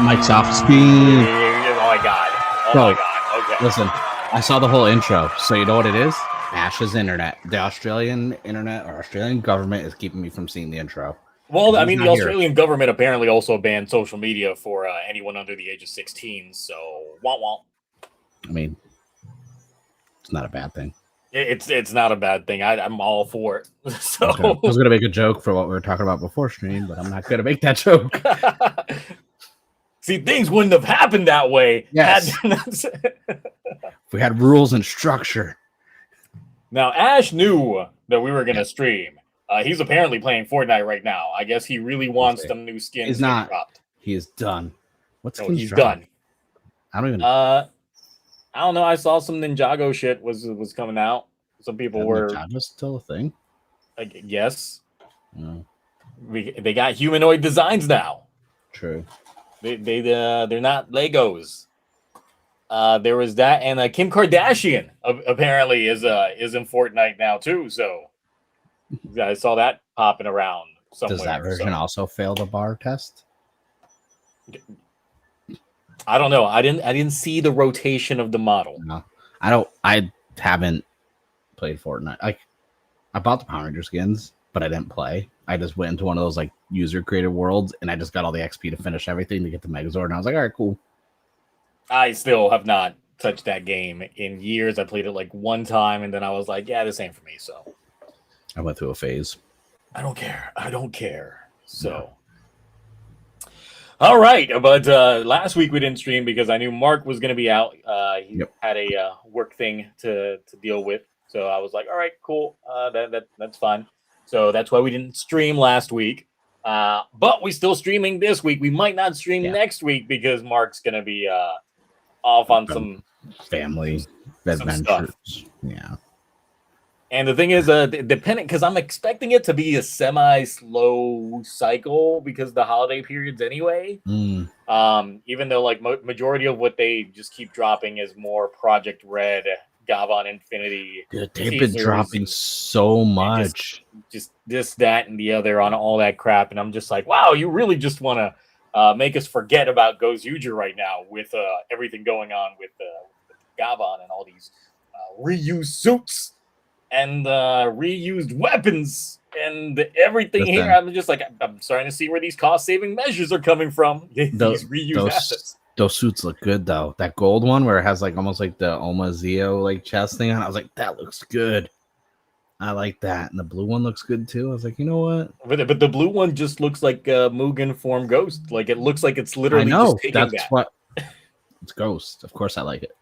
Mike's off screen. Oh my god. My god. Okay. Listen, I saw the whole intro. So you know what it is? Ash's internet. The Australian internet or Australian government is keeping me from seeing the intro. Well, I mean, the Australian government apparently also banned social media for anyone under the age of 16. So, womp. I mean, it's not a bad thing. It's not a bad thing. I'm all for it. So okay. I was gonna make a joke for what we were talking about before stream, but I'm not gonna make that joke. See, things wouldn't have happened that way. Yes. If we had rules and structure. Now, Ash knew that we were gonna stream. He's apparently playing Fortnite right now. I guess he really wants some new skins. He's not. Dropped. He is done. What's he's done. I don't even know. I don't know. I saw some Ninjago shit was coming out. Some people were. Ninjago's still a thing. Yes. They got humanoid designs now. True. They're not Legos. There was that, and Kim Kardashian apparently is in Fortnite now too. So I saw that popping around somewhere. Does that version also fail the bar test? I don't know. I didn't see the rotation of the model. No, I haven't played Fortnite. I bought the Power Ranger skins, but I didn't play. I just went into one of those like user created worlds, and I just got all the XP to finish everything to get the Megazord. And I was like, all right, cool. I still have not touched that game in years. I played it like one time, and then I was like, yeah, this ain't for me. So I went through a phase. I don't care. So. All right, but last week we didn't stream because I knew Mark was going to be out. He had a work thing to deal with, so I was like, "All right, cool, that's fine." So that's why we didn't stream last week. But we're still streaming this week. We might not stream next week because Mark's going to be off on some family adventures. Yeah. And the thing is, depending, because I'm expecting it to be a semi-slow cycle because the holiday periods anyway. Even though like majority of what they just keep dropping is more Project Red, Gavan Infinity. Dude, they've been dropping so much. Just this, that, and the other on all that crap, and I'm just like, wow, you really just want to make us forget about youre right now with everything going on with Gavan and all these reused suits. And reused weapons and everything here. I'm just like, I'm starting to see where these cost-saving measures are coming from. These reused assets. Those suits look good though. That gold one where it has like almost like the Oma Zio like chest thing on. I was like, that looks good. I like that. And the blue one looks good too. I was like, you know what? But the blue one just looks like a Mugen form Ghost. Like it looks like it's literally just taking that's that. What it's Ghost. Of course I like it.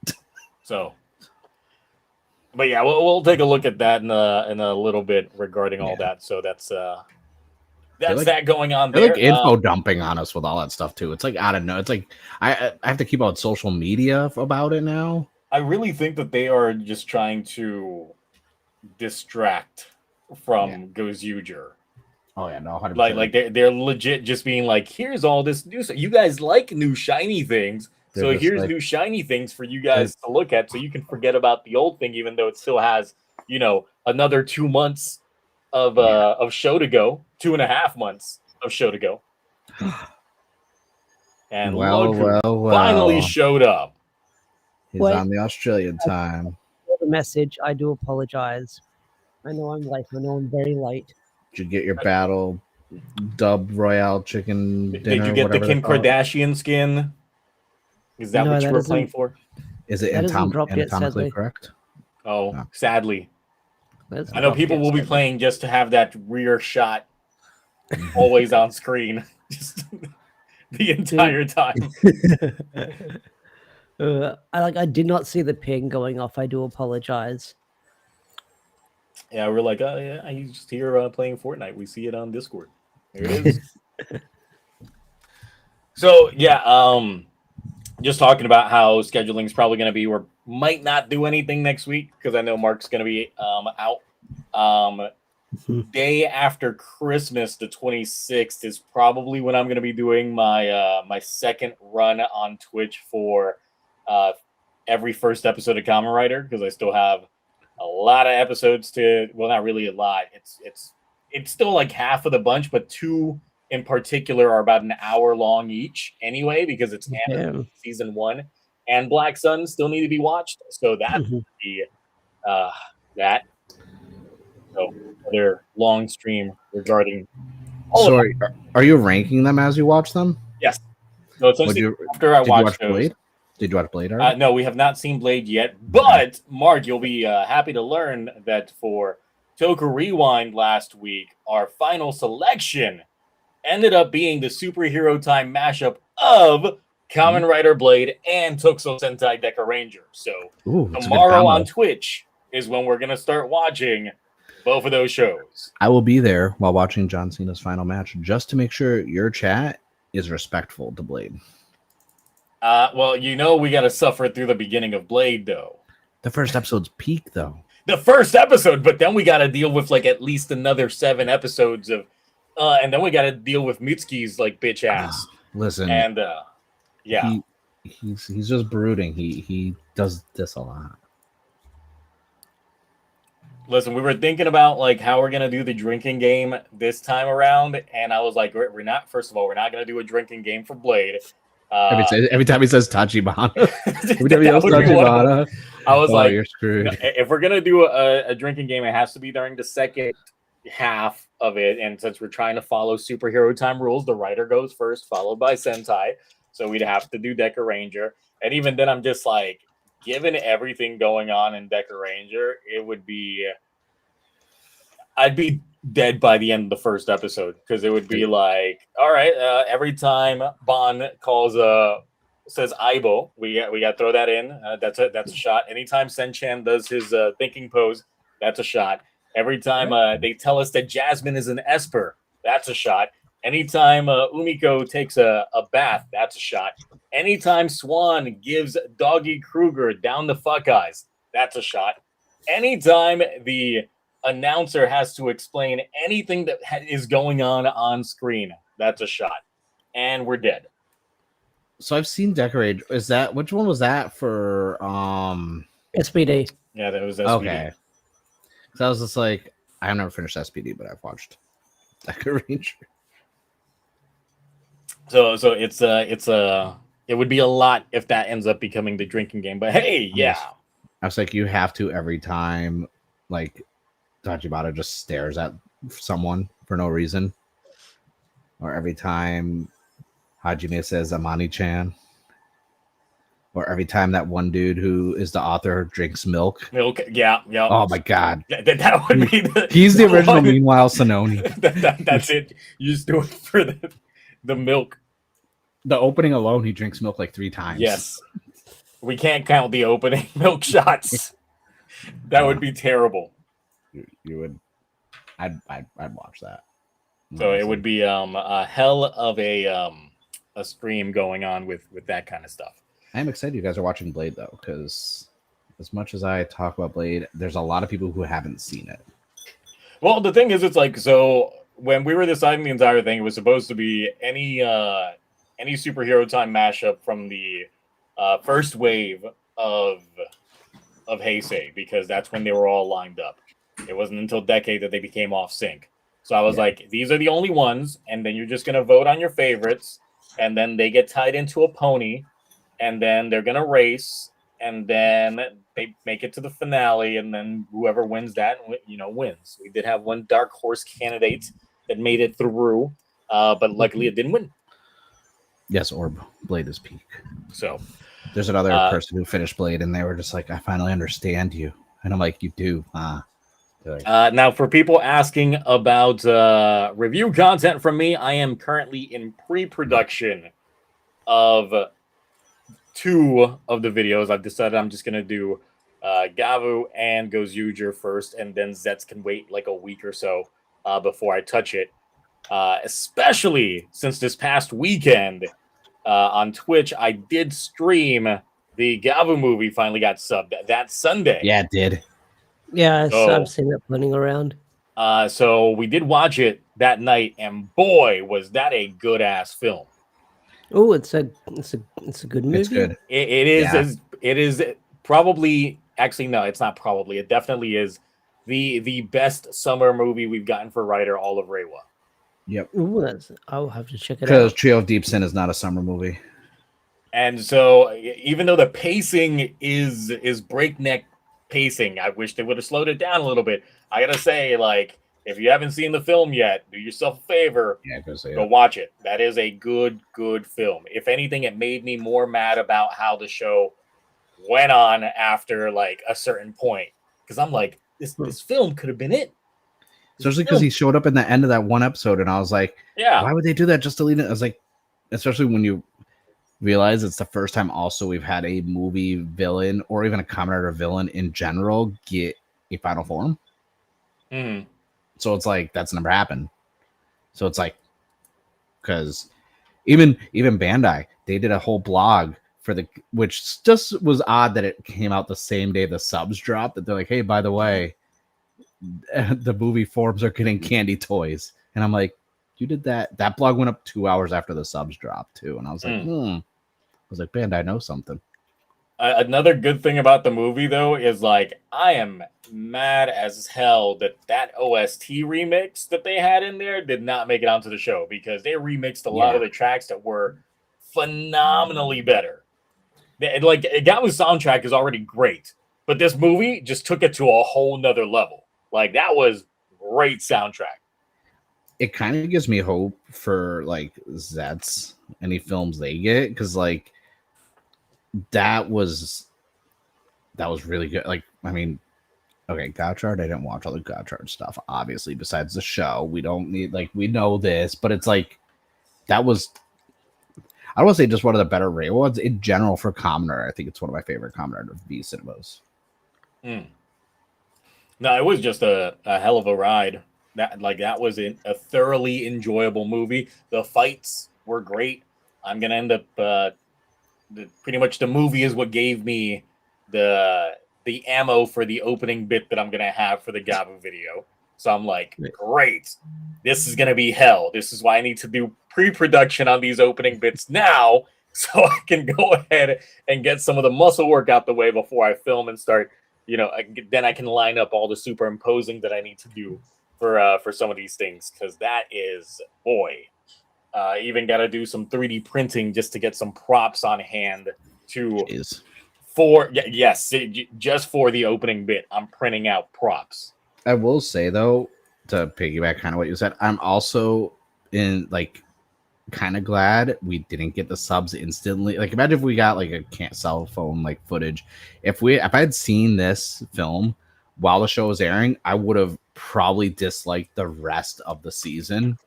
So. But yeah, we'll take a look at that in a little bit regarding all that. So that's that going on there. Like info dumping on us with all that stuff too. It's like I don't know. It's like I have to keep on social media about it now. I really think that they are just trying to distract from youre. Oh yeah, no, 100%. Like they're legit just being like, here's all this new stuff. You guys like new shiny things. So here's new shiny things for you guys to look at, so you can forget about the old thing, even though it still has, another 2 months of show to go, 2.5 months of show to go. And well, finally showed up. He's on the Australian time. The message. I do apologize. I know I'm late. I know I'm very late. Did you get your battle dub royale chicken dinner? Did you get the Kim Kardashian skin? Is that what you were playing for? Is it anatomically correct? Oh, no. Sadly. I know people will be playing just to have that rear shot always on screen just the entire time. I did not see the ping going off. I do apologize. Yeah, we're like, oh yeah, he's just here playing Fortnite. We see it on Discord. There it is. So yeah, just talking about how scheduling is probably going to be, we might not do anything next week because I know Mark's going to be out. Day after Christmas, the 26th, is probably when I'm going to be doing my my second run on Twitch for every first episode of Kamen Rider, because I still have a lot of episodes to. Well, not really a lot. It's still like half of the bunch, but 2 in particular are about an hour long each anyway, because it's Damn. season 1, and Black Sun still need to be watched. So that's Mhm. that. So another long stream regarding all So of that. are you ranking them as you watch them? Yes. So essentially, after I did you watched watch those, Blade? Did you watch Blade already? no, we have not seen Blade yet. But Mark, you'll be happy to learn that for Toku Rewind last week, our final selection ended up being the superhero time mashup of Kamen Rider Blade and Tokusou Sentai Deca Ranger. So Ooh, it's a good tomorrow combo. on Twitch is when we're gonna start watching both of those shows. I will be there while watching John Cena's final match just to make sure your chat is respectful to Blade. Well, we got to suffer through the beginning of Blade, though. The first episode's peak, though. The first episode, but then we got to deal with like at least another 7 episodes of, and then we got to deal with Mitsuki's like bitch ass. Listen, and yeah, he's just brooding. He does this a lot. Listen, we were thinking about like how we're gonna do the drinking game this time around, and I was like, we're not. First of all, we're not gonna do a drinking game for Blade. Every time he says Tachibana, every time he yells Tachibana, I was like, you're screwed. If we're gonna do a drinking game, it has to be during the second half of it. And since we're trying to follow superhero time rules, the writer goes first, followed by Sentai. So we'd have to do Deca Ranger. And even then, I'm just like, given everything going on in Deca Ranger, it would be, I'd be dead by the end of the first episode, because it would be like, all right, every time Bon says Aibo, we got to throw that in. That's a shot. Anytime Senchan does his thinking pose, that's a shot. Every time they tell us that Jasmine is an Esper, that's a shot. Anytime Umiko takes a bath, that's a shot. Anytime Swan gives Doggy Kruger down the fuck eyes, that's a shot. Anytime the announcer has to explain anything that is going on screen, that's a shot. And we're dead. So I've seen Decorate. Is that which one was that for? SPD. Yeah, that was SPD. Okay. So I was just like, I have never finished SPD, but I've watched Decorate. So it would be a lot if that ends up becoming the drinking game. But hey, yeah. I was like, you have to every time, like, Tachibana just stares at someone for no reason, or every time Hajime says Amani-chan, or every time that one dude who is the author drinks milk. Yeah. Oh my god, that would be he's the original. One. Meanwhile, Sononi. That's it. You just do it for the milk. The opening alone, he drinks milk like 3 times. Yes, we can't count the opening milk shots. That would be terrible. You would. I'd watch that. So it would be a hell of a stream going on with that kind of stuff. I'm excited you guys are watching Blade though, because as much as I talk about Blade, there's a lot of people who haven't seen it. Well, the thing is, it's like, so when we were deciding the entire thing, it was supposed to be any superhero time mashup from the first wave of Heisei, because that's when they were all lined up. It wasn't until Decade that they became off sync. So I was like, these are the only ones, and then you're just gonna vote on your favorites, and then they get tied into a pony, and then they're gonna race, and then they make it to the finale, and then whoever wins that, wins. We did have one dark horse candidate that made it through, but luckily it didn't win. Yes, Orb Blade is peak. So there's another person who finished Blade, and they were just like, I finally understand you. And I'm like, you do, huh? Now, for people asking about review content from me, I am currently in pre-production of 2 of the videos. I've decided I'm just going to do Gavu and Gozuger first, and then Zets can wait like a week or so before I touch it. Especially since this past weekend on Twitch, I did stream the Gavu movie finally got subbed that Sunday. Yeah, it did. Yeah, I've seen it running around. So we did watch it that night, and boy, was that a good ass film. Oh, it's a good movie. It's good. It is. Yeah. It is probably, actually no, it's not probably. It definitely is the best summer movie we've gotten for Writer all of Reiwa. Yep. Ooh, I'll have to check it Because out. Trio of Deep Sin is not a summer movie. And so, even though the pacing is breakneck pacing, I wish they would have slowed it down a little bit. I gotta say, like, if you haven't seen the film yet, do yourself a favor, Yeah, go say go it. watch it. That is a good film. If anything, it made me more mad about how the show went on after like a certain point, because I'm like, this film could have been it. Especially because he showed up in the end of that one episode, and I was like, Yeah, why would they do that just to leave it? I was like, especially when you realize it's the first time also we've had a movie villain or even a Kamen Rider villain in general get a final form. mm-hmm. So it's like that's never happened. So it's like because even Bandai, they did a whole blog for the, which just was odd that it came out the same day the subs dropped, that they're like, hey, by the way, the movie forms are getting candy toys. And I'm like, you did that blog went up 2 hours after the subs dropped too. And I was like, I was like, Bandai knows something. Another good thing about the movie, though, is like I am mad as hell that OST remix that they had in there did not make it onto the show, because they remixed a lot of the tracks that were phenomenally better. Like Gavan's soundtrack is already great, but this movie just took it to a whole nother level. Like that was great soundtrack. It kind of gives me hope for like Zets, any films they get, because like that was really good. Like, I mean, okay, Gotchard, I didn't watch all the Gotchard stuff, obviously, besides the show. We don't need, like, we know this, but it's like that was, I don't want to say just one of the better Ray ones in general for Kamen Rider. I think it's one of my favorite Kamen Rider V cinemas. No, it was just a hell of a ride. That was a thoroughly enjoyable movie. The fights were great. I'm gonna end up pretty much the movie is what gave me the ammo for the opening bit that I'm gonna have for the Gavan video. So I'm like, great, this is gonna be hell. This is why I need to do pre-production on these opening bits now, so I can go ahead and get some of the muscle work out the way before I film and start. Then I can line up all the superimposing that I need to do for some of these things, because that is, boy, even got to do some 3D printing just to get some props on hand just for the opening bit. I'm printing out props. I will say though, to piggyback kind of what you said, I'm also in like kind of glad we didn't get the subs instantly. Like, imagine if we got like a cell phone like footage. If I had seen this film while the show was airing, I would have probably disliked the rest of the season.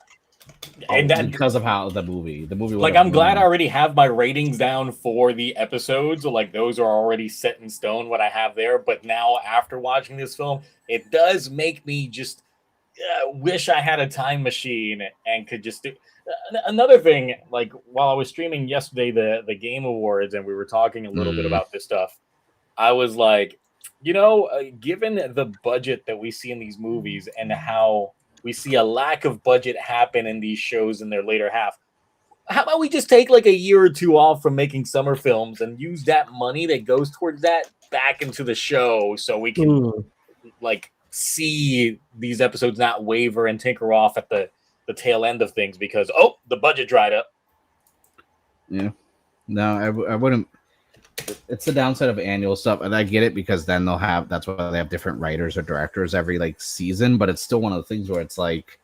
And because of how the movie like, I'm glad I already have my ratings down for the episodes. Like, those are already set in stone what I have there. But now, after watching this film, it does make me just wish I had a time machine and could just do. Another thing, like while I was streaming yesterday the Game Awards, and we were talking a little bit about this stuff, I was like, given the budget that we see in these movies and how we see a lack of budget happen in these shows in their later half, how about we just take like a year or two off from making summer films and use that money that goes towards that back into the show, so we can like see these episodes not waver and tinker off at the tail end of things because the budget dried up. Yeah, no, I wouldn't. It's the downside of annual stuff, and I get it, because then that's why they have different writers or directors every like season. But it's still one of the things where it's like,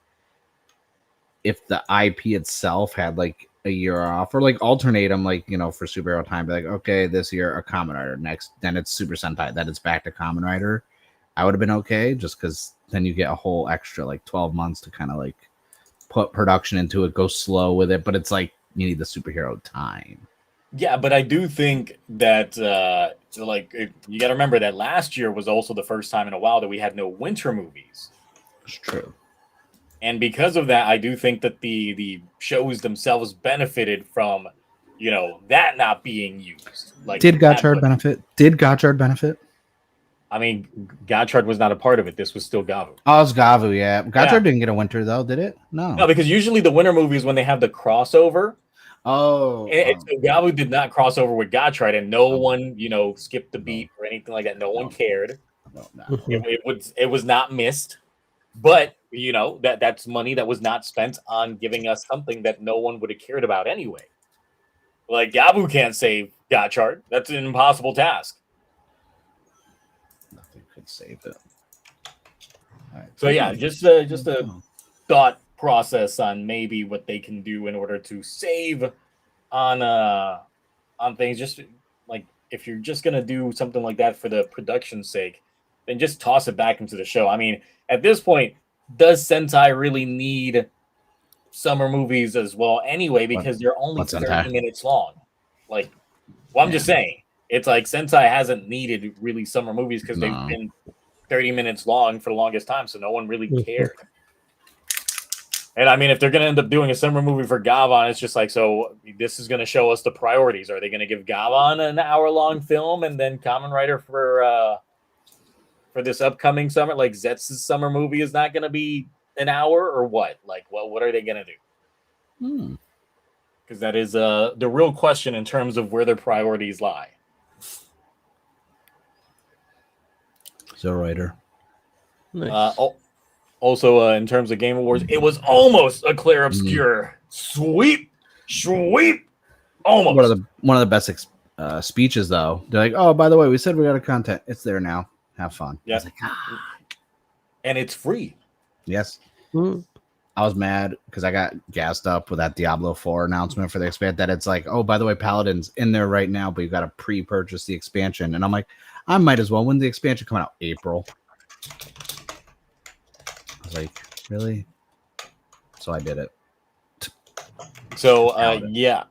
if the IP itself had like a year off, or like alternate them, like, for superhero time, be like, okay, this year a Kamen Rider, next then it's Super Sentai, then it's back to Kamen Rider, I would have been okay, just because then you get a whole extra like 12 months to kind of like put production into it, go slow with it. But it's like you need the superhero time. Yeah, but I do think that you got to remember that last year was also the first time in a while that we had no winter movies. It's true. And because of that, I do think that the shows themselves benefited from, that not being used. Like, Did Gotchard benefit? I mean, Gotchard was not a part of it. This was still Gavu. Oh, it's Gavu, yeah. Gotchard didn't get a winter, though, did it? No, because usually the winter movies, when they have the crossover. So Gavu did not cross over with Gotchard, and no one, skipped the beat or anything like that. No one cared. No. It was not missed. But you know, that's money that was not spent on giving us something that no one would have cared about anyway. Like Gabu can't save Gotchard. That's an impossible task. Nothing could save it. All right. So yeah, just a thought process on maybe what they can do in order to save on things. Just like if you're just gonna do something like that for the production's sake, then just toss it back into the show. I mean, at this point, does Sentai really need summer movies as well anyway? Because they're only 30 minutes long. Like, well, I'm just saying, it's like Sentai hasn't needed really summer movies because they've been 30 minutes long for the longest time, so no one really cared. And I mean, if they're going to end up doing a summer movie for Gavan, it's just like, so this is going to show us the priorities. Are they going to give Gavan an hour-long film and then Kamen Rider for this upcoming summer? Like, Zetz's summer movie is not going to be an hour or what? Like, what are they going to do? Because that is the real question in terms of where their priorities lie. Writer. Nice. Also, in terms of Game Awards, it was almost a clear obscure sweep, almost. One of the best speeches, though. They're like, "Oh, by the way, we said we got a content. It's there now. Have fun." Yeah, like, and it's free. Yes. I was mad because I got gassed up with that Diablo 4 announcement for the expansion. That it's like, oh, by the way, Paladin's in there right now, but you got to pre-purchase the expansion. And I'm like, I might as well. When's the expansion coming out? April. I was like, really? So I did it. So yeah,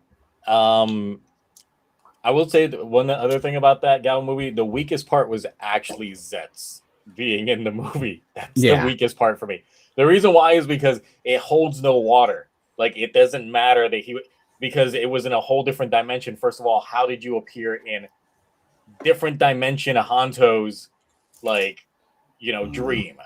I will say one other thing about that Gal movie. The weakest part was actually Zetz being in the movie. That's the weakest part for me. The reason why is because it holds no water. Like, it doesn't matter that because it was in a whole different dimension. First of all, how did you appear in different dimension of Hanto's, like, dream?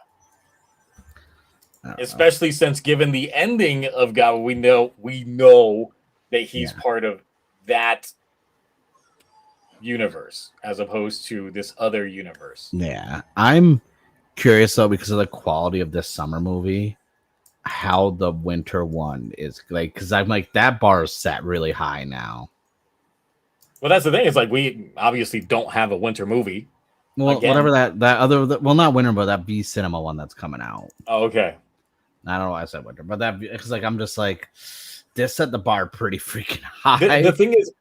Especially since, given the ending of Gawa, we know that he's part of that universe as opposed to this other universe. Yeah, I'm curious though, because of the quality of this summer movie, how the winter one is like, because I'm like, that bar is set really high now. Well, that's the thing. It's like, we obviously don't have a winter movie. Well, whatever that other, well, not winter, but that V Cinema one that's coming out. Oh, okay. I don't know why I said winter, but that, because like, I'm just like, this set the bar pretty freaking high. The thing is,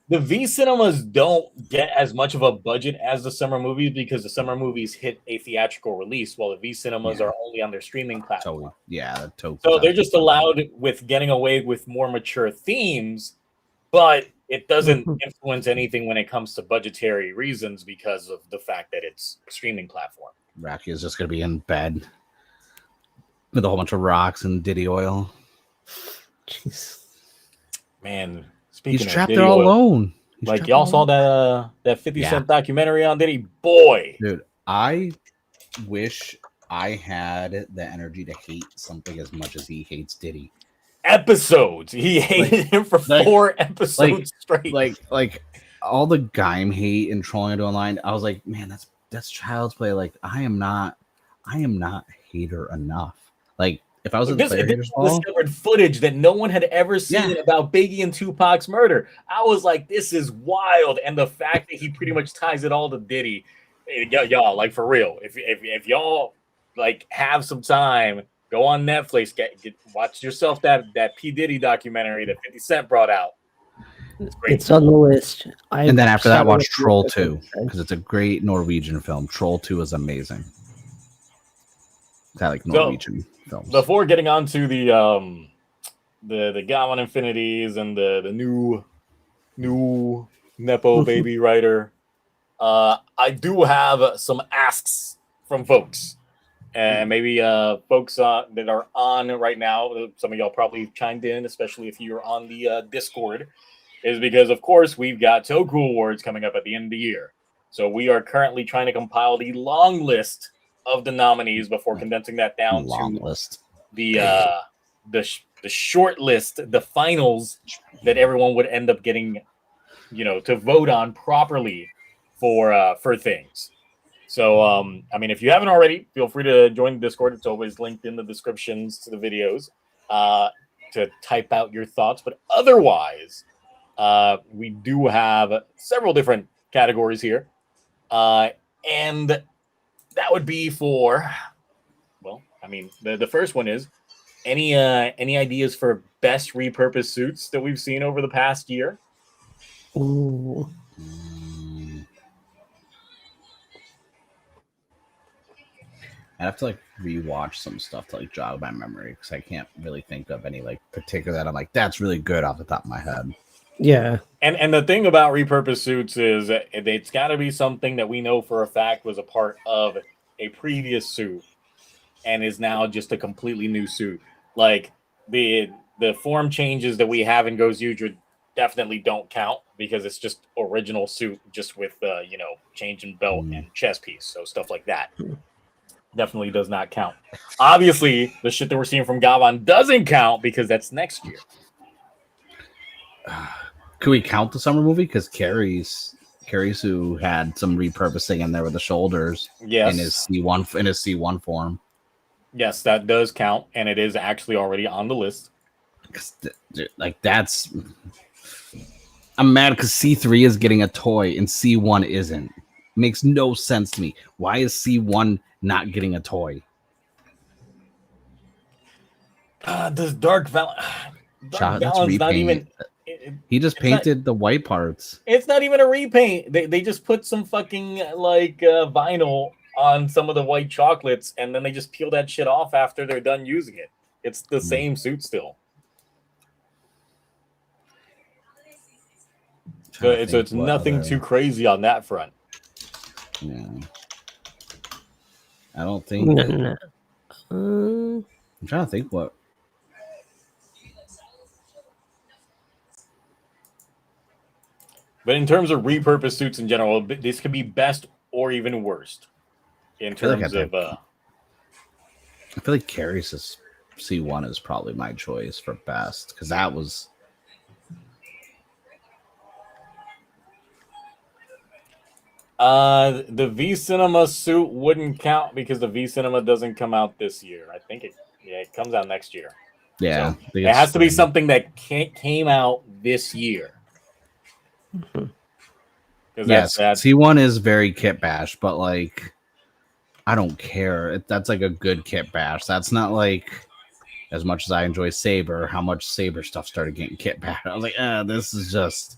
the V cinemas don't get as much of a budget as the summer movies because the summer movies hit a theatrical release, while the V cinemas are only on their streaming platform. So they're just allowed with getting away with more mature themes, but it doesn't influence anything when it comes to budgetary reasons because of the fact that it's a streaming platform. Rocky is just going to be in bed with a whole bunch of rocks and Diddy oil. Jeez. Man. He's trapped there all alone. Like, y'all saw that 50 Cent documentary on Diddy? Boy. Dude, I wish I had the energy to hate something as much as he hates Diddy. Episodes. He hated him for 4 episodes straight. Like all the Gaim hate and trolling into online. I was like, man, that's child's play. Like, I am not hater enough. Like, if I was this discovered footage that no one had ever seen about Biggie and Tupac's murder. I was like, this is wild. And the fact that he pretty much ties it all to Diddy, y'all, like, for real. If y'all like have some time, go on Netflix, watch yourself that P. Diddy documentary that 50 Cent brought out. It's on the list. And then after that, watch Troll 2 because it's a great Norwegian film. Troll 2 is amazing. I like Norwegian films. Before getting on to the Gavan Infinities and the new Nepo baby writer, I do have some asks from folks, and maybe folks that are on right now. Some of y'all probably chimed in, especially if you're on the Discord, is because of course we've got Toku Awards coming up at the end of the year, so we are currently trying to compile the long list of the nominees before condensing that down to the short list, the finals that everyone would end up getting, to vote on properly for things. So, I mean, if you haven't already, feel free to join the Discord. It's always linked in the descriptions to the videos to type out your thoughts. But otherwise, we do have several different categories here. And that would be for, well, I mean, the first one is any ideas for best repurposed suits that we've seen over the past year? Ooh. I have to like rewatch some stuff to like jog my memory because I can't really think of any like particular that I'm like that's really good off the top of my head. Yeah. And the thing about repurposed suits is it's got to be something that we know for a fact was a part of a previous suit and is now just a completely new suit. Like the form changes that we have in Gozutra definitely don't count because it's just original suit just with change in belt and chest piece, so stuff like that. Definitely does not count. Obviously, the shit that we're seeing from Gavan doesn't count because that's next year. Could we count the summer movie? Because Carrie's who had some repurposing in there with the shoulders. Yes. In his C1 form. Yes, that does count, and it is actually already on the list. Like that's, I'm mad because C3 is getting a toy and C1 isn't. Makes no sense to me. Why is C1 not getting a toy? Does Dark Valon's not even. He just painted the white parts. It's not even a repaint. They just put some fucking vinyl on some of the white chocolates, and then they just peel that shit off after they're done using it. It's the same suit still. So it's nothing too crazy on that front. Yeah. I don't think. No. I'm trying to think what. But in terms of repurposed suits in general, this could be best or even worst. In terms of, I feel like Carrie's C1 is probably my choice for best because that was. The V Cinema suit wouldn't count because the V Cinema doesn't come out this year. I think it comes out next year. Yeah, so it has to be something that came out this year. Yes, C1 is very kit bash, but like, I don't care. That's like a good kit bash. That's not like, as much as I enjoy Saber, how much Saber stuff started getting kit bash. I was like, this is just.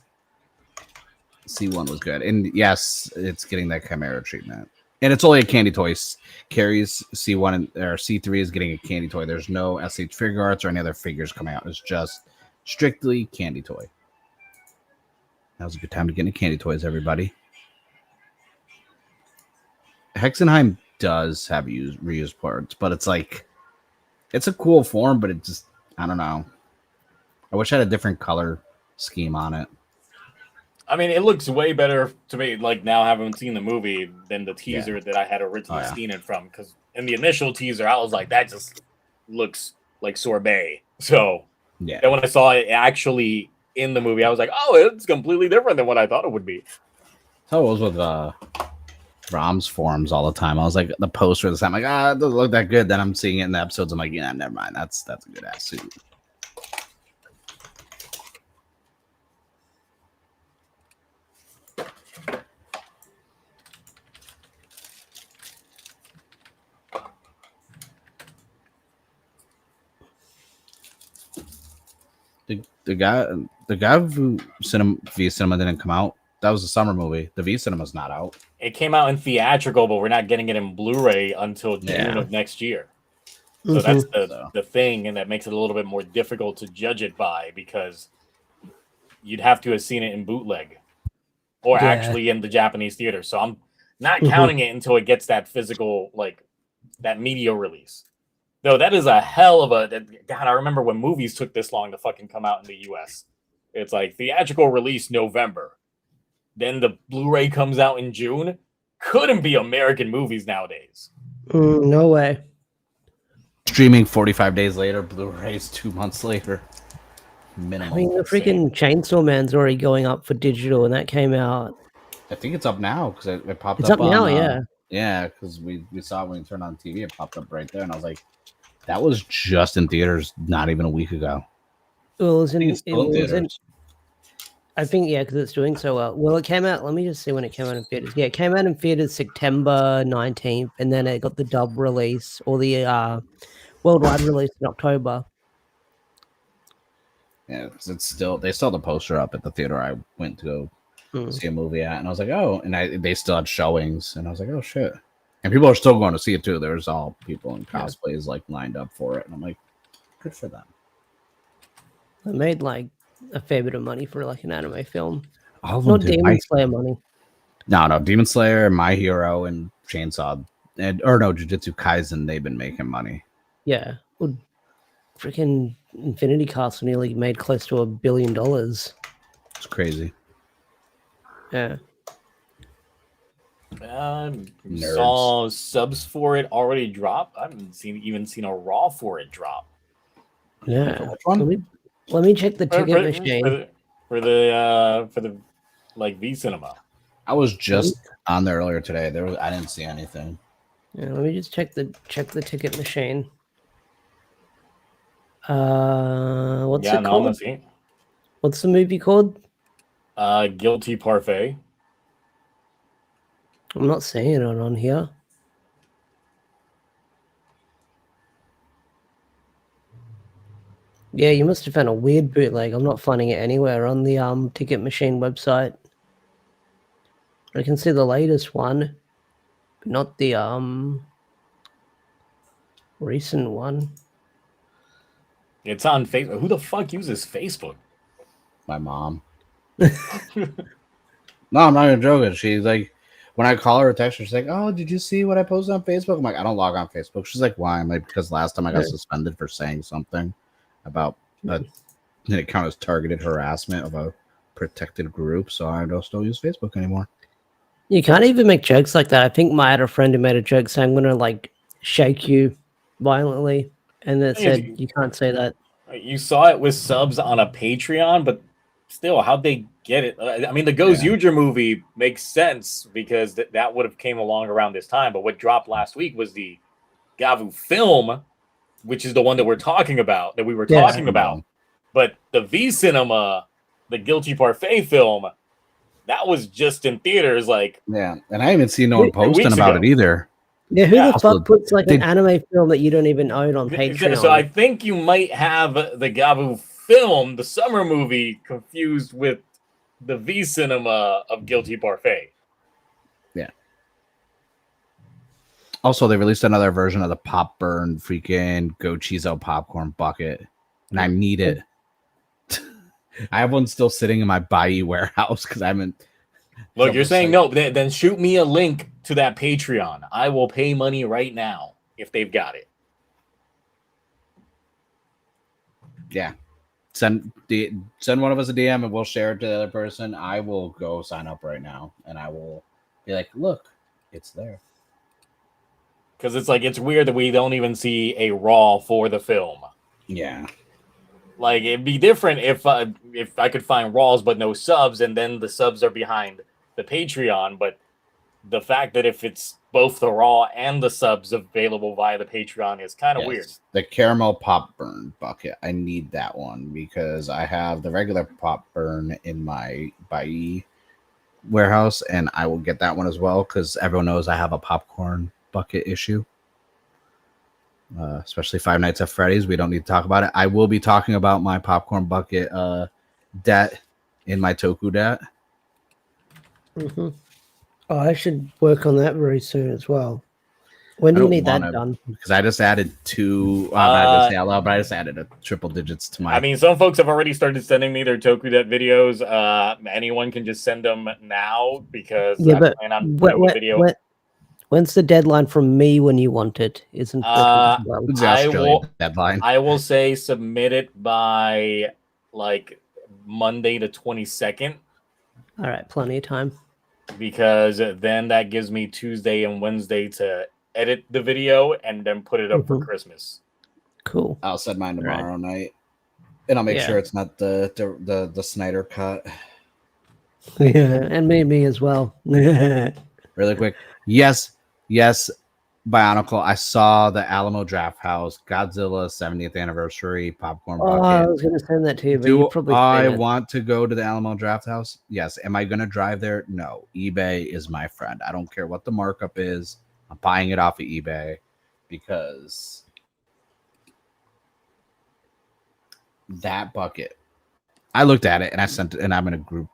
C1 was good, and yes, it's getting that Chimera treatment, and it's only a candy toy. Carrie's C1 or C3 is getting a candy toy. There's no SH figure arts or any other figures coming out. It's just strictly candy toy. That was a good time to get into candy toys, everybody. Hexenheim does have reused parts, but it's like it's a cool form, but it just I don't know. I wish I had a different color scheme on it. I mean, it looks way better to me, like now having seen the movie, than the teaser that I had originally seen it from. Because in the initial teaser, I was like, that just looks like sorbet. So then when I saw it actually in the movie, I was like, oh, it's completely different than what I thought it would be. So it was with Brahms forums all the time. I was like, the poster this time, like, it doesn't look that good. Then I'm seeing it in the episodes. I'm like, yeah, never mind. That's a good ass suit. The guy who V Cinema didn't come out. That was a summer movie. The V Cinema's not out. It came out in theatrical, but we're not getting it in Blu-ray until June of next year. So that's the thing, and that makes it a little bit more difficult to judge it by because you'd have to have seen it in bootleg or actually in the Japanese theater. So I'm not counting it until it gets that physical, like that media release. Though that is a hell of a God. I remember when movies took this long to fucking come out in the US. It's like theatrical release November, then the Blu-ray comes out in June. Couldn't be American movies nowadays. No way. Streaming 45 days later, Blu-rays 2 months later. Minimum. I mean, the freaking Chainsaw Man's already going up for digital, and that came out. I think it's up now because it popped up. It's up now, yeah. Yeah, because we saw it when we turned on TV, it popped up right there, and I was like, that was just in theaters not even a week ago. Well, it was I think in, it's it still in was in, theaters. I think, yeah, because it's doing so well. Well, it came out, let me just see when it came out in theaters. Yeah, it came out in theaters September 19th, and then it got the dub release, or the worldwide release in October. Yeah, because they still had the poster up at the theater I went to go Hmm. see a movie at, and I was like, oh, and they still had showings, and I was like, oh shit, and people are still going to see it too. There's all people in cosplays like lined up for it, and I'm like, good for them. I made like a fair bit of money for like an anime film. All of them Not did. Demon Slayer money. No, Demon Slayer, My Hero, and Chainsaw, Jujutsu Kaisen. They've been making money. Yeah. Well, freaking Infinity Castle nearly made close to $1 billion. It's crazy. Yeah. Saw subs for it already drop. I haven't even seen a raw for it drop. Yeah. Which one? Let me check the ticket machine. For the like V Cinema. I was just on there earlier today. I didn't see anything. Yeah, let me just check the ticket machine. What's it called? What's the movie called? Guilty Parfait. I'm not seeing it on here. Yeah, you must have found a weird bootleg. I'm not finding it anywhere on the ticket machine website. I can see the latest one, but not the recent one. It's on Facebook. Who the fuck uses Facebook? My mom. No, I'm not even joking. She's like, when I call her or text her, she's like, "Oh, did you see what I posted on Facebook?" I'm like, "I don't log on Facebook." She's like, "Why?" I'm like, "Because last time I got suspended for saying something about and it counted as targeted harassment of a protected group, so I just don't use Facebook anymore." You can't even make jokes like that. I think I had a friend who made a joke saying, "I'm gonna like shake you violently," and it said you can't say that. You saw it with subs on a Patreon, but still, how'd they get it? I mean, the Goes Youre movie makes sense because that would have came along around this time. But what dropped last week was the Gavu film, which is the one that we're talking about, that we were talking about. But the V Cinema, the Guilty Parfait film, that was just in theaters. Like, yeah, and I haven't seen no one posting about it either. Yeah, who the fuck puts like an anime film that you don't even own on Patreon? So I think you might have the Gavu film, the summer movie, confused with the V Cinema of Guilty Parfait. Yeah. Also, they released another version of the Pop Burn freaking Go Chizo popcorn bucket, and I need it. I have one still sitting in my Bai warehouse because I haven't. Look, you're saying no, then shoot me a link to that Patreon. I will pay money right now if they've got it. Yeah. Send one of us a DM and we'll share it to the other person. I will go sign up right now and I will be like, look, it's there. Because it's weird that we don't even see a raw for the film. Yeah. Like, it'd be different if I could find raws but no subs, and then the subs are behind the Patreon. But the fact that if it's both the raw and the subs available via the Patreon is kind of weird. The caramel pop burn bucket. I need that one because I have the regular pop burn in my Bai warehouse, and I will get that one as well because everyone knows I have a popcorn bucket issue. Especially Five Nights at Freddy's. We don't need to talk about it. I will be talking about my popcorn bucket debt in my Toku debt. Mm-hmm. Oh, I should work on that very soon as well. When do you need that done? Because I just added two. I just added a triple digits to my. I mean, some folks have already started sending me their Toku debt videos. Anyone can just send them now because I plan on putting a video. When's the deadline from me when you want it? Isn't deadline? I will say submit it by like Monday the 22nd. All right, plenty of time. Because then that gives me Tuesday and Wednesday to edit the video and then put it up for Christmas. Cool. I'll send mine tomorrow night, and I'll make sure it's not the Snyder cut. Yeah, and me as well. Really quick. Yes, Yes, Bionicle. I saw the Alamo Draft House, Godzilla 70th anniversary, popcorn Oh, I bucket. was going to send that to you, but you Do probably I seen it. want to go to the Alamo Draft House? Yes. Am I going to drive there? No. eBay is my friend. I don't care what the markup is. I'm buying it off of eBay because that bucket. I looked at it and I sent it, and I'm in a group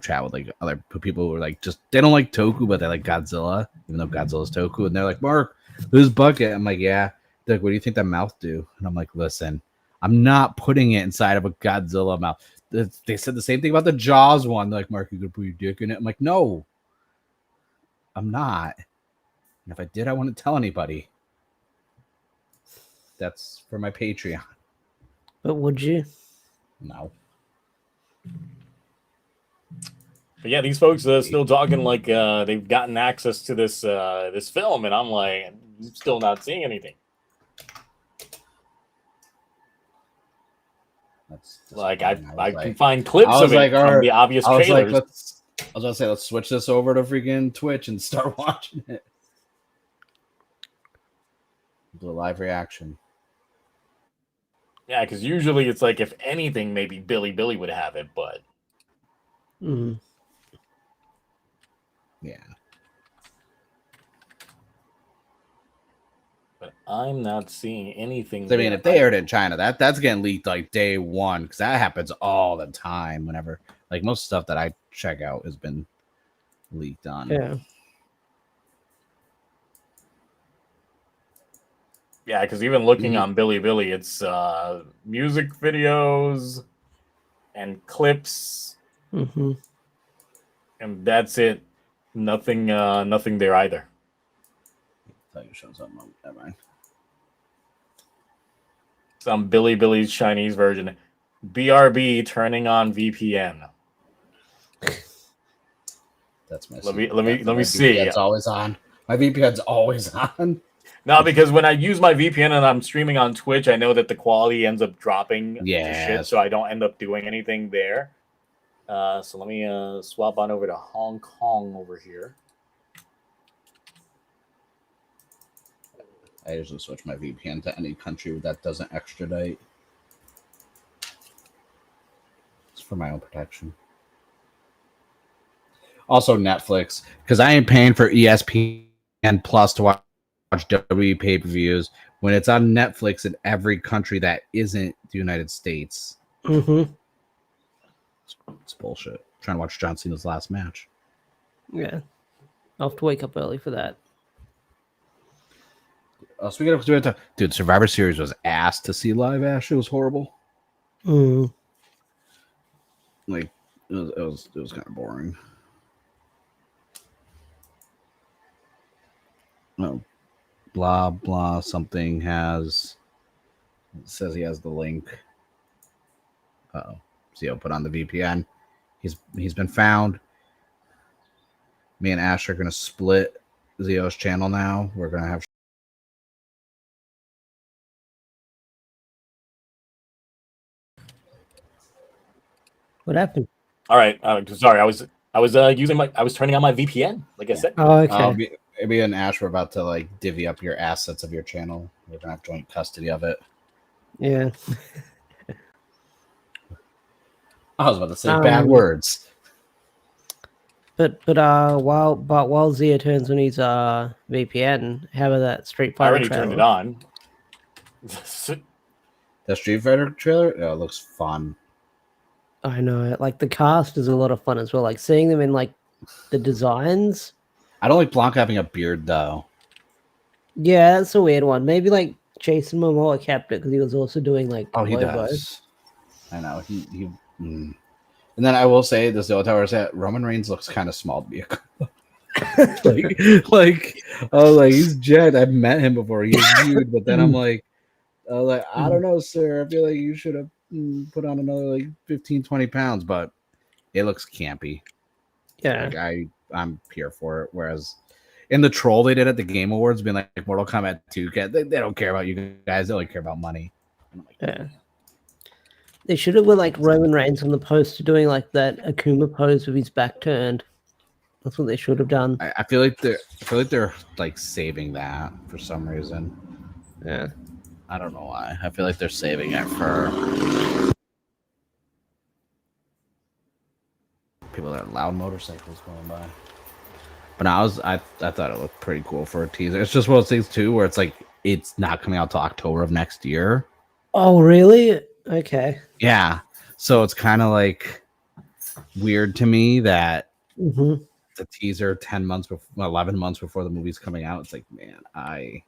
chat with like other people who are like just they don't like Toku, but they like Godzilla, even though Godzilla's Toku, and they're like, Mark, this bucket. I'm like, yeah. They're like, what do you think that mouth do? And I'm like, listen, I'm not putting it inside of a Godzilla mouth. They said the same thing about the Jaws one. They're like, Mark, you could put your dick in it. I'm like, no, I'm not. And if I did, I wouldn't tell anybody. That's for my Patreon. But would you? No. But yeah, these folks are still talking like they've gotten access to this this film, and I'm like, I'm still not seeing anything. That's Like I like, can find clips of it from the obvious trailers. I was gonna say, let's switch this over to freaking Twitch and start watching it. Do a live reaction. Yeah, because usually it's like if anything, maybe Billy would have it, but yeah. But I'm not seeing anything. I mean, if they aired it in China, that's getting leaked like day one, because that happens all the time. Whenever like most stuff that I check out has been leaked on. Yeah. Yeah, because even looking on Billy, it's music videos and clips, Mm-hmm. and that's it. Nothing, nothing there either. I thought you showed something. Never mind. Some Billy's Chinese version. BRB turning on VPN. That's my. Let me see. VPN's always on. My VPN's always on. No, because when I use my VPN and I'm streaming on Twitch, I know that the quality ends up dropping to shit, so I don't end up doing anything there. So let me swap on over to Hong Kong over here. I usually switch my VPN to any country that doesn't extradite. It's for my own protection. Also Netflix, because I ain't paying for ESPN Plus to watch WWE pay-per-views when it's on Netflix in every country that isn't the United States. Mm-hmm. It's bullshit. I'm trying to watch John Cena's last match. Yeah. I'll have to wake up early for that. Speaking of, dude, Survivor Series was ass to see live. Ash, it was horrible. Like it was kind of boring. No, blah blah. Something has. It says he has the link. See, I'll put on the VPN. He's been found. Me and Ash are gonna split Zio's channel now. We're gonna have. What happened? All right, sorry, I was turning on my VPN, like I said. Oh, okay. Me and Ash were about to like divvy up your assets of your channel. We're gonna have joint custody of it. Yeah. I was about to say bad words. But while Zia turns on his VPN, how about that Street Fighter? I already turned it on. The Street Fighter trailer? Yeah, it looks fun. I know, like the cast is a lot of fun as well. Like seeing them in like the designs. I don't like Blanc having a beard though. Yeah, that's a weird one. Maybe like Jason Momoa kept it because he was also doing like. Oh, he does. I know he. And then I will say this: the other tower is that Roman Reigns looks kind of small to be like he's jet. I've met him before. He's huge, but then I'm like, I don't know, sir. I feel like you should have put on another like 15, 20 pounds, but it looks campy. Yeah, like, I'm here for it. Whereas in the troll they did at the Game Awards, being like Mortal Kombat 2, they don't care about you guys. They only care about money. Yeah. They should have went like Roman Reigns on the poster doing like that Akuma pose with his back turned. That's what they should have done. I feel like they're like saving that for some reason. Yeah. I don't know why. I feel like they're saving it for people that are loud motorcycles going by. But I thought it looked pretty cool for a teaser. It's just one of those things too, where it's like it's not coming out till October of next year. Oh, really? Okay. Yeah. So it's kind of like weird to me that Mm-hmm. the teaser 10 months before, 11 months before the movie's coming out. It's like, man, I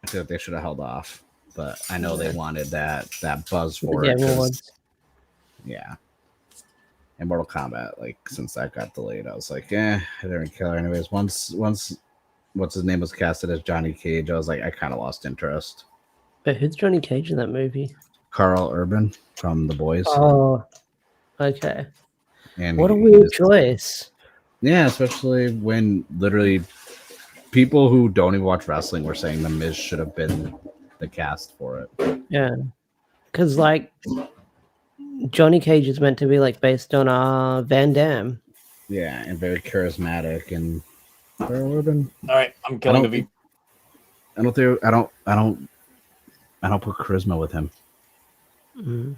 feel like they should have held off. But I know they wanted that buzz for it. Yeah. And Mortal Kombat, like since that got delayed, I was like, I didn't care anyways. Once what's his name was casted as Johnny Cage, I was like, I kind of lost interest. But who's Johnny Cage in that movie? Carl Urban from The Boys. Oh, okay. And what a weird choice. Yeah, especially when literally people who don't even watch wrestling were saying The Miz should have been the cast for it. Yeah. Because, like, Johnny Cage is meant to be, like, based on Van Damme. Yeah, and very charismatic and Carl Urban. All right, I'm killing the V. I don't put charisma with him. Mm-hmm.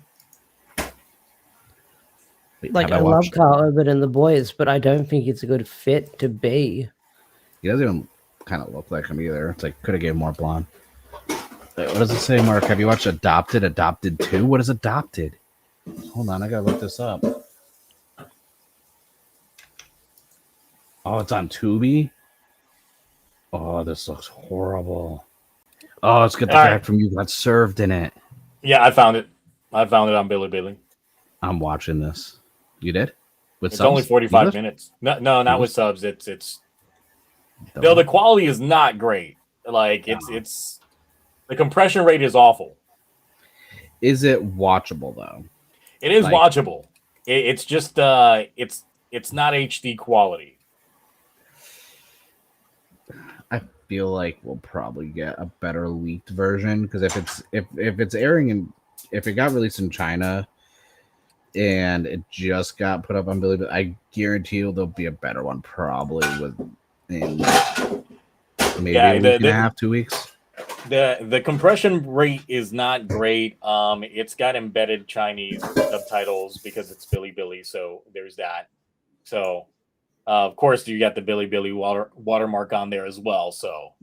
Wait, like, I love Carl Urban and The Boys, but I don't think it's a good fit to be. He doesn't even kind of look like him either. It's like, could have gave more blonde. What does it say, Mark? Have you watched Adopted? Adopted 2? What is Adopted? Hold on, I gotta look this up. Oh, it's on Tubi? Oh, this looks horrible. Oh, it's got the guy from You Got Served in it. Yeah, I found it. I found it on Billy. I'm watching this. You did? With subs? Only 45 minutes. No, not with subs. It's no, the quality is not great. Like it's the compression rate is awful. Is it watchable though? It is watchable. It's just it's not HD quality. I feel like we'll probably get a better leaked version because if it's airing in, if it got released in China and it just got put up on Billy, I guarantee you there'll be a better one probably within maybe a week and a half, 2 weeks. The compression rate is not great. It's got embedded Chinese subtitles because it's Billy, so there's that. So of course you got the Billy watermark on there as well. So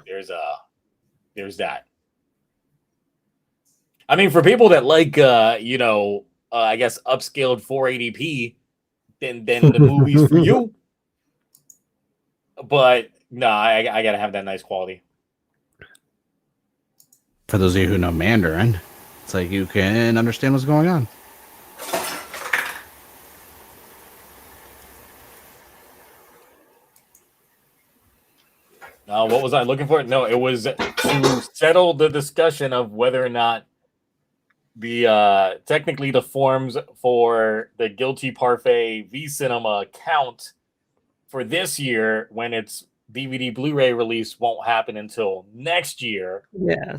there's that. I mean, for people that like I guess upscaled 480p, then the movie's for you. But no, I gotta have that nice quality. For those of you who know Mandarin, it's like you can understand what's going on. What was I looking for? No, it was to settle the discussion of whether or not the technically the forms for the Guilty Parfait V Cinema count for this year when its DVD Blu-ray release won't happen until next year. Yeah.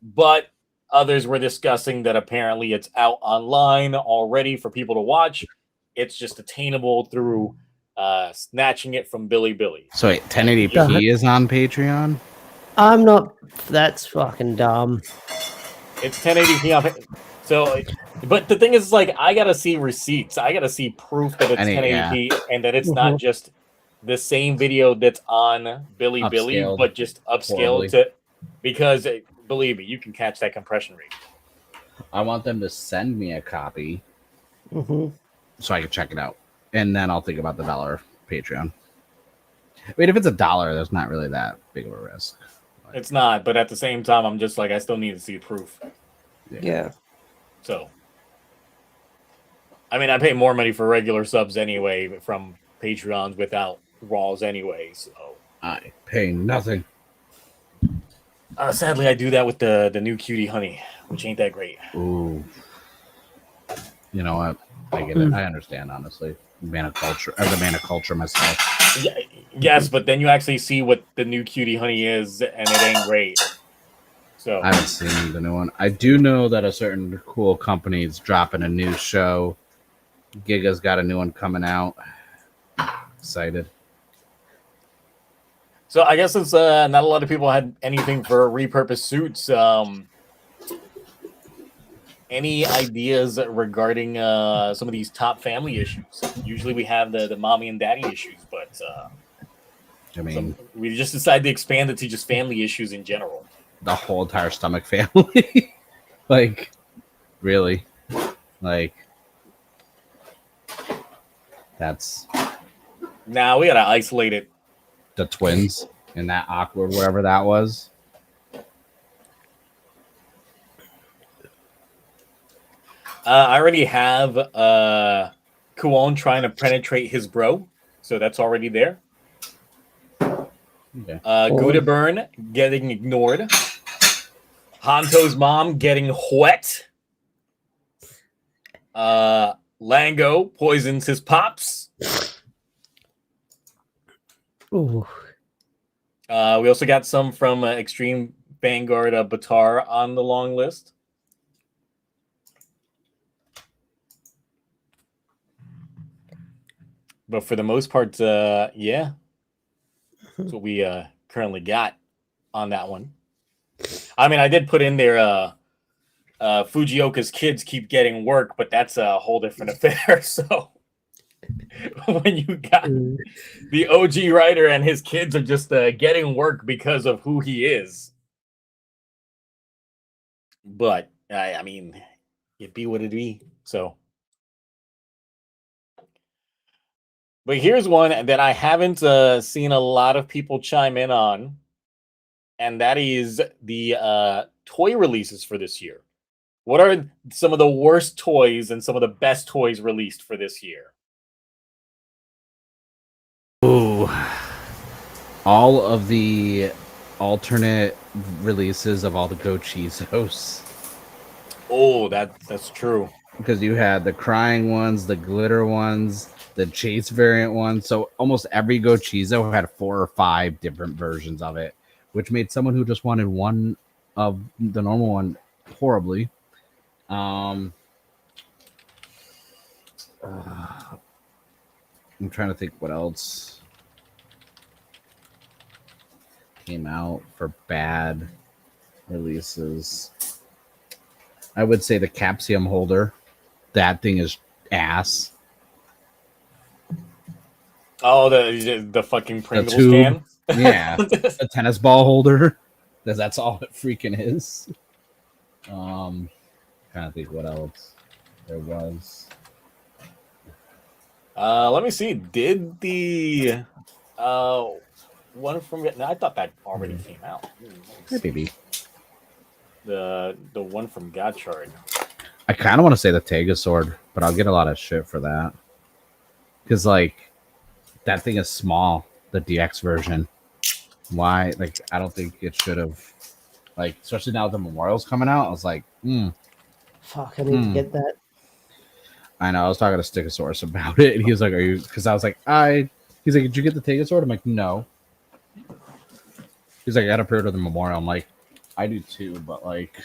But others were discussing that apparently it's out online already for people to watch. It's just attainable through snatching it from Billy. So wait, 1080p is on Patreon? I'm not. That's fucking dumb. It's 1080p on. So, but the thing is, like, I gotta see receipts. I gotta see proof that it's 1080p and that it's not just the same video that's on Billy, but just upscaled to. Because believe me, you can catch that compression rate. I want them to send me a copy so I can check it out. And then I'll think about the $1 Patreon. I mean, if it's $1, that's not really that big of a risk. It's not, but at the same time, I'm just like, I still need to see proof. Yeah. So, I mean, I pay more money for regular subs anyway from Patreons without Raws anyway. So I pay nothing. Sadly, I do that with the new Cutie Honey, which ain't that great. Ooh. You know what? I get it. I understand, honestly. Man of culture. As a man of culture myself. Yeah, yes, but then you actually see what the new Cutie Honey is, and it ain't great. So I haven't seen the new one. I do know that a certain cool company is dropping a new show. Giga's got a new one coming out. Excited. So I guess since not a lot of people had anything for repurposed suits, any ideas regarding some of these top family issues? Usually we have the mommy and daddy issues, but I mean, we just decided to expand it to just family issues in general. The whole entire stomach family. Like, really? Like, that's... Now we gotta isolate it. The twins and that awkward whatever that was. I already have Kuon trying to penetrate his bro, so that's already there. Okay. Gudaburn getting ignored. Hanto's mom getting wet. Lango poisons his pops. Ooh. We also got some from Extreme Vanguard Batar on the long list. But for the most part, yeah, that's what we currently got on that one. I mean, I did put in there Fujioka's kids keep getting work, but that's a whole different affair. So when you got the OG writer and his kids are just getting work because of who he is. But, I mean, it be what it be. So... But here's one that I haven't seen a lot of people chime in on, and that is the toy releases for this year. What are some of the worst toys and some of the best toys released for this year? Ooh. All of the alternate releases of all the Go Chizos. Oh, that's true. Because you had the crying ones, the glitter ones, the chase variant one. So almost every Go Chizo had 4 or 5 different versions of it, which made someone who just wanted one of the normal one horribly. I'm trying to think what else came out for bad releases. I would say the Capsium holder. That thing is ass. Oh, the fucking Pringles tube. can? Yeah. A tennis ball holder. That's all it freaking is. Trying to think what else there was. Let me see. Did the one from... No, I thought that already came out. Maybe. The one from Gotchard. I kind of want to say the Tegasword, but I'll get a lot of shit for that. Because, like, that thing is small, the DX version. Why? Like, I don't think it should have. Like, especially now the Memorial's coming out, I was like, Fuck, I need to get that. I know, I was talking to Stickosaurus about it, and he was like, are you... Because I was like, He's like, did you get the Tegasword? I'm like, no. He's like, I got to pre-order the Memorial. I'm like, I do too, but, like...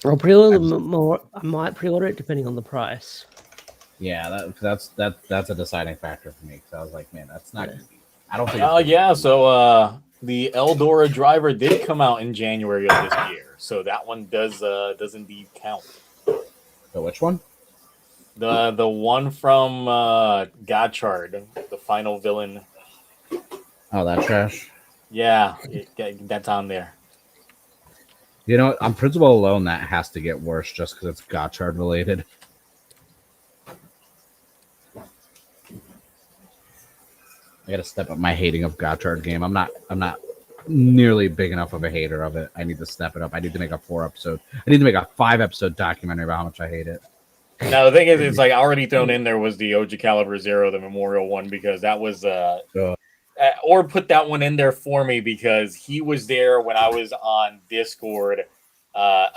I'll pre-order more. I might pre-order it depending on the price. Yeah, that's a deciding factor for me, because I was like, man, that's not gonna be... I don't think... yeah, so the Eldora driver did come out in January of this year, so that one does indeed count. The which one? The one from Gotchard, the final villain. Oh, that trash? Yeah, that's on there. You know, on principle alone, that has to get worse just because it's Gotchard related. I gotta step up my hating of Gotchard game. I'm not nearly big enough of a hater of it. I need to step it up. I need to make a 4-episode. I need to make a 5-episode documentary about how much I hate it. Now the thing is, it's like already thrown in there was the OG Caliber Zero, the Memorial one, because that was or put that one in there for me because he was there when I was on Discord,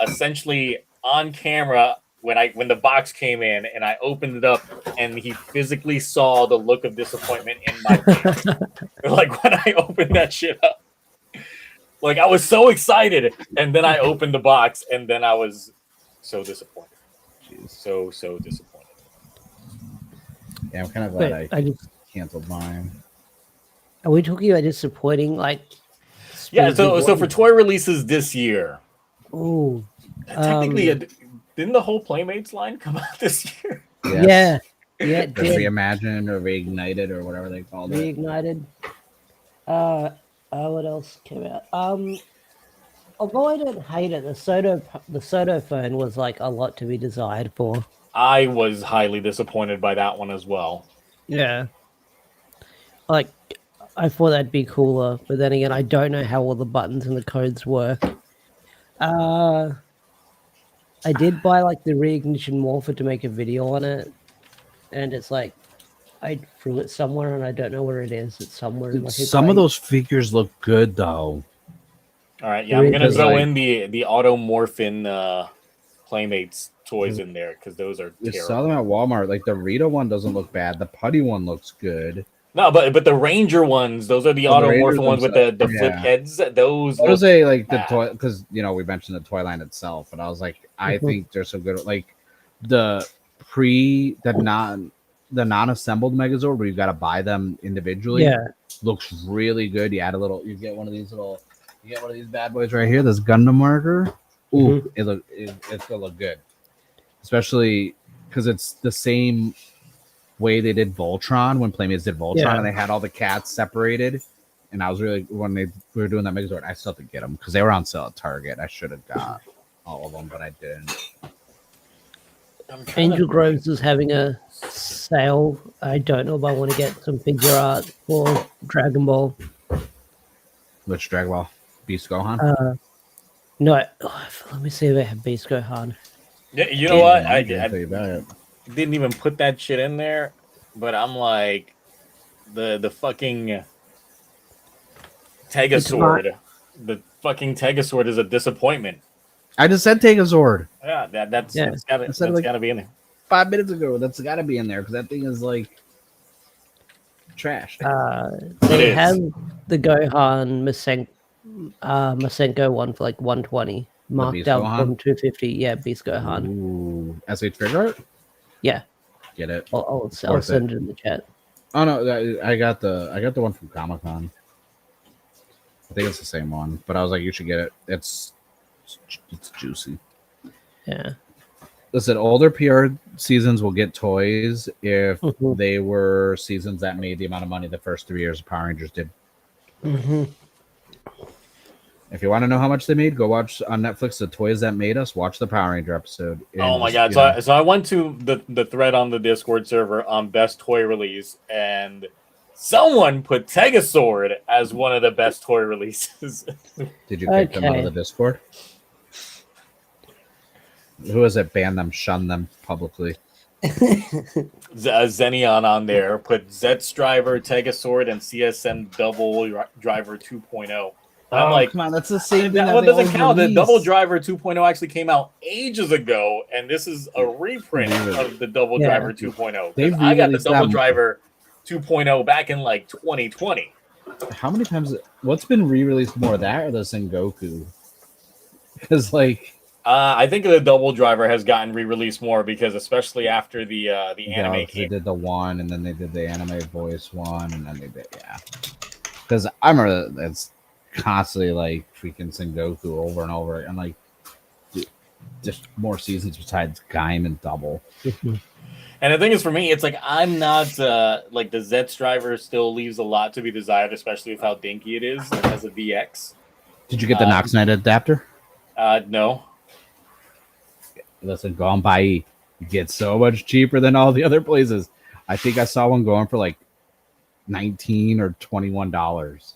essentially on camera when the box came in and I opened it up and he physically saw the look of disappointment in my face. Like when I opened that shit up. Like I was so excited and then I opened the box and then I was so disappointed. So disappointed. Yeah, I'm kind of glad But I I just canceled mine. are we talking about disappointing like? Yeah. speeds of So what- for toy releases this year, Ooh, technically, didn't the whole Playmates line come out this year? yeah, yeah, it The did. reimagined or reignited or whatever they called it. Reignited. What else came out? Although I don't hate it, the Soto phone was like a lot to be desired for. I was highly disappointed by that one as well. Yeah. Like I thought that'd be cooler, but then again, I don't know how all the buttons and the codes work. I did buy like the reignition morpher to make a video on it, and it's like I threw it somewhere and I don't know where it is. It's somewhere in like Some of those figures look good though. All right, yeah, I'm gonna Because, throw like- in the Automorphin Playmates toys in there because those are You terrible. saw them at Walmart. Like the Rita one doesn't look bad. The Putty one looks good. No, but the Ranger ones, those are the Oh, the Automorphin Ranger ones with themselves, the flip yeah. heads. Those What look is a like the bad. toy? Because we mentioned the toy line itself, and I was like, I Mhm. think they're so good. Like the non-assembled Megazord where you got to buy them individually. Yeah. Looks really good. You add a little. You get one of these bad boys right here. This Gundam marker. Ooh, it's gonna look good, especially because it's the same way they did Voltron when Playmates did Voltron, Yeah. and they had all the cats separated. And I was really when we were doing that Megazord, I still have to get them because they were on sale at Target. I should have got all of them, but I didn't. Angel Groves is having a sale. I don't know if I want to get some figure art for Dragon Ball. Which Dragon Ball? Beast Gohan? No, let me see if they have Beast Gohan. Yeah, you know what? I tell you about it. didn't even put that shit in there, but I'm like the fucking Tegazord. The fucking Tegazord is a disappointment. I just said take a sword Yeah, that's Yeah. gotta be in there. 5 minutes ago. That's got to be in there because that thing is like trash. They is. have the Gohan Masenko one for like 120, marked Beast out Gohan? from 250. Yeah, Beast Gohan. Ooh, SH figure art? Yeah, Get it? I'll Worth send it in the chat. Oh no, I got the one from Comic Con. I think it's the same one, but I was like, you should get it. It's juicy. Yeah. Listen, older PR seasons will get toys if Mhm. they were seasons that made the amount of money the first 3 years of Power Rangers did. Mm-hmm. If you want to know how much they made, go watch on Netflix The Toys That Made Us. Watch the Power Ranger episode. Oh my god! So I went to the thread on the Discord server on best toy release, and someone put Tegazord as one of the best toy releases. Did you kick them out of the Discord? Who is it? Ban them, shun them publicly. Xenion on there put Zets Driver, Tegazord, and CSM Double Driver 2.0. I'm like, come on, that's the same thing. that one doesn't count. The Double Driver 2.0 actually came out ages ago, and this is a reprint of the Double Driver 2.0. I got the Double Driver 2.0 back in like 2020. How many times? What's been re-released more, that or the Sengoku? Because I think the Double Driver has gotten re-released more because, especially after the anime they did the one, and then they did the anime voice one, and then they did Because I remember it's constantly like freaking Sengoku over and over, and like just more seasons besides Gaim and Double. And the thing is, for me, it's like I'm not like the Zets Driver still leaves a lot to be desired, especially with how dinky it is as a VX. Did you get the Nox Knight adapter? No. Listen, go on buy. You get so much cheaper than all the other places. I think I saw one going for like $19 or $21,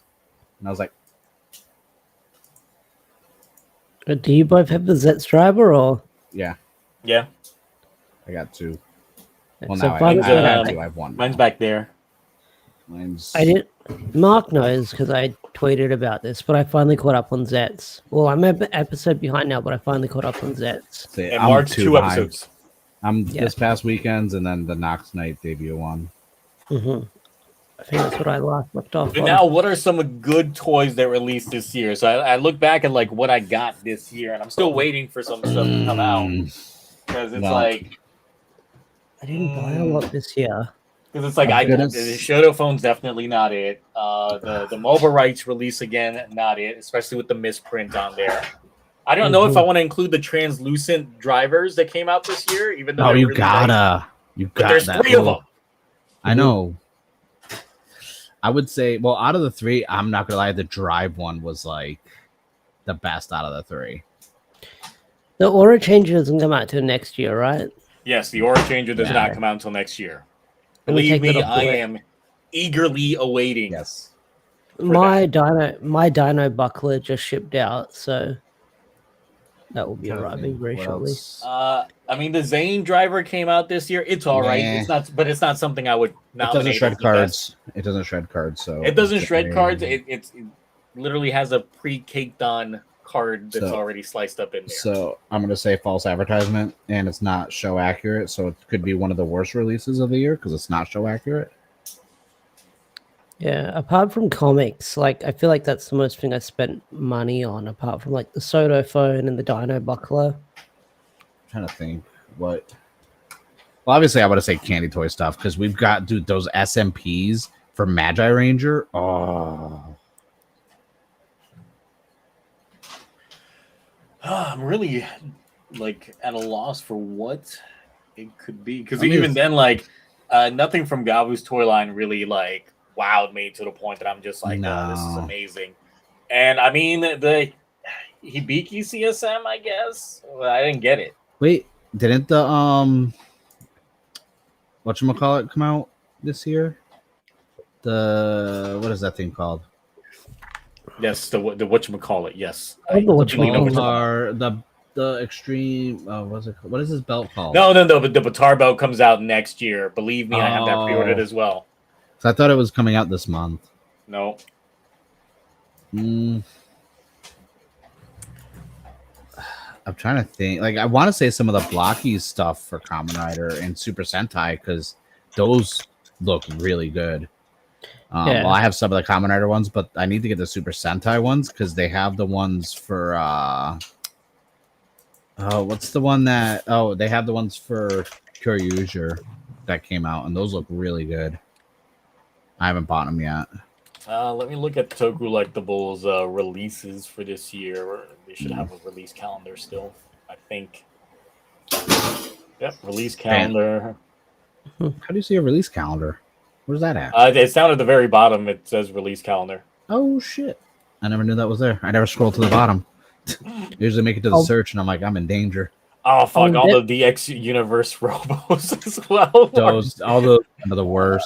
and I was like, Do you both have the Zets Driver or? yeah, I got two. Well, So now I fun- have two. I have one. Mine's now. back there. I did. Mark knows because I tweeted about this, but I finally caught up on Zets. Well, I'm an episode behind now, but I finally caught up on Zets. See, And I'm Mark's two behind. episodes. I'm this past weekend's, and then the Nox Knight debut one. Mm-hmm. I think that's what I left off But on. now, what are some good toys that released this year? So I look back at like what I got this year, and I'm still waiting for some stuff to come out because it's Well, like I didn't buy a lot this year. Because it's like the Shoto phone's definitely not it. The mobile rights release again, not it, especially with the misprint on there. I don't know if I want to include the translucent drivers that came out this year, even though you gotta. But there's 3 of them. I know. I would say, well, out of the 3, I'm not gonna lie, the drive one was like the best out of the 3. The Aura Changer doesn't come out till next year, right? Yes, the Aura Changer does not come out until next year. Believe me, I am eagerly awaiting. Yes. My Dino buckler just shipped out, so that will be arriving very shortly. I mean, the Zane driver came out this year. It's all right. It's not, but it's not something I would nominate. It doesn't shred cards. It doesn't shred cards. So it doesn't shred cards. It literally has a pre-caked on card that's already sliced up in there. So I'm gonna say false advertisement, and it's not show accurate. So it could be one of the worst releases of the year because it's not show accurate. Yeah, apart from comics, like I feel like that's the most thing I spent money on, apart from like the Soto phone and the Dino buckler. I'm trying to think what. Well, obviously I would say candy toy stuff because we've got those SMPs for Magi Ranger. Oh, I'm really like at a loss for what it could be because even then, like nothing from Gavu's toy line really like wowed me to the point that I'm just like, oh, this is amazing. And I mean, the Hibiki CSM, I guess. Well, I didn't get it. Wait, didn't the whatchamacallit come out this year? What is that thing called? Yes, the whatchamacallit, yes. The extreme what is this belt called? No, but the Batar belt comes out next year. Believe me, I have that pre-ordered as well. So I thought it was coming out this month. No. I'm trying to think. Like, I want to say some of the blocky stuff for Kamen Rider and Super Sentai because those look really good. Well, I have some of the Kamen Rider ones, but I need to get the Super Sentai ones because they have the ones for what's the one that they have the ones for Youre that came out, and those look really good. I haven't bought them yet. Let me look at TokuLectibles releases for this year. They should have a release calendar still, I think. Yep, release calendar. How do you see a release calendar? Where's that at? It's down at the very bottom. It says release calendar. Oh, shit. I never knew that was there. I never scrolled to the bottom. Usually make it to the search, and I'm like, I'm in danger. Oh, fuck. All the DX Universe robos as well. All those are the worst.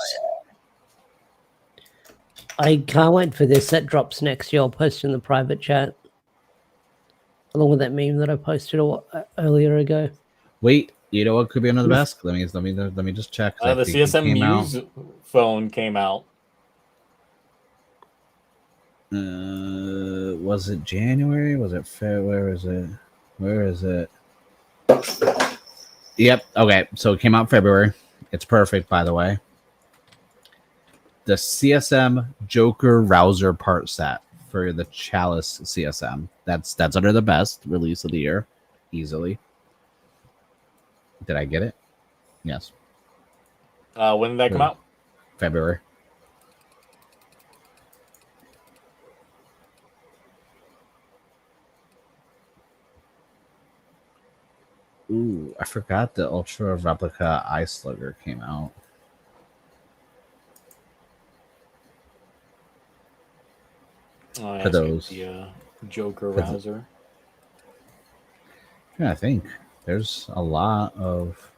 I can't wait for this. That drops next year. I'll post in the private chat. Along with that meme that I posted earlier ago. Wait, you know what could be under the best? Let me just check. The CSM Muse phone came out. Was it January? Was it February? Where is it? Yep. Okay. So it came out February. It's perfect, by the way. The CSM Joker Rouser part set for the Chalice CSM. That's under the best release of the year, easily. Did I get it? Yes. When did that come out? February. Ooh, I forgot the Ultra Replica Eye Slugger came out. For those. The Joker Rouser. Yeah, I think there's a lot of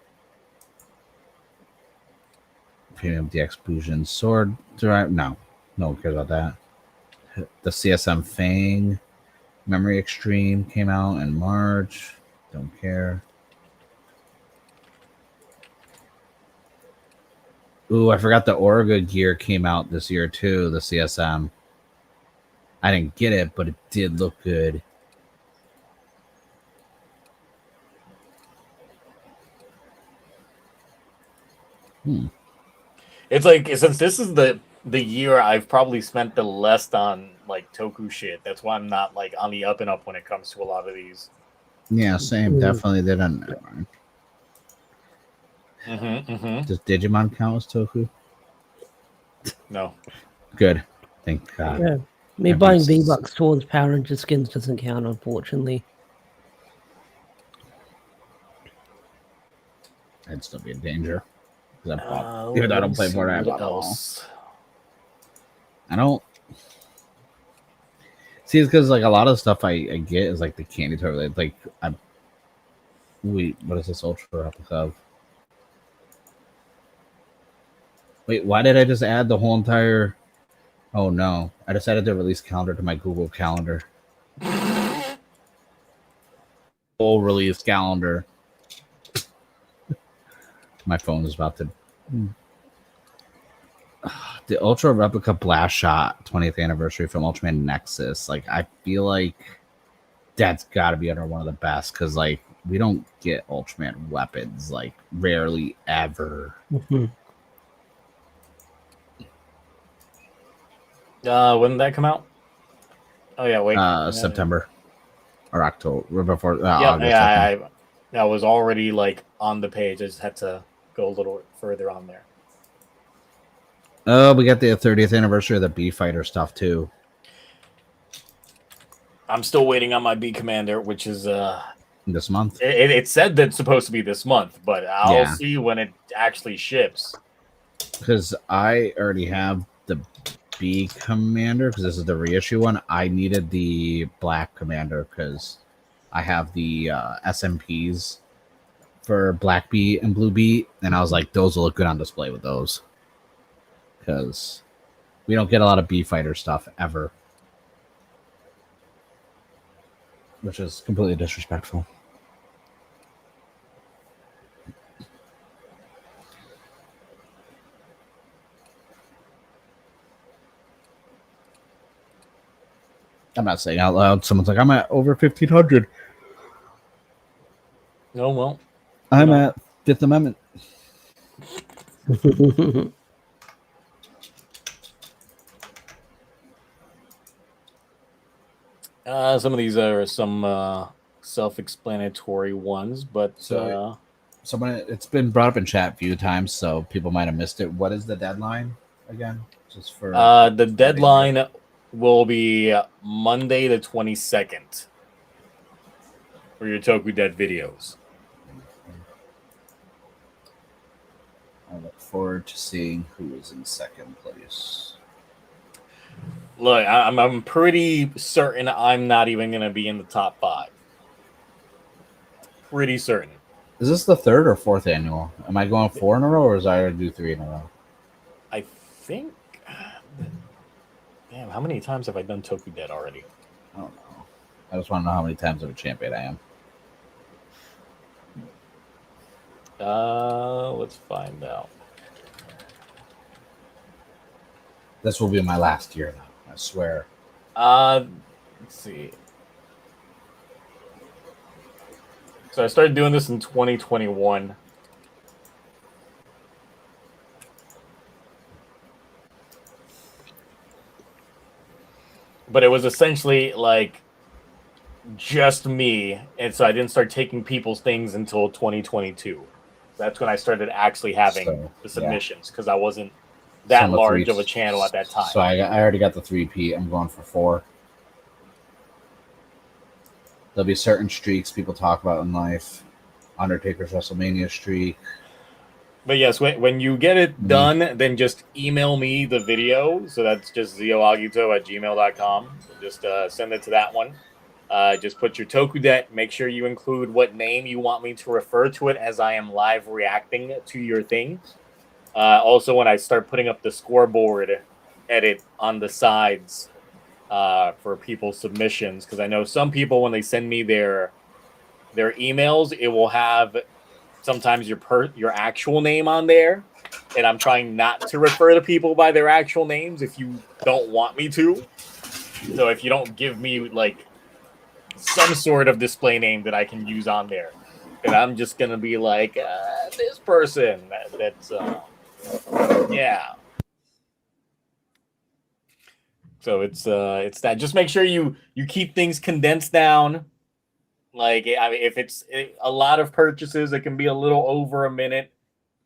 Premium DX Bujin Sword. No one cares about that. The CSM Fang Memory Extreme came out in March. Don't care. Ooh, I forgot the Orga gear came out this year too, the CSM. I didn't get it, but it did look good. It's like, since this is the year I've probably spent the least on like Toku shit, that's why I'm not like on the up and up when it comes to a lot of these. Yeah, same. Definitely they don't. Does Digimon count as Toku? No. Good. Thank God. Yeah. Me buying V-Bucks towards Power Ranger skins doesn't count, unfortunately. I'd still be in danger. I don't play Fortnite. What else? I don't. See, it's because like a lot of the stuff I get is like the candy toy related. Like, what is this ultra replica of? Wait, why did I just add the whole entire? Oh no, I just added the release calendar to my Google Calendar. Full release calendar. My phone is about to. The Ultra Replica Blast Shot 20th anniversary from Ultraman Nexus. Like, I feel like that's got to be under one of the best because, like, we don't get Ultraman weapons, like, rarely ever. When did that come out? Oh yeah, wait. September or October before. I was already like on the page. I just had to go a little further on there. Oh, we got the 30th anniversary of the B Fighter stuff too. I'm still waiting on my B Commander, which is this month. It said that it's supposed to be this month, but I'll see when it actually ships. Because I already have the B Commander because this is the reissue one. I needed the Black Commander because I have the SMPs for Black B and Blue B, and I was like, those will look good on display with those. Because we don't get a lot of B Fighter stuff ever. Which is completely disrespectful. I'm not saying out loud. Someone's like, I'm at over 1,500. Oh, well. I'm at Fifth Amendment. Some of these are some self-explanatory ones, but someone, it's been brought up in chat a few times, so people might have missed it. What is the deadline again? Just for the deadline will be Monday the 22nd for your TokuDet videos. I look forward to seeing who is in second place. Look, I'm pretty certain I'm not even going to be in the top 5. Pretty certain. Is this the 3rd or 4th annual? Am I going 4 in a row, or is I going to do 3 in a row? I think. Damn, how many times have I done TokuDet already? I don't know. I just want to know how many times of a champion I am. Let's find out. This will be my last year, though. I swear. Let's see. So I started doing this in 2021. But it was essentially like just me, and so I didn't start taking people's things until 2022. That's when I started actually having the submissions because I wasn't that large of a channel at that time. So I already got the 3P. I'm going for 4. There'll be certain streaks people talk about in life. Undertaker's WrestleMania streak. But yes, when you get it done, then just email me the video. So that's just zioagito@gmail.com. Just send it to that one. Just put your TokuDet. Make sure you include what name you want me to refer to it as I am live reacting to your thing. Also, when I start putting up the scoreboard edit on the sides for people's submissions, because I know some people, when they send me their emails, it will have sometimes your actual name on there, and I'm trying not to refer to people by their actual names if you don't want me to. So if you don't give me like some sort of display name that I can use on there, then I'm just gonna be like this person. That's yeah. So it's that. Just make sure you keep things condensed down. Like, I mean, if it's a lot of purchases, it can be a little over a minute.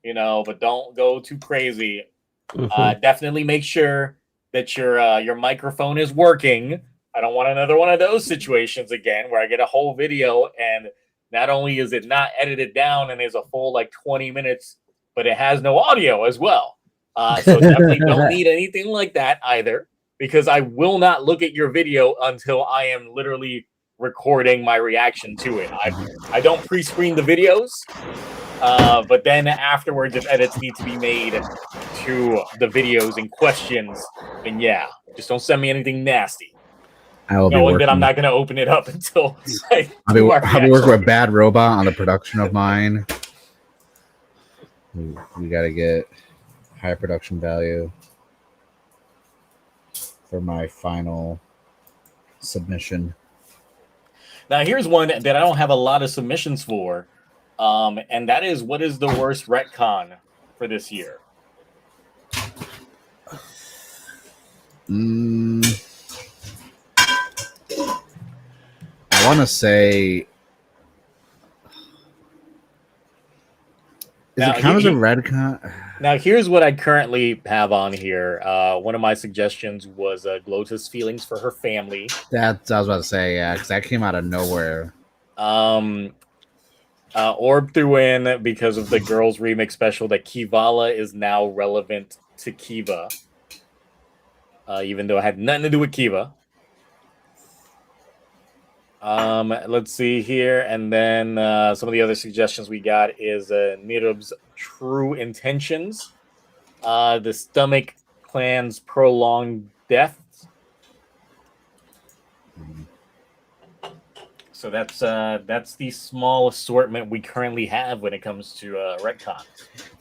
but don't go too crazy. Mhm. Definitely make sure that your microphone is working. I don't want another one of those situations again where I get a whole video and not only is it not edited down and is a full like 20 minutes, but it has no audio as well. So definitely don't need anything like that either, because I will not look at your video until I am literally recording my reaction to it. I don't pre-screen the videos, but then afterwards, if edits need to be made to the videos in questions, then yeah, just don't send me anything nasty, I will be knowing that I'm working. not going to open it up until I I'll do our be working with reaction. Bad Robot on the production of mine. We got to get high production value for my final submission. Now, here's one that I don't have a lot of submissions for, and that is, what is the worst retcon for this year? I want to say, is Now, it count as a redcon? Now, here's what I currently have on here. One of my suggestions was Glotus feelings for her family. That I was about to say, yeah, because that came out of nowhere. Orb threw in, because of the girls remix special, that Kivala is now relevant to Kiva, even though it had nothing to do with Kiva. Let's see here, and then some of the other suggestions we got is Nirub's true intentions, the Stomach Clan's prolonged death. So that's the small assortment we currently have when it comes to retcon.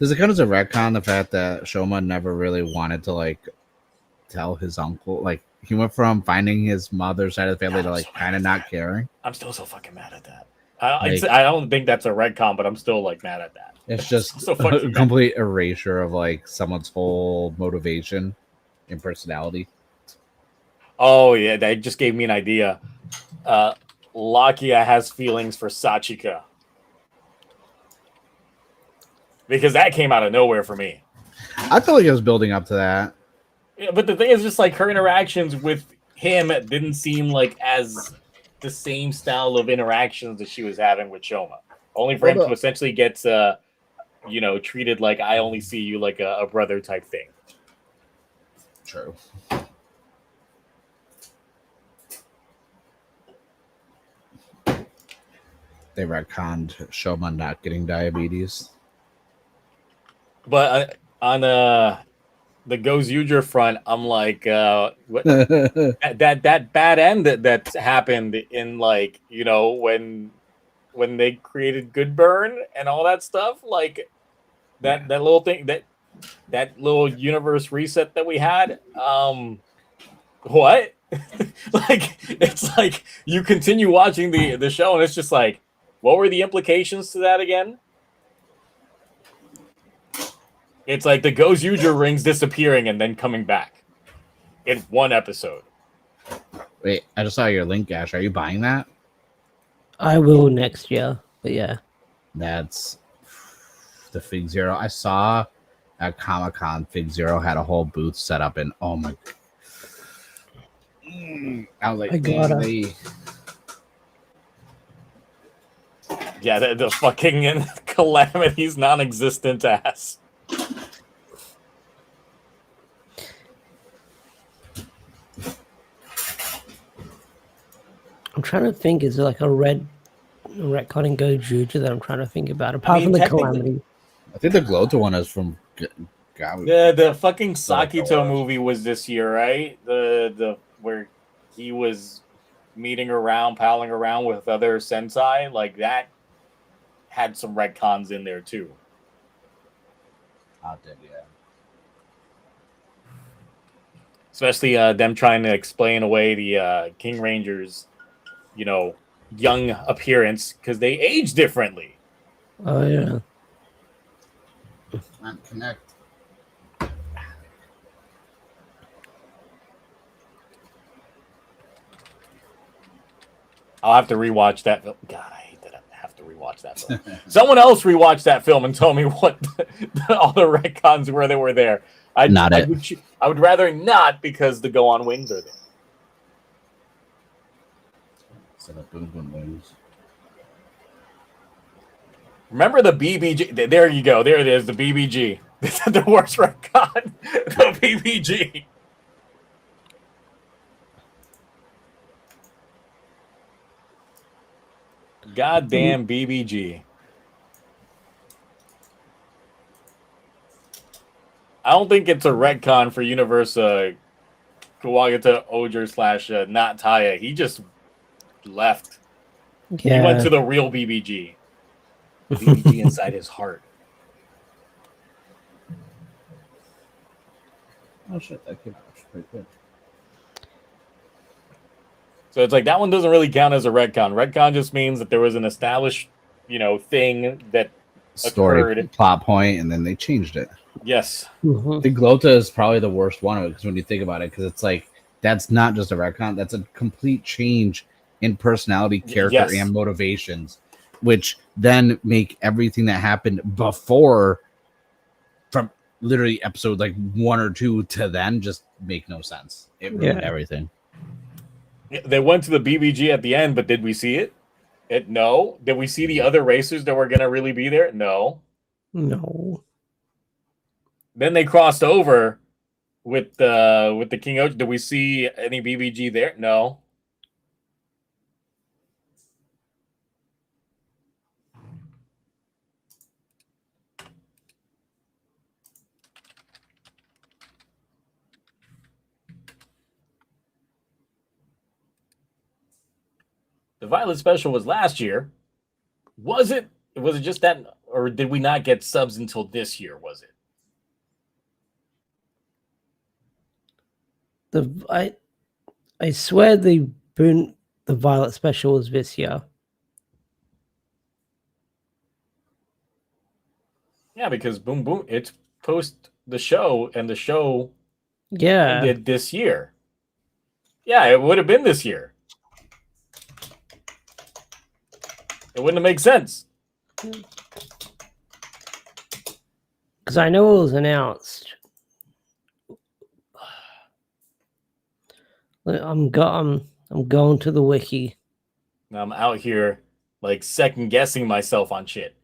Does it count as a retcon the fact that Shoma never really wanted to like tell his uncle? Like he went from finding his mother's side of the family to like kind of not caring. I'm still so fucking mad at that. I don't think that's a retcon, but I'm still like mad at that. It's just so a complete erasure of like someone's whole motivation and personality. Oh yeah, that just gave me an idea. Lakia has feelings for Sachika, because that came out of nowhere for me. I feel like it was building up to that. Yeah, but the thing is, just like her interactions with him didn't seem like as the same style of interactions that she was having with Shoma. Only for him to essentially get, treated like I only see you like a brother type thing. True. They retconned Shoma not getting diabetes. But on the Gozuger front, I'm like, what that bad end that happened in, like, when they created Good Burn and all that stuff, like that little thing, that little universe reset that we had. What? Like, it's like you continue watching the show and it's just like, what were the implications to that again? It's like the Gozuger rings disappearing and then coming back in one episode. Wait, I just saw your link, Ash. Are you buying that? I will next year, but yeah. That's the Fig Zero. I saw at Comic-Con, Fig Zero had a whole booth set up, and oh my... I was like, yeah, the fucking Calamity's non-existent ass. I'm trying to think, is there like a retconning Gojuju that I'm trying to think about, apart from the Calamity? I think the Glota one is from the fucking Sakito movie was this year, right? The where he was meeting around, palling around with other Sensei, like that had some retcons in there too. I did, yeah. Especially them trying to explain away the King Ranger's, young appearance because they age differently. Oh yeah. Connect. I'll have to rewatch that. God, I hate that I have to rewatch rewatch that film. Someone else rewatched that film and told me what all the retcons were that were there. I would rather not because the Go On Wings are there. Set up Boom Boom Wings. Remember the BBG? There you go. There it is. The BBG. The worst retcon. The BBG. Goddamn BBG. I don't think it's a retcon for Universe Kawagata Oger / not Taya. He just left. Yeah. He went to the real BBG. The BBG inside his heart. Oh shit, that kid was pretty good. So it's like that one doesn't really count as a retcon. Retcon just means that there was an established, thing that Story occurred. Plot point, and then they changed it. Yes. Mhm. The Glota is probably the worst one of it because when you think about it, because it's like that's not just a retcon, that's a complete change in personality, character, and motivations, which then make everything that happened before, from literally episode like 1 or 2 to then, just make no sense. It ruined everything. They went to the BBG at the end, but did we see it? No. Did we see the other racers that were going to really be there? No. Then they crossed over with the King Oach. Did we see any BBG there? No. The Violet Special was last year. Was it? Was it just that, or did we not get subs until this year? Was it? I swear the Violet Special was this year. Yeah, because Boom Boom, it's post the show, and the show ended this year. Yeah, it would have been this year. It wouldn't have made sense. Because I know it was announced. I'm going to the wiki. I'm out here like second guessing myself on shit.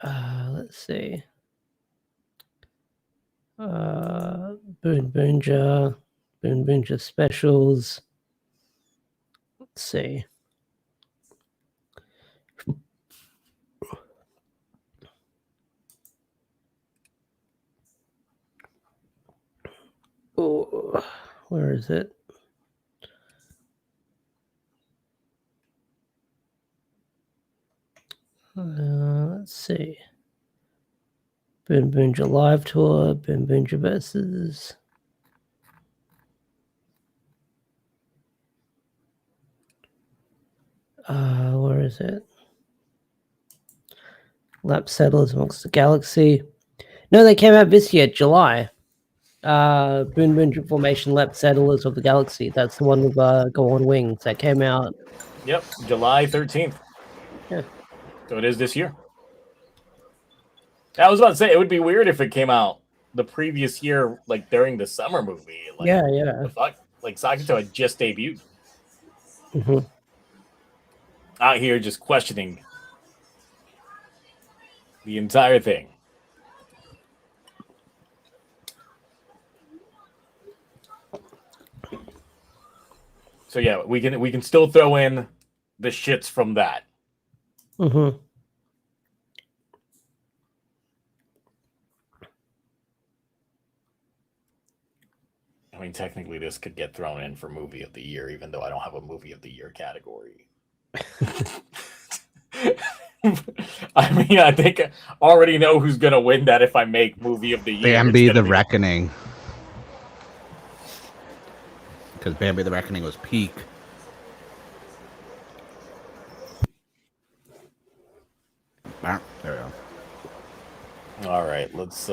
Let's see. Boonja specials. Let's see. Oh, where is it? Let's see. Boonja live tour. Boonja versus. Where is it? Lap Settlers amongst the Galaxy. No, they came out this year, July. Boonja Formation Lap Settlers of the Galaxy. That's the one with Go On Wings that came out. Yep, July 13th. Yeah. So it is this year. I was about to say, it would be weird if it came out the previous year, like during the summer movie. Like, yeah. The fuck? Like Sakuto had just debuted. Mm-hmm. Out here just questioning the entire thing. So yeah, we can still throw in the shits from that. Mm-hmm. I mean, technically, this could get thrown in for movie of the year, even though I don't have a movie of the year category. I mean, I think I already know who's gonna win that if I make movie of the year. Bambi the Reckoning. Because Bambi the Reckoning was peak. There we go. All right, let's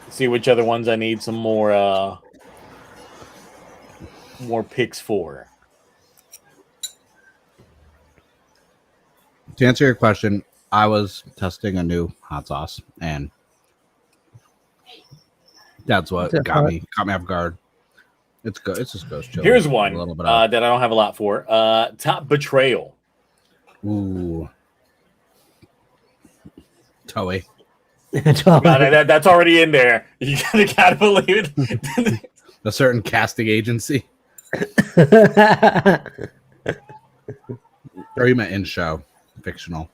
see which other ones I need some more picks for. To answer your question, I was testing a new hot sauce, and that's what got me off guard. It's good. It's just ghost chili. Here's one a little bit that I don't have a lot for. Top betrayal. Ooh, Toei. That's already in there. You gotta believe it. A certain casting agency. Or you meant in show, fictional.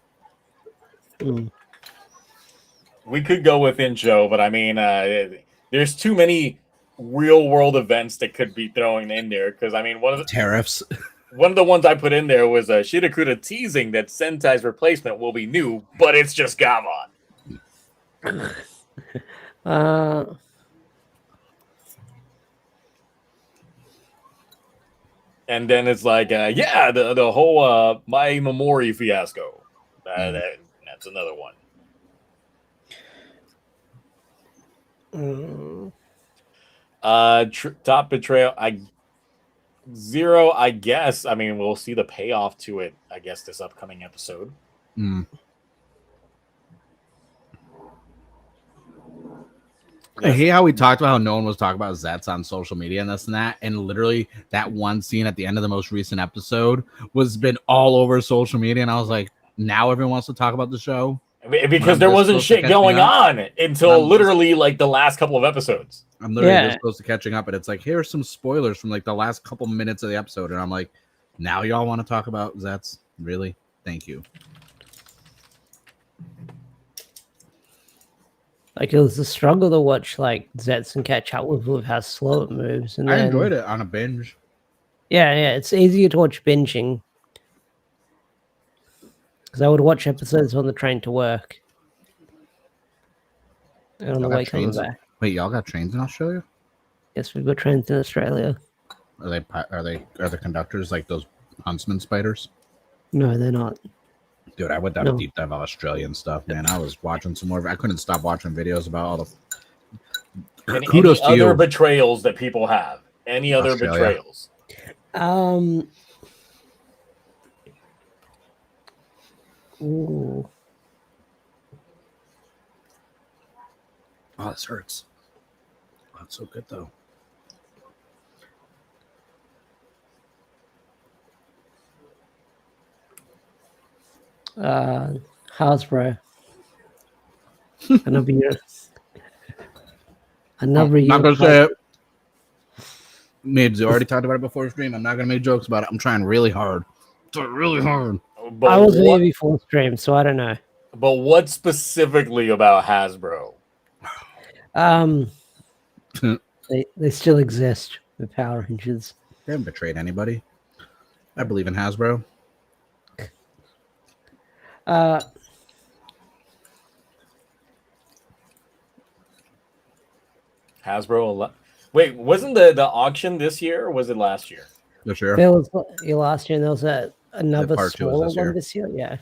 We could go with in show, but I mean, there's too many real world events that could be thrown in there. Because I mean, one of the tariffs. One of the ones I put in there was Shirakuda teasing that Sentai's replacement will be new, but it's just Gavan. And then it's like, the whole My Memori fiasco. That's another one. Top betrayal. Zero, I guess. I mean, we'll see the payoff to it, I guess, this upcoming episode. I hate how we talked about how no one was talking about Zets on social media and this and that, and literally that one scene at the end of the most recent episode was been all over social media, and I was like, now everyone wants to talk about the show because there wasn't shit going on until literally like the last couple of episodes. I'm literally this close to catching up, and it's like, here are some spoilers from like the last couple minutes of the episode, and I'm like, now y'all want to talk about Zets? Really? Thank you. Like, it was a struggle to watch like Zets and catch up with how slow it moves. And I enjoyed it on a binge. Yeah, it's easier to watch binging. Because I would watch episodes on the train to work. And on the way coming back. Wait, y'all got trains in Australia? Yes, we've got trains in Australia. Are the conductors like those huntsman spiders? No, they're not. Dude, I went down a deep dive of Australian stuff, man. I was watching some more. I couldn't stop watching videos about all the. And kudos any to other you. Betrayals that people have. Any other Australia. Betrayals? Ooh. Oh, this hurts. Oh, it's so good though. Hasbro. Another year. Another year. I'm not gonna say it. Mibs, you already talked about it before stream. I'm not gonna make jokes about it. I'm trying really hard. Really hard. But I wasn't here before stream, so I don't know. But what specifically about Hasbro? They still exist. The Power Rangers. They haven't betrayed anybody. I believe in Hasbro. Hasbro. Wait, wasn't the auction this year or was it last year? This year. There was last year, and there was another smaller one this year. Yeah.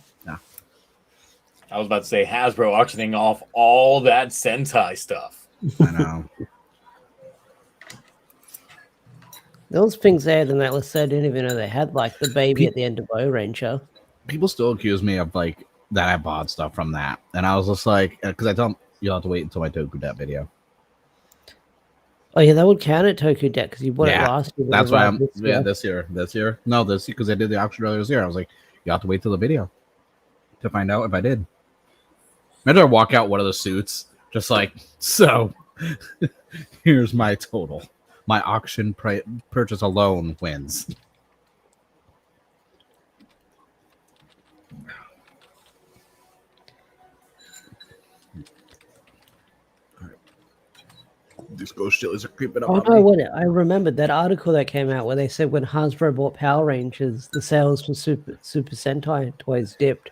I was about to say Hasbro auctioning off all that Sentai stuff. I know. Those things there, then that list, I didn't even know they had like the baby at the end of O Ranger. People still accuse me of like that I bought stuff from that, and I was just like, because I tell them you'll have to wait until my TokuTonic video. Oh yeah, that would count at TokuTonic because you bought it last year. That's why I'm this year. No, this because I did the auction earlier this year. I was like, you have to wait till the video to find out if I did. Imagine I walk out one of the suits, just like, so here's my total. My auction purchase alone wins. These ghost chilies are creeping up. Oh no! I remembered that article that came out where they said when Hasbro bought Power Rangers, the sales for Super Sentai toys dipped.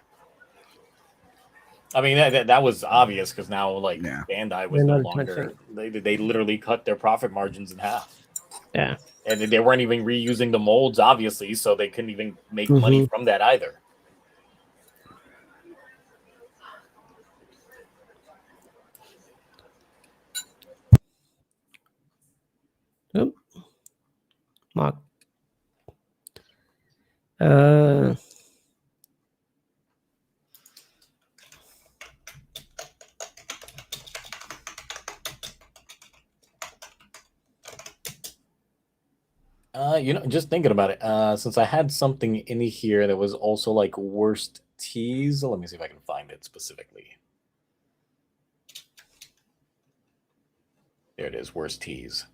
I mean that was obvious because now like Bandai was no longer. They literally cut their profit margins in half. Yeah, and they weren't even reusing the molds, obviously, so they couldn't even make money from that either. Oop. Mark. Just thinking about it, since I had something in here that was also like worst teas, let me see if I can find it specifically. There it is, worst teas.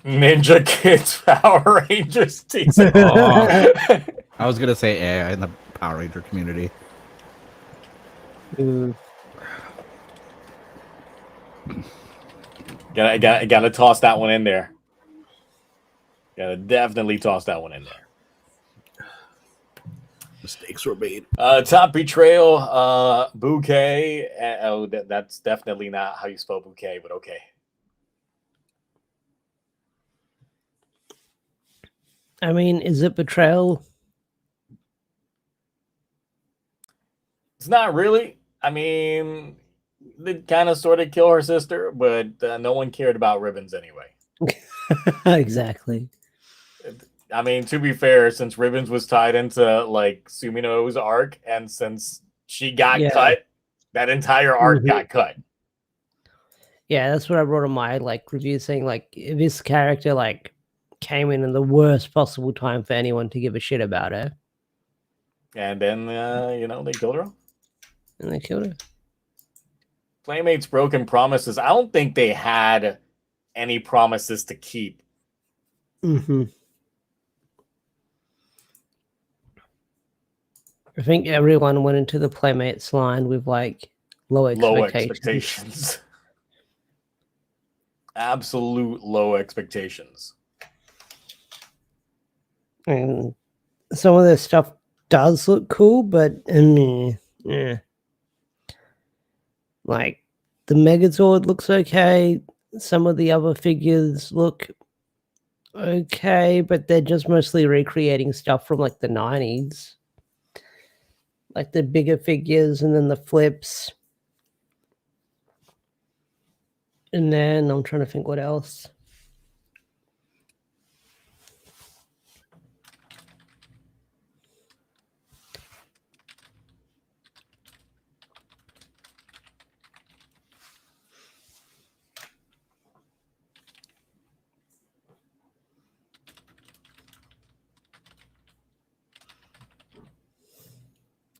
Ninja Kids Power Rangers teas. Oh, I was gonna say AI in the Power Ranger community. Gotta toss that one in there. Gotta definitely toss that one in there. Mistakes were made. Top betrayal, bouquet. Oh, that's definitely not how you spell bouquet, but okay. I mean, is it betrayal? It's not really. I mean, they kind of sort of kill her sister, but no one cared about Ribbons anyway. Exactly. I mean, to be fair, since Ribbons was tied into like Sumino's arc, and since she got cut, that entire arc got cut. Yeah, that's what I wrote on my like review, saying like this character like came in the worst possible time for anyone to give a shit about her. And then they killed her. And they killed her. Playmates broken promises. I don't think they had any promises to keep. I think everyone went into the Playmates line with like low expectations. Absolute low expectations. And some of their stuff does look cool, but yeah. Like the Megazord looks okay. Some of the other figures look okay, but they're just mostly recreating stuff from like the 90s. Like the bigger figures and then the flips. And then I'm trying to think what else.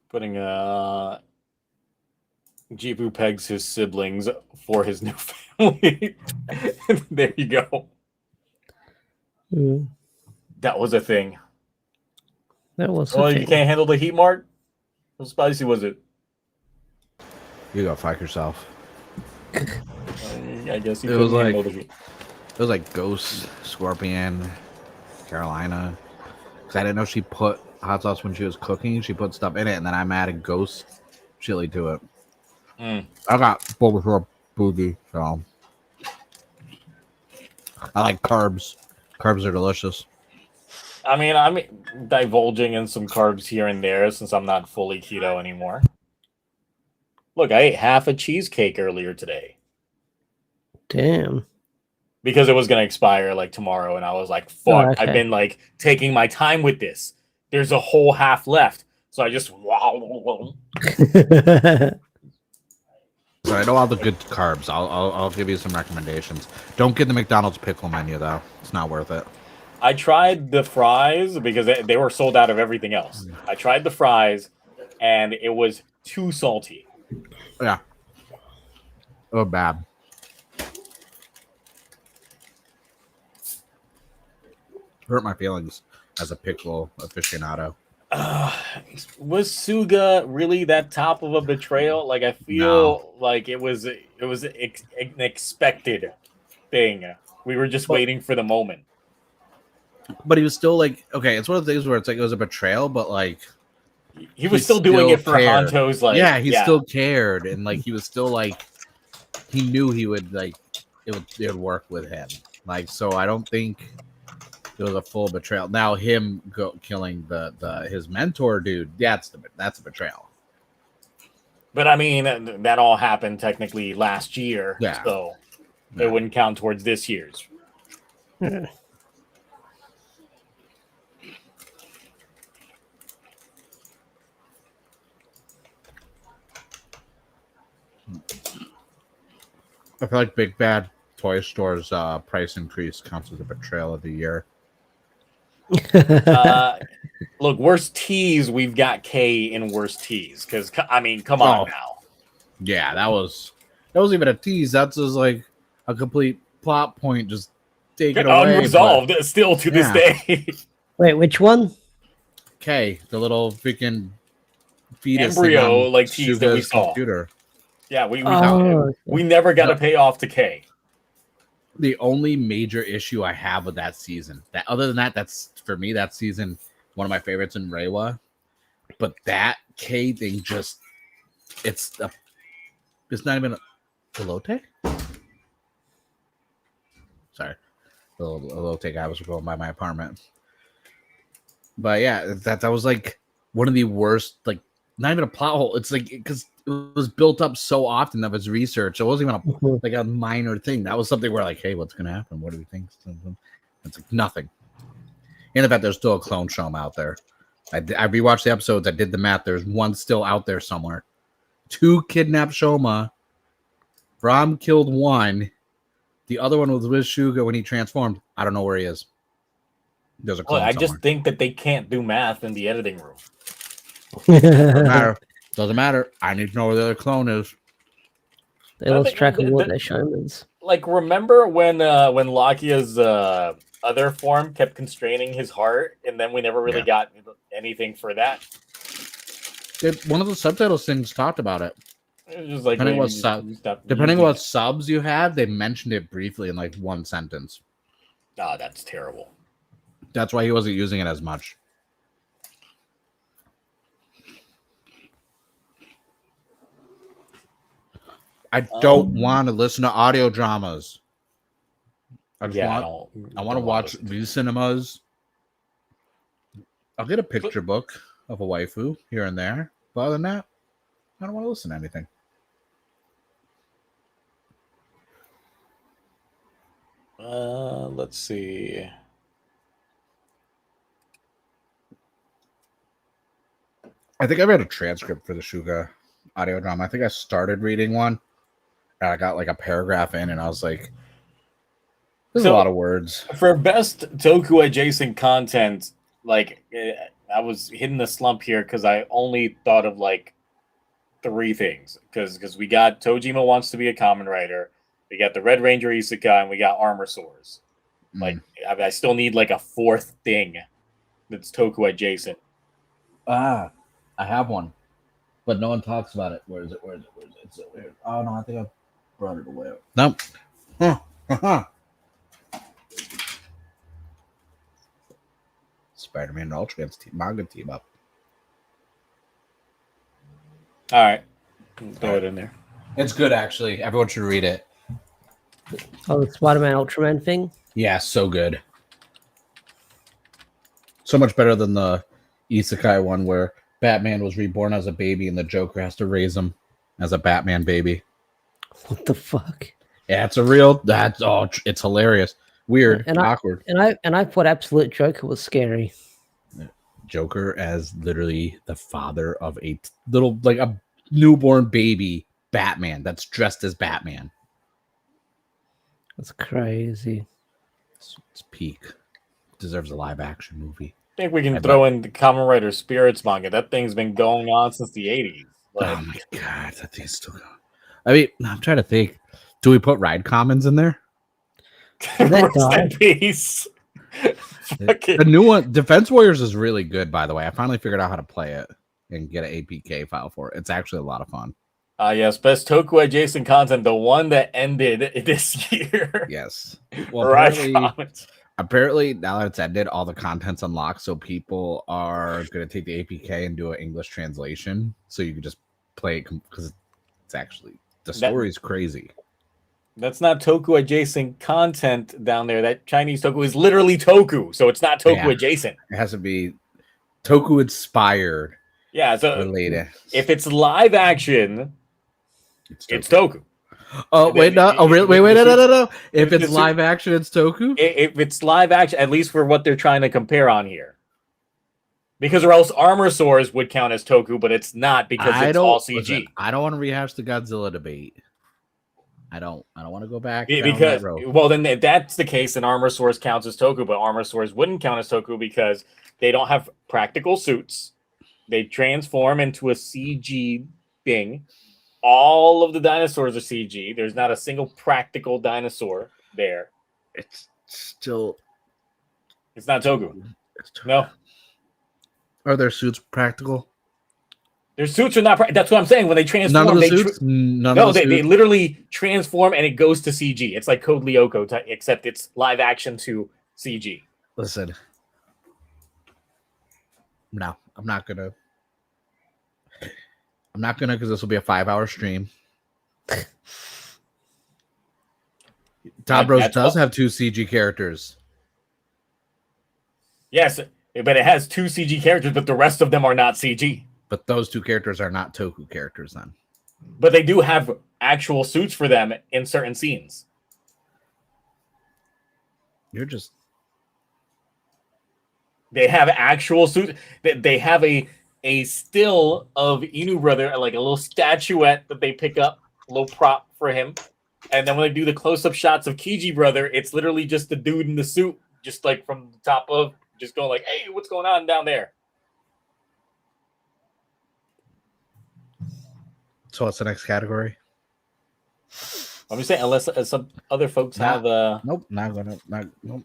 Putting Jibu pegs his siblings for his new family. There you go. That was a thing. That was Oh, you can't handle the heat, Mark? How spicy was it? You go fuck yourself. I guess you It was couldn't handle the heat. It was like Ghost, Scorpion, Carolina. Because I didn't know she put hot sauce when she was cooking. She put stuff in it, and then I'm adding Ghost chili to it. I got Bulbasaur booty, so I like carbs. Carbs are delicious. I mean, I'm divulging in some carbs here and there since I'm not fully keto anymore. Look, I ate half a cheesecake earlier today. Damn. Because it was going to expire like tomorrow, and I was like, fuck, Oh, okay. I've been like taking my time with this. There's a whole half left. So I just... So I know all the good carbs. I'll give you some recommendations. Don't get the McDonald's pickle menu, though. It's not worth it. I tried the fries because they were sold out of everything else. I tried the fries, and it was too salty. Yeah. Oh, bad. Hurt my feelings as a pickle aficionado. Was Suga really that top of a betrayal? Like, I feel like it was an expected thing. We were just waiting for the moment. But he was still like, okay, it's one of the things where it's like it was a betrayal, but like he was still doing it for cared. Hanto's like he still cared, and like he was still like he knew he would like it would work with him. Like, so I don't think it was a full betrayal. Now him killing the his mentor dude, that's a betrayal. But I mean that all happened technically last year, so it wouldn't count towards this year's. I feel like Big Bad toy store's price increase counts as a betrayal of the year. Look, worst tease, we've got K in worst tease. Because, I mean, come on now. Yeah, that wasn't even a tease. That's just like a complete plot point just taken away. Unresolved still to this day. Wait, which one? K, the little freaking fetus embryo like tease that we Shuga's saw. computer. Yeah, we never got a payoff to K. The only major issue I have with that season, that other than that, that's for me that season one of my favorites in Reiwa. But that K thing just it's not even a elote. Sorry, the elote guy was going by my apartment. But yeah, that was like one of the worst, like not even a plot hole. It's like because it was built up so often of his research. It wasn't even like a minor thing. That was something where like, hey, what's gonna happen? What do we think? It's like nothing. And in fact, there's still a clone Shoma out there. I rewatched the episodes. I did the math. There's one still out there somewhere. 2 kidnapped Shoma. Brahm killed one. The other one was with Shuga when he transformed. I don't know where he is. There's a clone I somewhere. just think that they can't do math in the editing room. Doesn't matter. I need to know where the other clone is. They lost track of what their Shomas. Like, remember when Lakia's other form kept constraining his heart, and then we never really got anything for that? One of the subtitles things talked about it. It was just like depending what subs you had, they mentioned it briefly in like one sentence. Oh, that's terrible. That's why he wasn't using it as much. I don't want to listen to audio dramas. I want to watch these cinemas. I'll get a picture book of a waifu here and there. But other than that, I don't want to listen to anything. Let's see. I think I read a transcript for the Shuga audio drama. I think I started reading one. And I got like a paragraph in, and I was like, there's a lot of words. For best Toku adjacent content, like, I was hitting the slump here because I only thought of like 3 things. Because we got Tojima Wants to Be a Kamen Rider, we got the Red Ranger Isekai, and we got Armor Sores. Like, I still need like a 4th thing that's Toku adjacent. I have one, but no one talks about it. Where is it? It's so weird. Oh no, I think I brought it away. Nope. Spider-Man and Ultraman's manga team up. All right, throw it in there. It's good, actually. Everyone should read it. Oh, the Spider-Man Ultraman thing? Yeah, so good. So much better than the Isekai one where Batman was reborn as a baby and the Joker has to raise him as a Batman baby. What the fuck? Yeah, it's it's hilarious. Weird, awkward. And I thought Absolute Joker was scary. Joker as literally the father of a little, like a newborn baby Batman that's dressed as Batman. That's crazy. It's peak. Deserves a live action movie. I think we can throw in the Kamen Rider Spirits manga. That thing's been going on since the 80s. Like, oh my god, that thing's still going. I mean, I'm trying to think. Do we put Ride Commons in there? Rest in peace. The new one, Defense Warriors, is really good, by the way. I finally figured out how to play it and get an APK file for it. It's actually a lot of fun. Yes, best Toku adjacent content, the one that ended this year. Yes. Well, apparently, now that it's ended, all the content's unlocked, so people are going to take the APK and do an English translation, so you can just play it because it's actually, the story is crazy. That's not Toku adjacent content down there. That Chinese Toku is literally Toku, so it's not Toku adjacent. It has to be Toku inspired. Yeah, so related. If it's live action, it's Toku. Oh, wait, no. Oh, really? Wait, no. If it's live action, it's Toku? If it's live action, at least for what they're trying to compare on here. Because or else Armor Sores would count as Toku, but it's not because it's all CG. Listen, I don't want to rehash the Godzilla debate. I don't want to go back down Because that road. well, then if that's the case, then Armor Source counts as Toku, but Armor Source wouldn't count as Toku because they don't have practical suits. They transform into a CG thing. All of the dinosaurs are CG. There's not a single practical dinosaur there. It's still. It's not Toku. It's Toku. No. Are their suits practical? Their suits are not. That's what I'm saying. When they transform, None of the they suits. they literally transform and it goes to CG. It's like Code Lyoko, except it's live action to CG. Listen, no, I'm not gonna because this will be a 5-hour stream. Todd Bros does have 2 CG characters. Yes, but it has 2 CG characters, but the rest of them are not CG. But those 2 characters are not Toku characters then. But they do have actual suits for them in certain scenes. You're just... They have actual suits. They have a still of Inu Brother, like a little statuette that they pick up, a little prop for him. And then when they do the close-up shots of Kiji Brother, it's literally just the dude in the suit, just like from the top of, just going like, hey, what's going on down there? So what's the next category? I'm just saying, unless some other folks have... Nope, nope.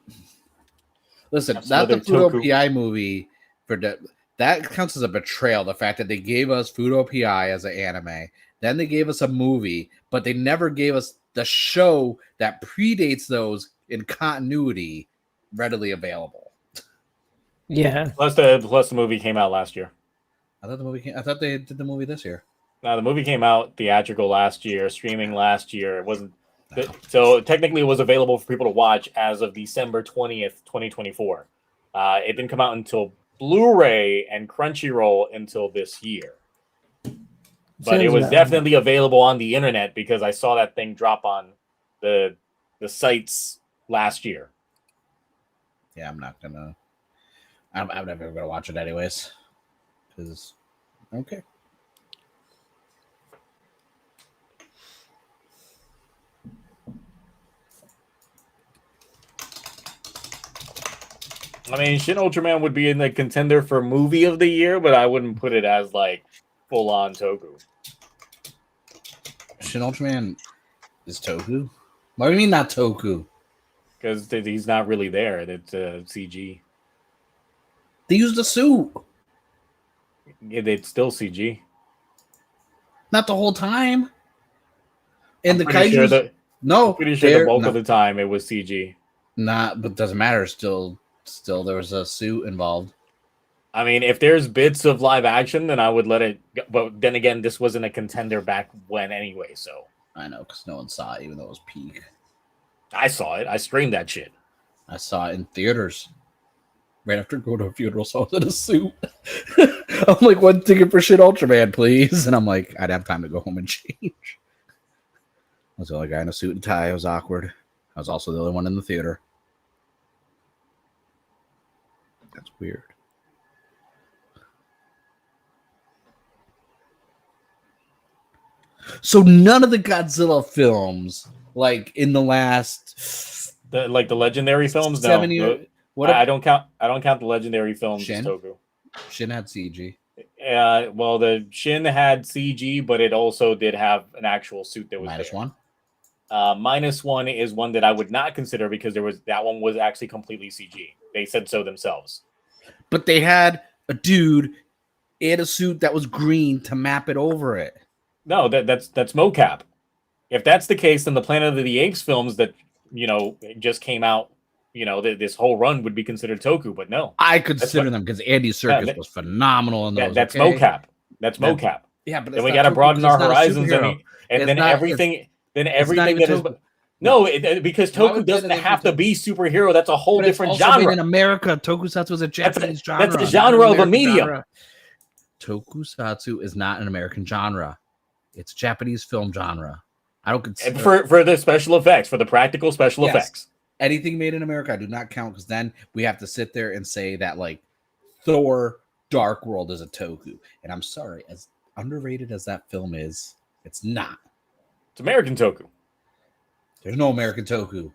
Listen, that's the Fudo PI movie. That counts as a betrayal, the fact that they gave us Fudo PI as an anime. Then they gave us a movie, but they never gave us the show that predates those in continuity readily available. Yeah. Plus the movie came out last year. I thought they did the movie this year. No, the movie came out theatrical last year, streaming last year. It wasn't so technically it was available for people to watch as of December 20th, 2024. It didn't come out until Blu-ray and Crunchyroll until this year. But it was definitely available on the internet because I saw that thing drop on the sites last year. Yeah, I'm never gonna watch it anyways. Because okay. I mean, Shin Ultraman would be in the contender for movie of the year, but I wouldn't put it as like full on Toku. Shin Ultraman is Toku? What do you mean not Toku? Because he's not really there. It's CG. They used a suit. It's still CG. Not the whole time. And I'm pretty sure the bulk of the time it was CG. But doesn't matter. Still there was a suit involved. I mean, if there's bits of live action, then I would let it go. But then again, this wasn't a contender back when anyway, so. I know, because no one saw it, even though it was peak. I saw it. I streamed that shit. I saw it in theaters. Right after going to a funeral, so I was in a suit. I'm like, 1 ticket for Shin Ultraman, please. And I'm like, I'd have time to go home and change. I was the only guy in a suit and tie. It was awkward. I was also the only one in the theater. That's weird. So none of the Godzilla films, like in the last, the legendary films, 7 years. I don't count the legendary films Shin? as Toku. Shin had CG. Well, the Shin had CG, but it also did have an actual suit that was -1. -1 is one that I would not consider because that one was actually completely CG. They said so themselves. But they had a dude in a suit that was green to map it over it. No, that's mocap. If that's the case, then the Planet of the Apes films that just came out, this whole run would be considered Toku. But no, I consider them because Andy Serkis was phenomenal in those. That's mocap. That's mocap. Yeah, but then we got to broaden our horizons, and then everything. No, because Toku doesn't have to be superhero. That's a whole different genre. In America, Tokusatsu is a Japanese genre. That's a genre of a medium. Genre. Tokusatsu is not an American genre. It's a Japanese film genre. I don't consider for the special effects, for the practical special effects. Anything made in America, I do not count because then we have to sit there and say that like Thor: Dark World is a Toku. And I'm sorry, as underrated as that film is, it's not. It's American Toku. There's no American Toku.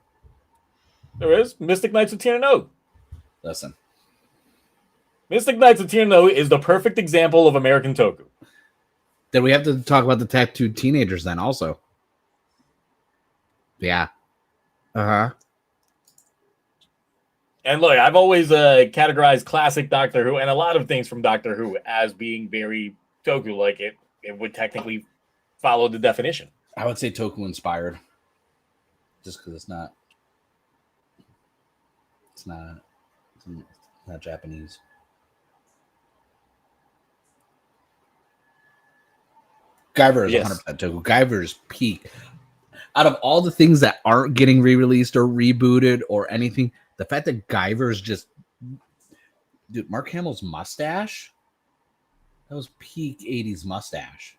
There is Mystic Knights of Tirano. Listen. Mystic Knights of Tirano is the perfect example of American Toku. Then we have to talk about the tattooed teenagers then also. Yeah. Uh-huh. And look, I've always categorized classic Doctor Who and a lot of things from Doctor Who as being very Toku. Like it would technically follow the definition. I would say Toku inspired. Just because it's not Japanese. Guyver is 100% Toku. Guyver's peak. Out of all the things that aren't getting re-released or rebooted or anything, the fact that Guyver's just... Dude, Mark Hamill's mustache? That was peak 80s mustache.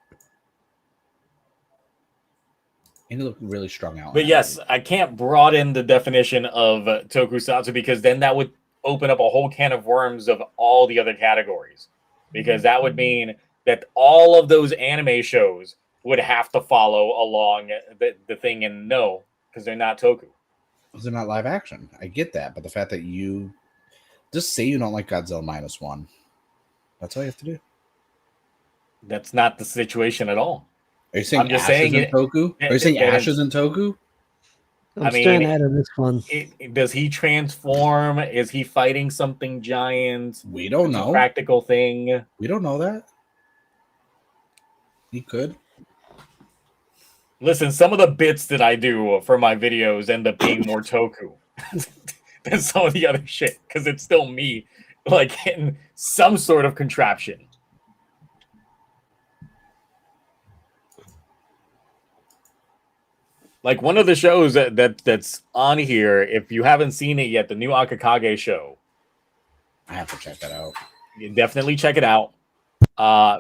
And he looked really strung out. But yes, I can't broaden the definition of tokusatsu because then that would open up a whole can of worms of all the other categories. Because that would mean that all of those anime shows would have to follow along the thing, and no, because they're not Toku. They're not live action. I get that, but the fact that you just say you don't like Godzilla -1, that's all you have to do. That's not the situation at all. Are you saying I'm just saying isn't Toku? Are you saying Ash isn't Toku? I'm staying out of this one. Does he transform? Is he fighting something giant? We don't know. A practical thing. We don't know that. He could. Listen, some of the bits that I do for my videos end up being more Toku than some of the other shit because it's still me, like in some sort of contraption. Like one of the shows that's on here, if you haven't seen it yet, the new Akakage show. I have to check that out. You definitely check it out.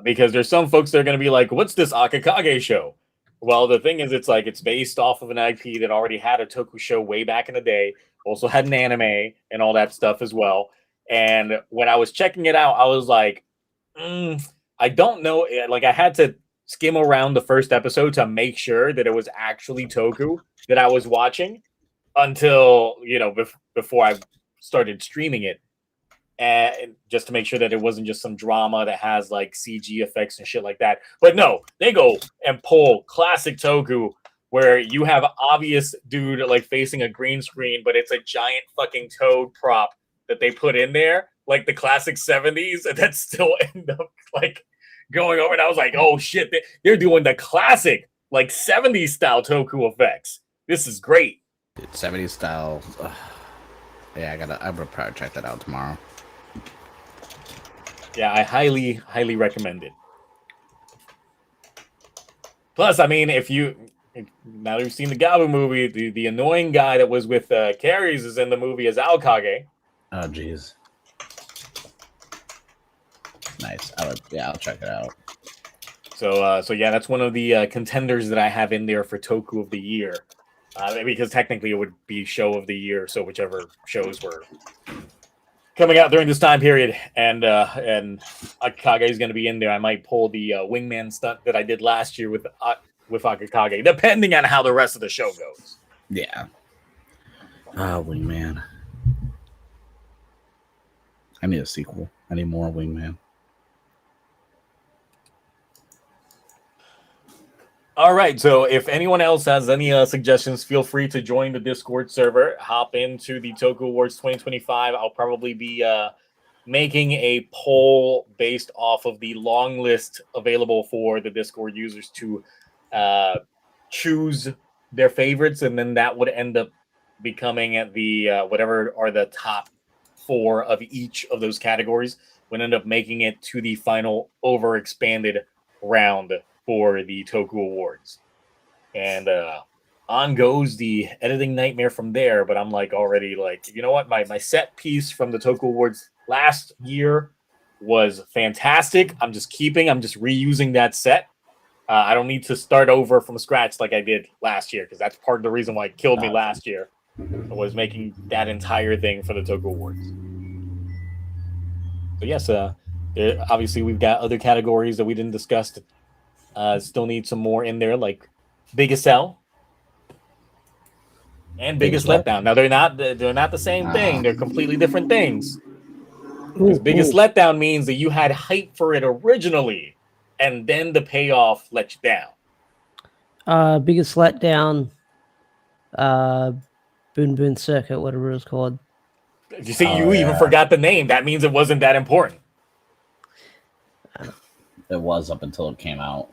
Because there's some folks that are going to be like, what's this Akakage show? Well, the thing is, it's based off of an IP that already had a Toku show way back in the day. Also had an anime and all that stuff as well. And when I was checking it out, I was like, I don't know. Like I had to skim around the first episode to make sure that it was actually Toku that I was watching until, before I started streaming it. And just to make sure that it wasn't just some drama that has like CG effects and shit like that. But no, they go and pull classic Toku where you have obvious dude like facing a green screen, but it's a giant fucking toad prop that they put in there, like the classic 70s, and that still end up like going over. And I was like, oh shit, they're doing the classic like 70s style Toku effects. This is great. 70s style. Yeah, I'm gonna probably check that out tomorrow. Yeah, I highly, highly recommend it. Plus, I mean, now that you've seen the Gavan movie, the annoying guy that was with Carries is in the movie as Aokage. Oh, jeez. Nice. I'll check it out. So yeah, that's one of the contenders that I have in there for Toku of the Year. Because technically it would be Show of the Year, so whichever shows were coming out during this time period, and Akage is going to be in there. I might pull the wingman stunt that I did last year with Akage, depending on how the rest of the show goes. Yeah. Wingman. I need a sequel. I need more Wingman. All right, so if anyone else has any suggestions, feel free to join the Discord server. Hop into the Toku Awards 2025. I'll probably be making a poll based off of the long list available for the Discord users to choose their favorites, and then that would end up becoming the whatever are the top 4 of each of those categories would end up making it to the final overexpanded round for the Toku Awards. And on goes the editing nightmare from there, but I'm like already like, you know what? My set piece from the Toku Awards last year was fantastic. I'm just reusing that set. I don't need to start over from scratch like I did last year, because that's part of the reason why it killed me last year, was making that entire thing for the Toku Awards. So yes, obviously we've got other categories that we didn't discuss. Still need some more in there, like Biggest L. and Biggest Letdown. Now they're not the same thing. They're completely different things. Because Biggest Letdown means that you had hype for it originally, and then the payoff let you down. Biggest Letdown, Boon Boon Circuit, whatever it was called. You see, you even forgot the name. That means it wasn't that important. It was up until it came out.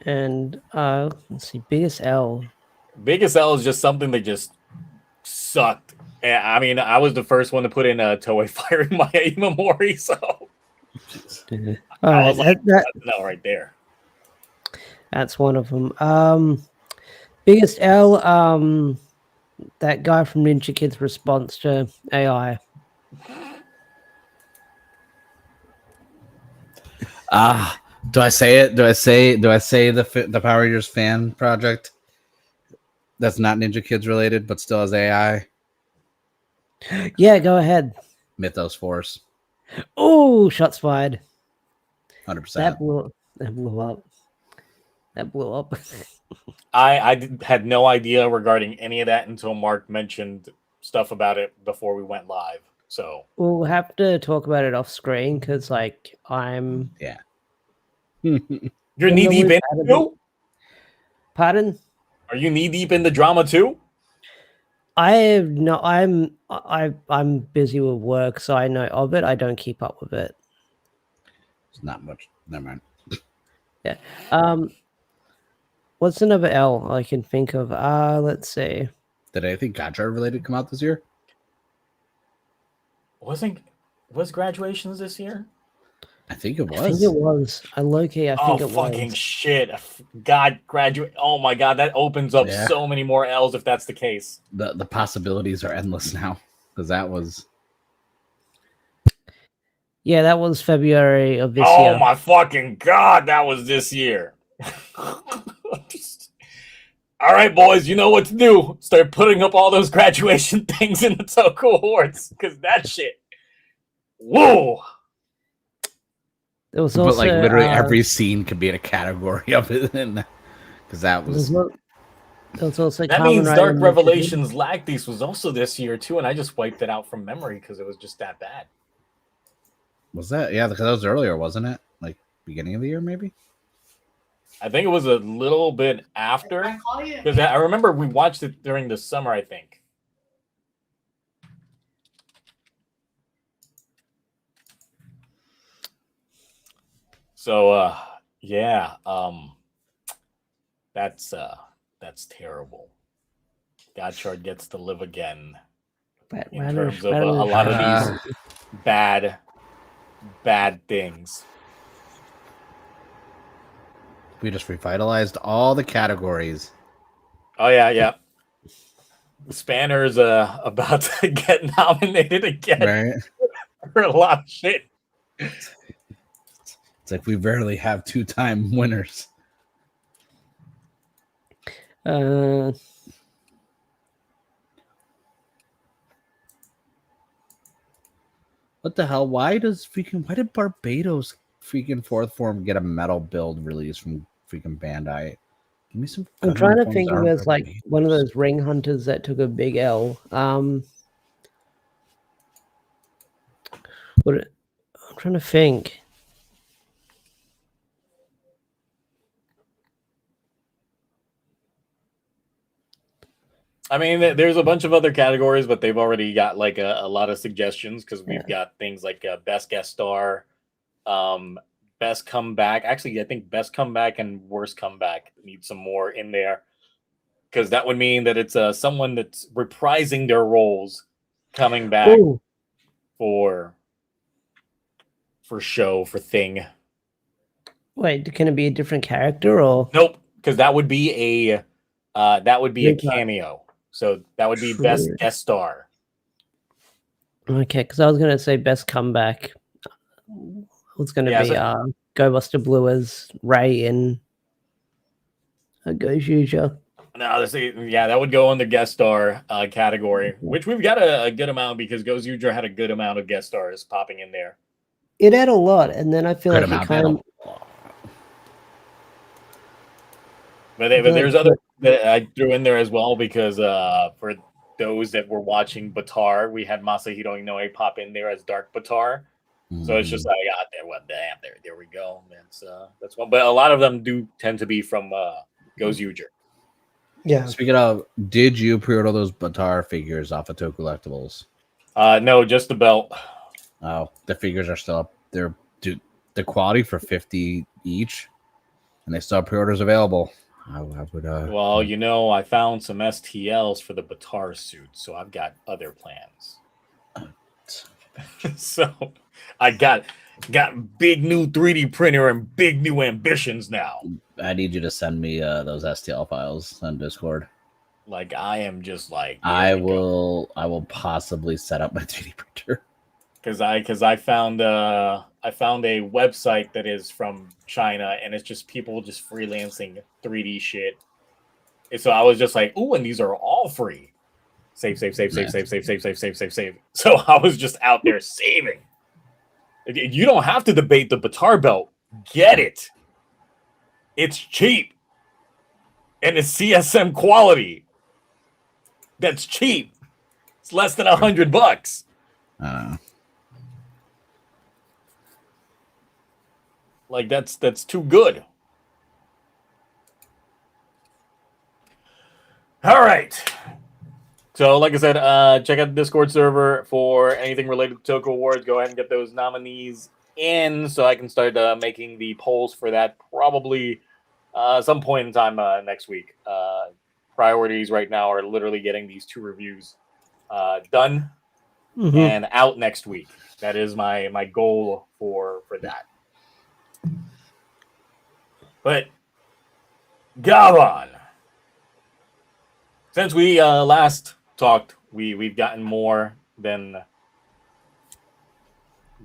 And let's see, Biggest L. Biggest L is just something that just sucked. I mean, I was the first one to put in Toei firing my Imamori, so I was like, that's no right there. That's one of them. Biggest L, that guy from Ninja Kid's response to AI. Do I say it? Do I say the Power Rangers fan project that's not Ninja Kids related but still has AI? Yeah, go ahead. Mythos Force. Oh, shots fired. 100%. That blew up. That blew up. I had no idea regarding any of that until Mark mentioned stuff about it before we went live. So we'll have to talk about it off screen because, like, I'm. Yeah. You're knee deep in it too? Pardon? Are you knee deep in the drama too? I'm busy with work, so I know of it. I don't keep up with it. It's not much. Never mind. Yeah. What's another L I can think of? Let's see. Did anything Gotcha related come out this year? Was Graduations this year? I think it was. I think it was. I think it was. Oh, fucking shit. God, graduate. Oh my God, that opens up so many more L's if that's the case. The possibilities are endless now. Because that was... Yeah, that was February of this Oh year. my fucking God, that was this year. All right, boys, you know what to do. Start putting up all those graduation things in the Toku Awards. Because that shit. Whoa. There was also, but like literally every scene could be in a category of it, because that was. There was also that means Dark Revelations Lactis was also this year too, and I just wiped it out from memory because it was just that bad. Was that? Yeah, because that was earlier, wasn't it? Like beginning of the year, maybe. I think it was a little bit after, because I remember we watched it during the summer. I think. So yeah, that's terrible. Godchard gets to live again in terms of a lot of these bad things. We just revitalized all the categories. Oh yeah. Spanner's about to get nominated again for a lot of shit. It's like we rarely have 2-time winners. What the hell? Why did Barbados freaking fourth form get a metal build release from freaking Bandai? Give me some. I'm trying to think of it as like one of those ring hunters that took a big L. I'm trying to think. I mean, there's a bunch of other categories, but they've already got like a lot of suggestions because we've got things like best guest star, best comeback. Actually, I think best comeback and worst comeback need some more in there because that would mean that it's someone that's reprising their roles coming back for show, for thing. Wait, can it be a different character or? Nope, because that would be a cameo. So that would be best guest star. Okay, because I was going to say best comeback. It's going to be Go Buster Blue as Ray and Gojuja. No, that would go in the guest star category, which we've got a good amount because Gojuja had a good amount of guest stars popping in there. It had a lot, and then I feel like it kind of... But there's other that I threw in there as well because for those that were watching Batar, we had Masahiro Inoue pop in there as Dark Batar. So it's just like, there we go. That's one. But a lot of them do tend to be from Goes Uger. Yeah. Speaking of, did you pre-order those Batar figures off of tokullectibles? No, just the belt. Oh, the figures are still up. They're the quality for $50 each, and they still have pre-orders available. I would. Well, I found some STLs for the Batar suit, so I've got other plans. So I got big new 3D printer and big new ambitions now. I need you to send me those STL files on Discord. Like I am just like I will possibly set up my 3D printer because I found a website that is from China and it's just people just freelancing 3D shit. And so I was just like, ooh, and these are all free. Save. So I was just out there saving. You don't have to debate the Batar belt. Get it. It's cheap. And it's CSM quality. That's cheap. It's less than $100. Like that's too good. All right. So, like I said, check out the Discord server for anything related to Toku Awards. Go ahead and get those nominees in so I can start making the polls for that probably some point in time next week. Priorities right now are literally getting these 2 reviews done and out next week. That is my goal for that. But Gavan, since we last talked, we've gotten more than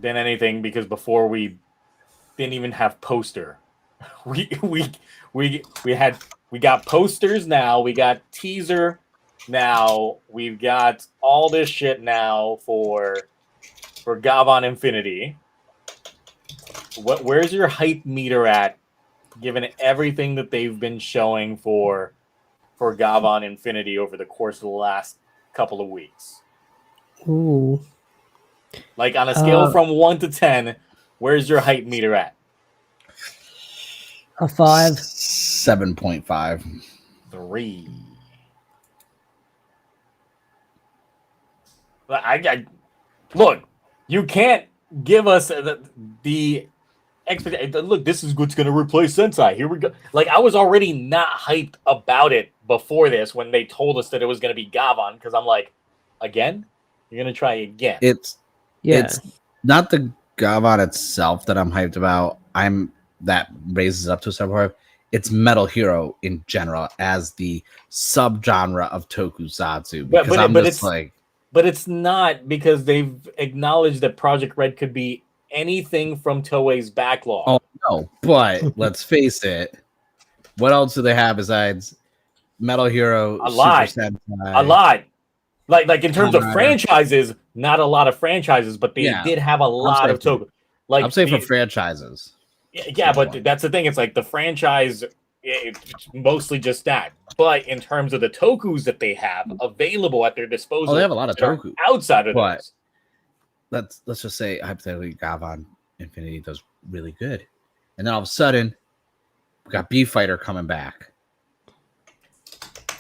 anything because before we didn't even have poster. We got posters now. We got teaser now. We've got all this shit now for Gavan Infinity. Where's your hype meter at? Given everything that they've been showing for Gavan Infinity over the course of the last couple of weeks. Ooh. Like on a scale from 1 to 10, where's your hype meter at? A 5. 7.5. 3. I look, you can't give us the expectation. Look, this is what's going to replace Sensei. Here we go. Like I was already not hyped about it before this when they told us that it was going to be Gavan because I'm like, again, you're going to try again. It's not the Gavan itself that I'm hyped about. That raises up to a 7.5. It's Metal Hero in general as the subgenre of tokusatsu. But it's not because they've acknowledged that Project Red could be anything from Toei's backlog. Oh no, but let's face it. What else do they have besides Metal Hero? A lot. Like in terms of franchises, not a lot of franchises, but they did have a lot of Toku. Like I'm saying for franchises. Yeah, but that's the thing. It's like the franchise, it's mostly just that. But in terms of the tokus that they have available at their disposal, they have a lot of toku outside of those. Let's just say hypothetically, Gavan Infinity does really good, and then all of a sudden, we got B Fighter coming back.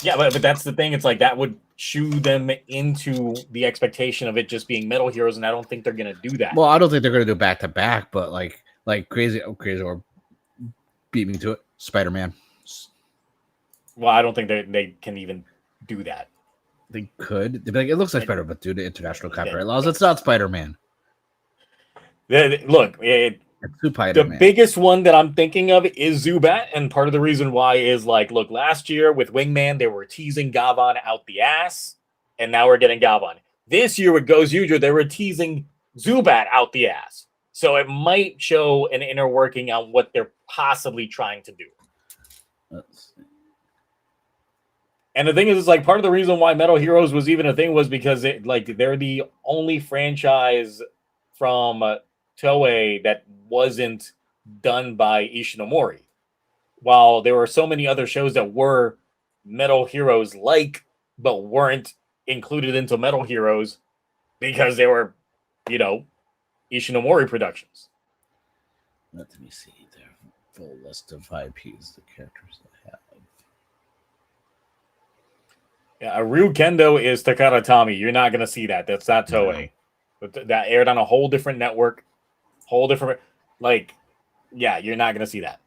Yeah, but that's the thing. It's like that would shoo them into the expectation of it just being Metal Heroes, and I don't think they're gonna do that. Well, I don't think they're gonna do back to back, but like crazy or beat me to it. Spider-Man. Well, I don't think they can even do that. They could. They'd be like, it looks like Spider-Man, but due to international copyright laws, it's not Spider-Man. Look, the biggest one that I'm thinking of is Zubat, and part of the reason why is like, look, last year with Wingman, they were teasing Gavan out the ass, and now we're getting Gavan. This year with Goes Uger, they were teasing Zubat out the ass. So it might show an inner working on what they're possibly trying to do. And the thing is, it's like part of the reason why Metal Heroes was even a thing was because they're the only franchise from Toei that wasn't done by Ishinomori. while there were so many other shows that were Metal Heroes like, but weren't included into Metal Heroes because they were, you know, Ishinomori productions. Let me see their full list of IPs, the characters they have. Yeah, Ryukendo is Takara Tomy. You're not gonna see that. That's not Toei. But that aired on a whole different network, whole different like. Yeah, you're not gonna see that.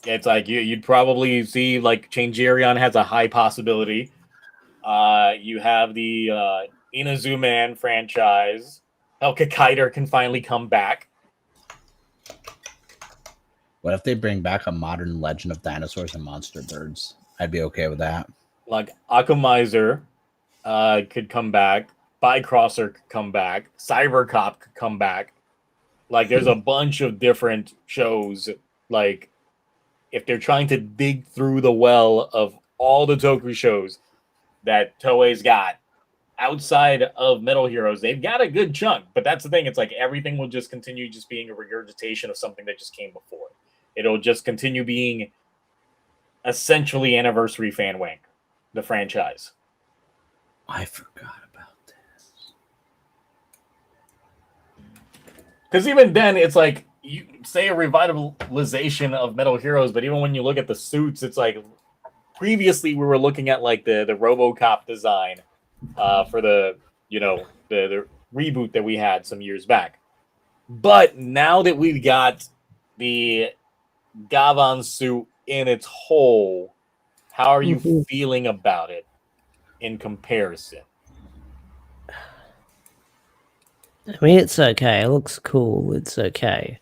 It's like you'd probably see like Changerion has a high possibility. You have the Inazuman franchise. Helka Kaider can finally come back. What if they bring back a modern Legend of Dinosaurs and Monster Birds? I'd be okay with that. Like Akumizer could come back. Bycrosser could come back. Cybercop could come back. Like there's a bunch of different shows. Like if they're trying to dig through the well of all the Toku shows that Toei's got outside of Metal Heroes, they've got a good chunk. But that's the thing. It's like everything will just continue just being a regurgitation of something that just came before. It'll just continue being essentially Anniversary Fan Wank, the franchise. I forgot about this. Because even then, it's like, you say a revitalization of Metal Heroes, but even when you look at the suits, it's like previously we were looking at like the RoboCop design for the reboot that we had some years back. But now that we've got the Gavan suit in its whole, how are you feeling about it in comparison? I mean, it's okay. It looks cool. It's okay.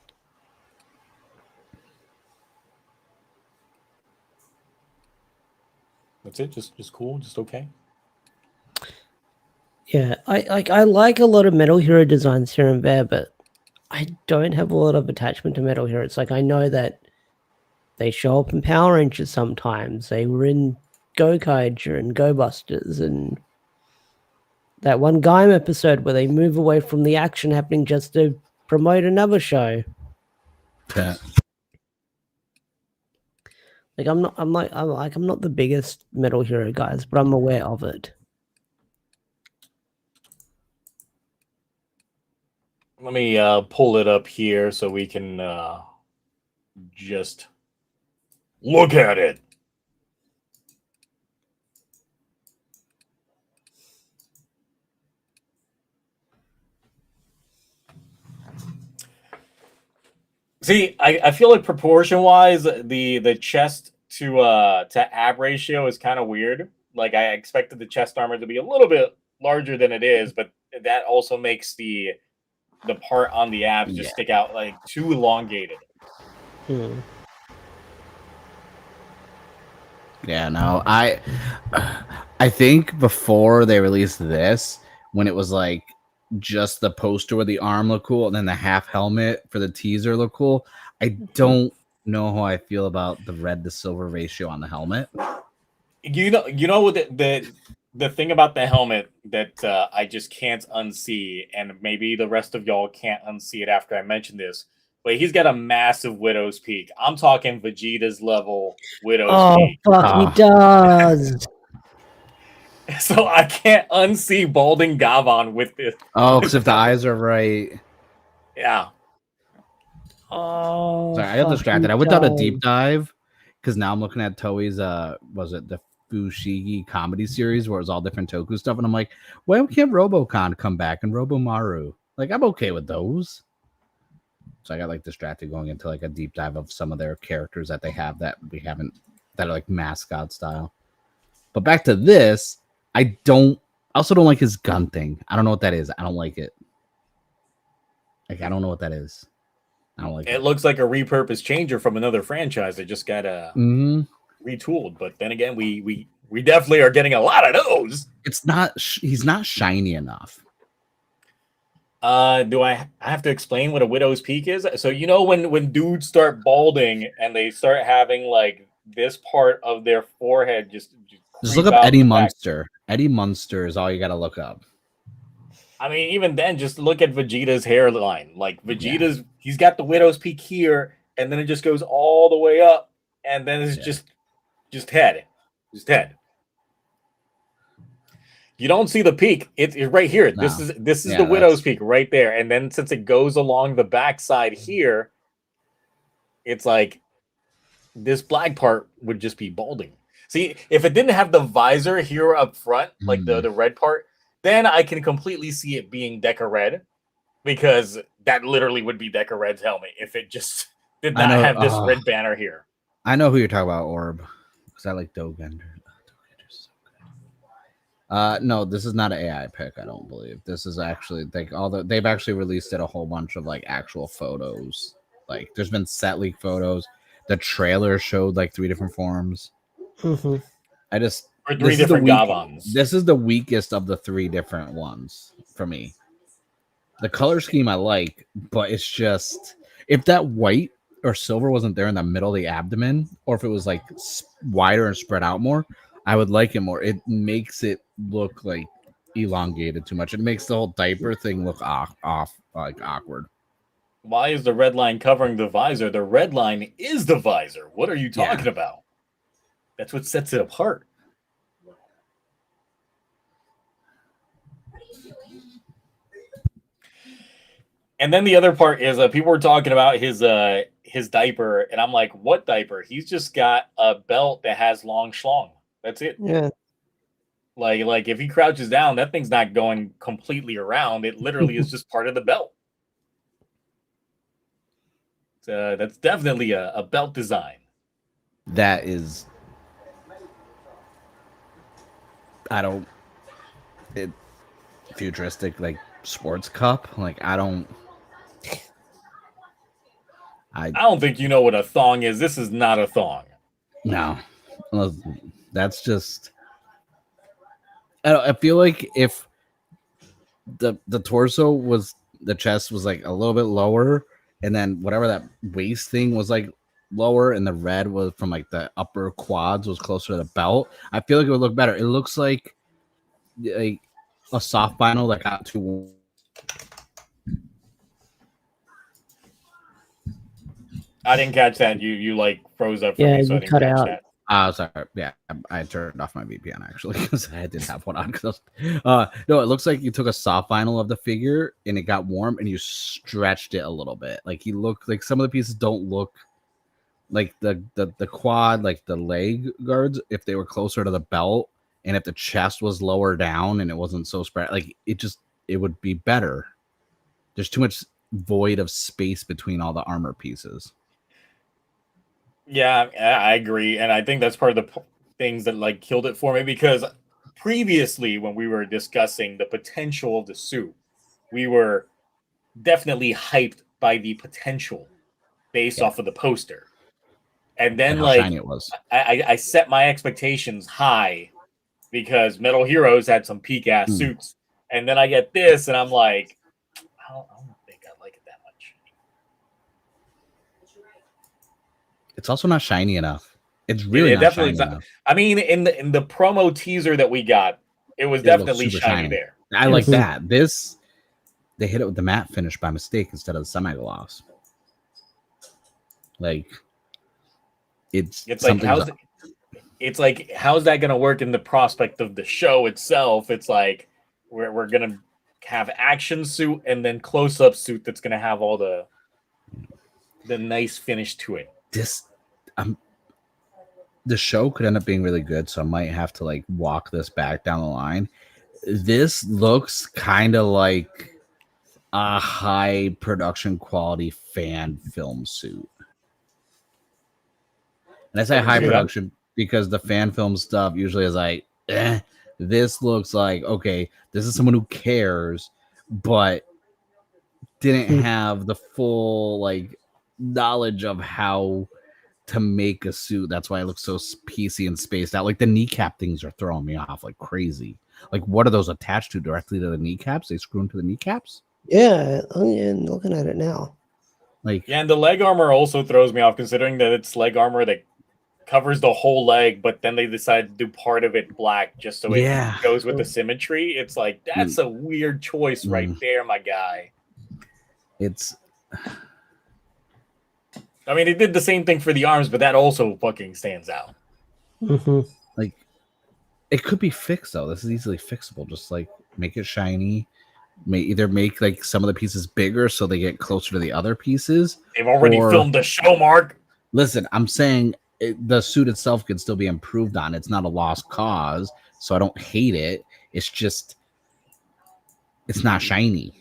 That's it. Just cool. Just okay. Yeah, I like a lot of Metal Hero designs here and there, but I don't have a lot of attachment to Metal Hero. It's like I know that they show up in Power Rangers sometimes. They were in Gokaiger and Go Busters and that one Gaim episode where they move away from the action happening just to promote another show. Yeah. Like I'm not the biggest Metal Hero guys, but I'm aware of it. Let me pull it up here so we can just look at it. See, I feel like proportion-wise, the chest to ab ratio is kind of weird. Like I expected the chest armor to be a little bit larger than it is, but that also makes the part on the abs just stick out like too elongated. Yeah, no, I think before they released this, when it was like just the poster with the arm looked cool and then the half helmet for the teaser looked cool, I don't know how I feel about the red to silver ratio on the helmet. You know what the thing about the helmet that I just can't unsee, and maybe the rest of y'all can't unsee it after I mention this, but he's got a massive Widow's Peak. I'm talking Vegeta's level Widow's Peak. Oh, fuck, he does. So I can't unsee balding Gavan with this. Oh, because if the eyes are right. Yeah. Oh, sorry, I got distracted. I went down a deep dive because now I'm looking at Toei's was it the Fushigi comedy series where it's all different Toku stuff, and I'm like, why can't Robocon come back and Robomaru? Like, I'm okay with those. So I got like distracted going into like a deep dive of some of their characters that they have that we haven't, that are like mascot style. But back to this, I also don't like his gun thing. I don't know what that is. I don't like it. Like, I don't know what that is. I don't like it. It looks like a repurposed changer from another franchise that just got retooled. But then again, we definitely are getting a lot of those. It's not. He's not shiny enough. Do I have to explain what a Widow's Peak is? So you know when dudes start balding and they start having like this part of their forehead just look up Eddie Munster. Eddie Munster is all you got to look up. I mean, even then, just look at Vegeta's hairline. Like Vegeta's, he's got the widow's peak here, and then it just goes all the way up, and then it's just head. You don't see the peak. It's right here. No. This is the widow's peak right there. And then since it goes along the backside here, it's like this black part would just be balding. See, if it didn't have the visor here up front, like the red part, then I can completely see it being Deca Red, because that literally would be Deca Red's helmet if it just did not have this red banner here. I know who you're talking about, Orb, because I like Dogender. No, this is not an AI pick. I don't believe this is actually like they've actually released it a whole bunch of like actual photos. Like there's been set leak photos. The trailer showed like 3 different forms. I just or 3 different Gavans. This is the weakest of the 3 different ones for me. The color scheme I like, but it's just if that white or silver wasn't there in the middle of the abdomen, or if it was like wider and spread out more, I would like it more. It makes it look like elongated too much. It makes the whole diaper thing look off like awkward. Why is the red line covering the visor? The red line is the visor. What are you talking about? That's what sets it apart. And then the other part is people were talking about his diaper, and I'm like, what diaper? He's just got a belt that has long schlong. That's it. Yeah. Like if he crouches down, that thing's not going completely around. It literally is just part of the belt. That's definitely a belt design. That is, futuristic like sports cup. Like I don't think you know what a thong is. This is not a thong. No, that's just. I feel like if the torso was the chest was like a little bit lower, and then whatever that waist thing was like lower, and the red was from like the upper quads was closer to the belt, I feel like it would look better. It looks like a soft vinyl that got too. I didn't catch that. You like froze up for me, so I didn't cut catch out. that. Sorry. Yeah, I turned off my VPN actually because I didn't have one on. No, it looks like you took a soft vinyl of the figure and it got warm and you stretched it a little bit. Like he looked like some of the pieces don't look like the quad, like the leg guards, if they were closer to the belt and if the chest was lower down and it wasn't so spread, like it would be better. There's too much void of space between all the armor pieces. Yeah, I agree, and I think that's part of the things that like killed it for me, because previously when we were discussing the potential of the suit, we were definitely hyped by the potential based off of the poster, and then and how like shiny it was. I set my expectations high because Metal Heroes had some peak ass suits, and then I get this, and I'm like, I don't think I like it that much. It's also not shiny enough. It's really not shiny enough. I mean, in the promo teaser that we got, it was definitely shiny there. I like that. This, they hit it with the matte finish by mistake instead of the semi-gloss. Like, it's like how's that going to work in the prospect of the show itself? It's like we're going to have action suit and then close-up suit that's going to have all the nice finish to it. The show could end up being really good, so I might have to like walk this back down the line. This looks kind of like a high production quality fan film suit. And I say high production because the fan film stuff usually is like, this looks like, okay, this is someone who cares, but didn't have the full like knowledge of how to make a suit. That's why it looks so PC and spaced out. Like the kneecap things are throwing me off like crazy. Like what are those attached to directly to the kneecaps? They screw into the kneecaps? Yeah, I'm looking at it now. Like and the leg armor also throws me off, considering that it's leg armor that covers the whole leg, but then they decided to do part of it black just so it goes with the symmetry. It's like, that's a weird choice right there, my guy. I mean, it did the same thing for the arms, but that also fucking stands out. Like, it could be fixed though. This is easily fixable. Just like make it shiny. Either make like some of the pieces bigger so they get closer to the other pieces. They've already filmed the show, Mark. Listen, I'm saying the suit itself can still be improved on. It's not a lost cause, so I don't hate it. It's just, it's not shiny.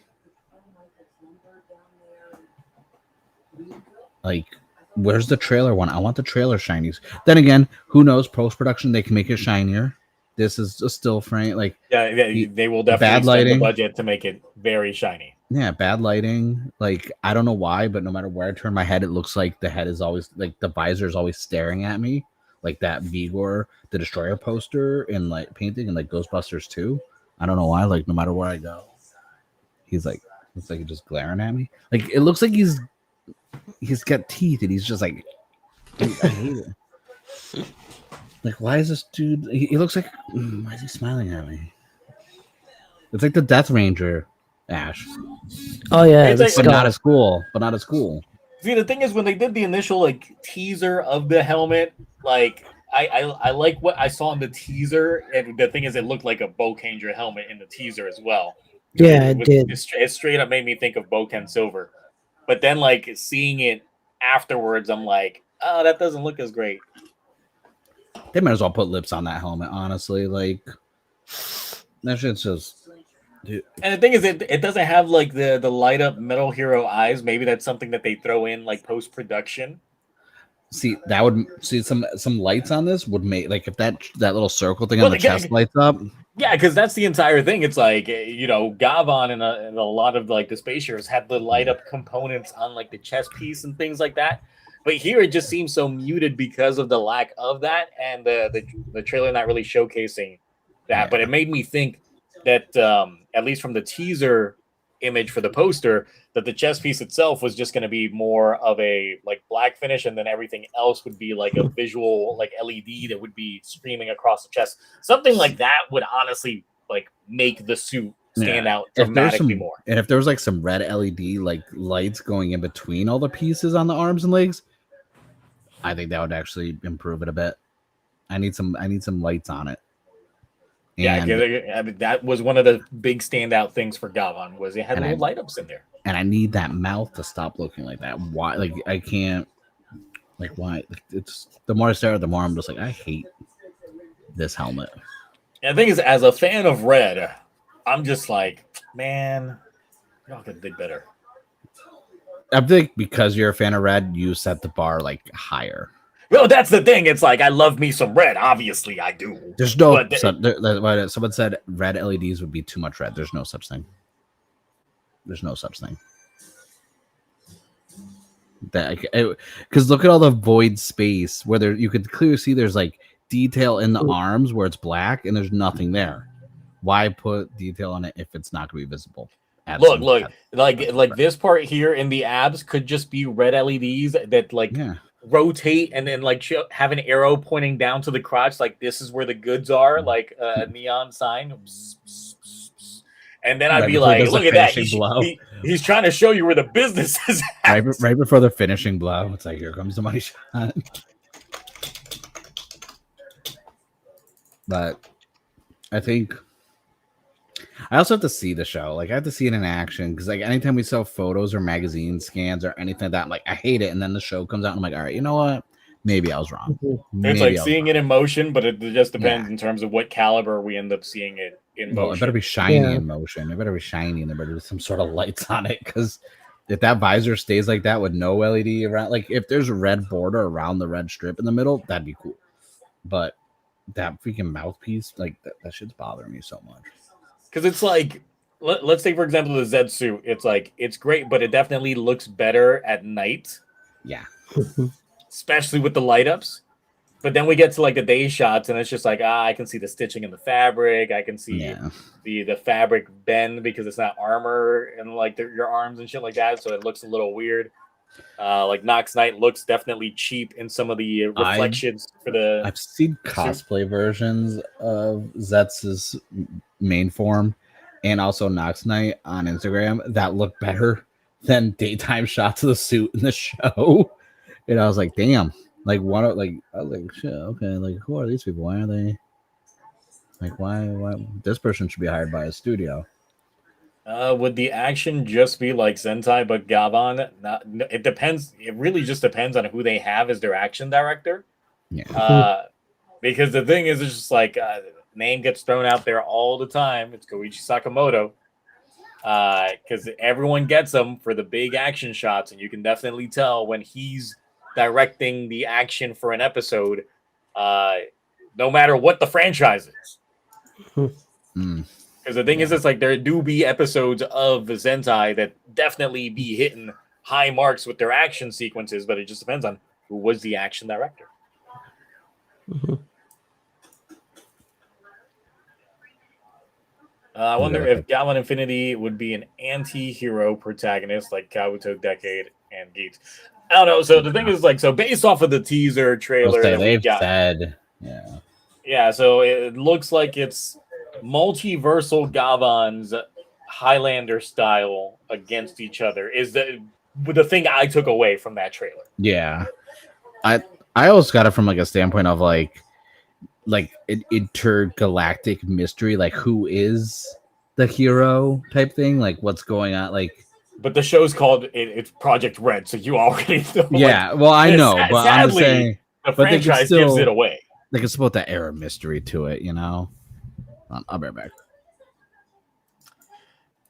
Like, where's the trailer one? I want the trailer shinies. Then again, who knows? Post-production, they can make it shinier. This is a still frame. Like, yeah, they will definitely spend the budget to make it very shiny. Yeah, bad lighting. Like, I don't know why, but no matter where I turn my head, it looks like the head is always, like, the visor is always staring at me. Like that Vigor, the Destroyer poster in, like, painting and, like, Ghostbusters 2. I don't know why. Like, no matter where I go, he's, like, looks like he's just glaring at me. Like, it looks like he's got teeth and he's just, like, I hate it. Like, why is this dude... He looks like... Why is he smiling at me? It's like the Death Ranger Ash. Oh, yeah. But not as cool. See, the thing is, when they did the initial, like, teaser of the helmet, like, I like what I saw in the teaser, and the thing is, it looked like a Bokanger helmet in the teaser as well. Yeah, it did. It straight up made me think of Boken Silver. But then, like, seeing it afterwards, I'm like, oh, that doesn't look as great. They might as well put lips on that helmet, honestly. Like, that shit's just... Dude. And the thing is, it doesn't have, like, the light up Metal Hero eyes. Maybe that's something that they throw in, like, post-production. See, that would... See, some lights on this would make... Like, if that little circle thing on the chest lights up... Yeah, because that's the entire thing. It's like, you know, Gavan and a lot of, like, the Space Heroes had the light up components on, like, the chest piece and things like that. But here it just seems so muted because of the lack of that, and the trailer not really showcasing that. Yeah. But it made me think that, at least from the teaser image for the poster, that the chest piece itself was just going to be more of a, like, black finish, and then everything else would be like a visual, like, LED that would be streaming across the chest. Something like that would honestly, like, make the suit stand out dramatically more. And if there was, like, some red LED, like, lights going in between all the pieces on the arms and legs, I think that would actually improve it a bit. I need some lights on it. And yeah, that was one of the big standout things for Gavan, was it had little light ups in there. And I need that mouth to stop looking like that. Why? Like, I can't. Like, why? It's the more I stare at, the more I'm just like, I hate this helmet. And the thing is, as a fan of Red, I'm just like, man, y'all could do better. I think because you're a fan of Red, you set the bar, like, higher. Well, that's the thing. It's like, I love me some Red. Obviously, I do. There's no... someone said red LEDs would be too much red. There's no such thing. There's no such thing. Because look at all the void space where you could clearly see there's, like, detail in the arms where it's black and there's nothing there. Why put detail on it if it's not going to be visible? Look, like this part here in the abs could just be red LEDs that, like, rotate and then, like, have an arrow pointing down to the crotch, like this is where the goods are, like a neon sign. Bzz, bzz, bzz, bzz. And then I'd be like, look at that. He's trying to show you where the business is at. Right before the finishing blow, it's like, here comes the money shot. But I think I also have to see the show. Like, I have to see it in action, because, like, anytime we sell photos or magazine scans or anything like that, I'm like, I hate it. And then the show comes out and I'm like, all right, you know what? Maybe I was wrong. It's like seeing it in motion, but it just depends in terms of what caliber we end up seeing it in motion. It better be shiny in motion. It better be shiny, and there better be some sort of lights on it, because if that visor stays like that with no LED around, like, if there's a red border around the red strip in the middle, that'd be cool. But that freaking mouthpiece, like, that shit's bothering me so much. Because it's like, let's take, for example, the Zed suit. It's like, it's great, but it definitely looks better at night. Yeah. Especially with the light ups. But then we get to, like, the day shots, and it's just like, I can see the stitching in the fabric. I can see the fabric bend because it's not armor and, like, your arms and shit like that. So it looks a little weird. Like Nox Knight looks definitely cheap in some of the reflections for the. I've seen cosplay versions of Zetz's main form and also Nox Knight on Instagram that look better than daytime shots of the suit in the show. And I was like, damn. Like one of I was like, shit, okay, like who are these people? Why are they like why this person should be hired by a studio? Would the action just be like Sentai but Gavan? It depends. It really just depends on who they have as their action director. Yeah. Because the thing is, it's just like name gets thrown out there all the time. It's Koichi Sakamoto. Because everyone gets them for the big action shots, and you can definitely tell when he's directing the action for an episode, no matter what the franchise is. Because the thing is, it's like there do be episodes of the Sentai that definitely be hitting high marks with their action sequences, but it just depends on who was the action director. I wonder if Gavan Infinity would be an anti-hero protagonist like Kabuto Decade and Geats. I don't know. So the thing is, like, so based off of the teaser trailer that they've we got, said, yeah. So it looks like it's multiversal Gavans, Highlander style against each other. Is the thing I took away from that trailer? Yeah, I always got it from like a standpoint of like an intergalactic mystery, like who is the hero type thing, like what's going on, like. But the show's called it's Project Red, so you already know. Yeah, well, I know, but sadly, I'm just saying, the franchise gives it away. They can support that era mystery to it, you know. I'll be right back.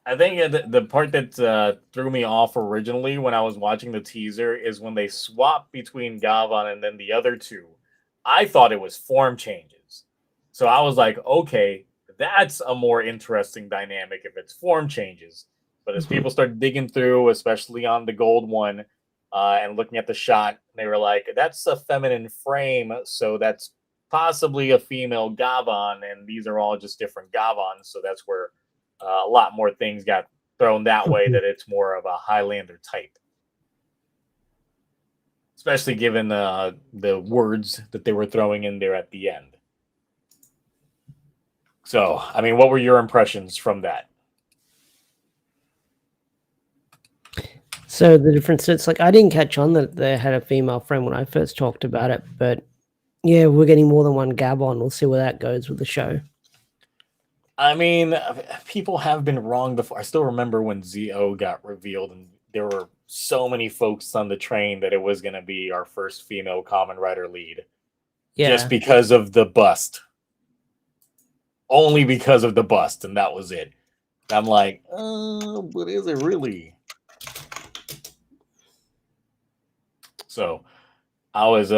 I think the part that threw me off originally when I was watching the teaser is when they swap between Gavan and then the other two. I thought it was form changes. So I was like, okay, that's a more interesting dynamic if it's form changes. But as people started digging through, especially on the gold one, and looking at the shot, they were like, that's a feminine frame, so that's possibly a female Gavan, and these are all just different Gavans, so that's where a lot more things got thrown that way, that it's more of a Highlander type. Especially given the words that they were throwing in there at the end. So, I mean, what were your impressions from that? So the difference, it's like I didn't catch on that they had a female friend when I first talked about it, but yeah, we're getting more than one Gavan. We'll see where that goes with the show. I mean, people have been wrong before. I still remember when ZO got revealed, and there were so many folks on the train that it was going to be our first female Kamen Rider lead. Yeah. Just because of the bust. Only because of the bust, and that was it. I'm like, but is it really? So I was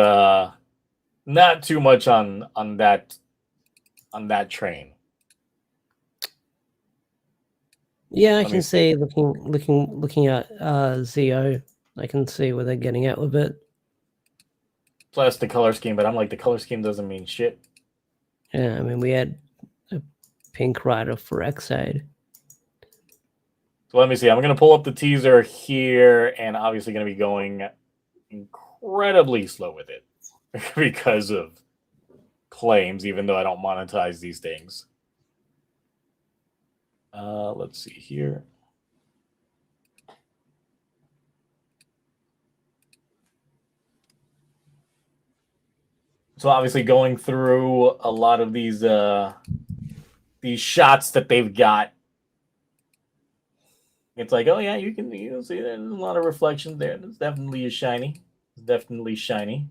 not too much on that train. Yeah, I can see looking at ZO, I can see where they're getting at with it. Plus the color scheme, but I'm like, the color scheme doesn't mean shit. Yeah, I mean, we had a pink rider for Xaid. So let me see. I'm going to pull up the teaser here, and obviously going to be going incredibly slow with it because of claims, even though I don't monetize these things. Let's see here. So obviously going through a lot of these shots that they've got. It's like, oh yeah, you can see there's a lot of reflections there. It's definitely shiny. It's definitely shiny.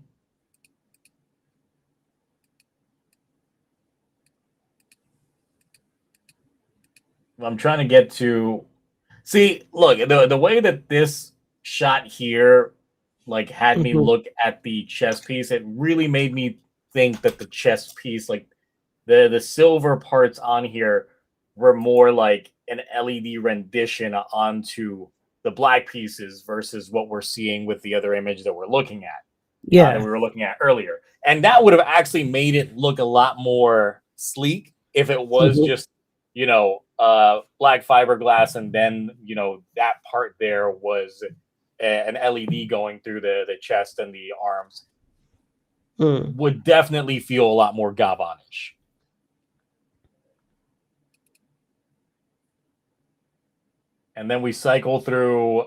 I'm trying to get to see. Look, the way that this shot here, like, had me look at the chest piece, it really made me think that the chest piece, like the silver parts on here, were more like an LED rendition onto the black pieces versus what we're seeing with the other image that we're looking at. Yeah, that we were looking at earlier, and that would have actually made it look a lot more sleek if it was just, black fiberglass, and then that part there was an LED going through the chest and the arms Mm. would definitely feel a lot more Gavanish. And then we cycle through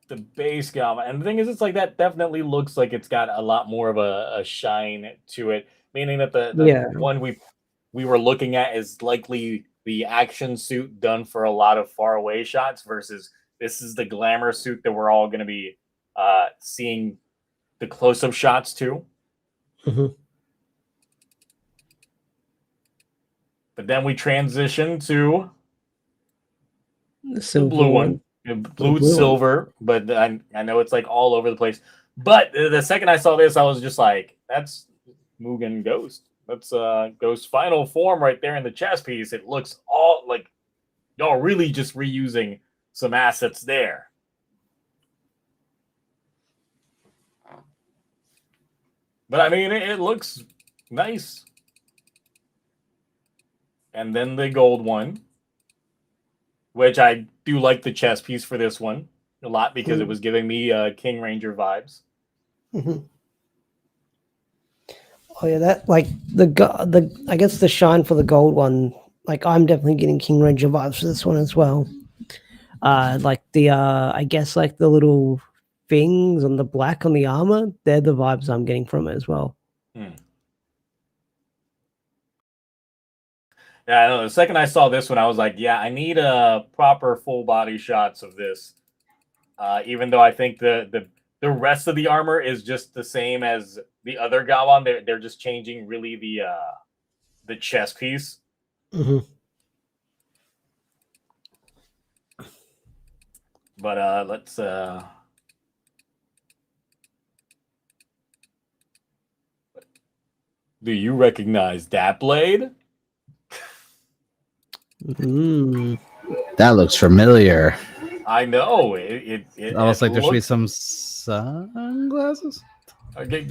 the base Gavan. And the thing is, it's like that definitely looks like it's got a lot more of a shine to it, meaning that the one we were looking at is likely the action suit done for a lot of far away shots versus this is the glamour suit that we're all going to be seeing the close-up shots too. Mm-hmm. But then we transition to The blue one. Blue, silver, but I know it's like all over the place. But the second I saw this, I was just like, that's Mugen Ghost. That's Ghost final form right there in the chest piece. It looks all like y'all really just reusing some assets there. But I mean, it looks nice. And then the gold one, which I do like the chest piece for this one a lot because it was giving me King Ranger vibes. Mm-hmm. Oh yeah, that like the I guess the shine for the gold one. Like I'm definitely getting King Ranger vibes for this one as well. Like the I guess like the little things on the black on the armor, they're the vibes I'm getting from it as well. Yeah, I know. The second I saw this one, I was like, yeah, I need proper full body shots of this. Even though I think the rest of the armor is just the same as the other Gavan, they're just changing really the chest piece. Mm-hmm. But let's do you recognize that blade? That looks familiar. I know. It almost like there should be some sunglasses. Okay.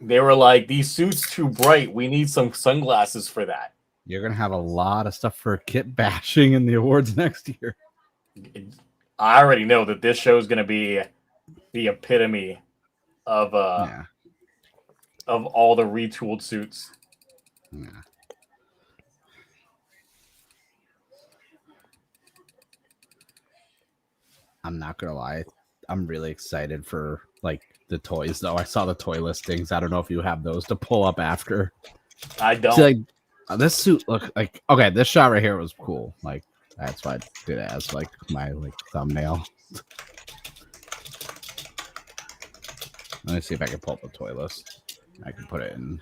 They were like, these suits too bright. We need some sunglasses for that. You're gonna have a lot of stuff for kit bashing in the awards next year. I already know that this show is gonna be the epitome of of all the retooled suits. Yeah. I'm not gonna lie, I'm really excited for like the toys though. I saw the toy listings. I don't know if you have those to pull up after. I don't. See, like, this suit look like okay. This shot right here was cool. Like that's why I did it as like my thumbnail. Let me see if I can pull up the toy list. I can put it in.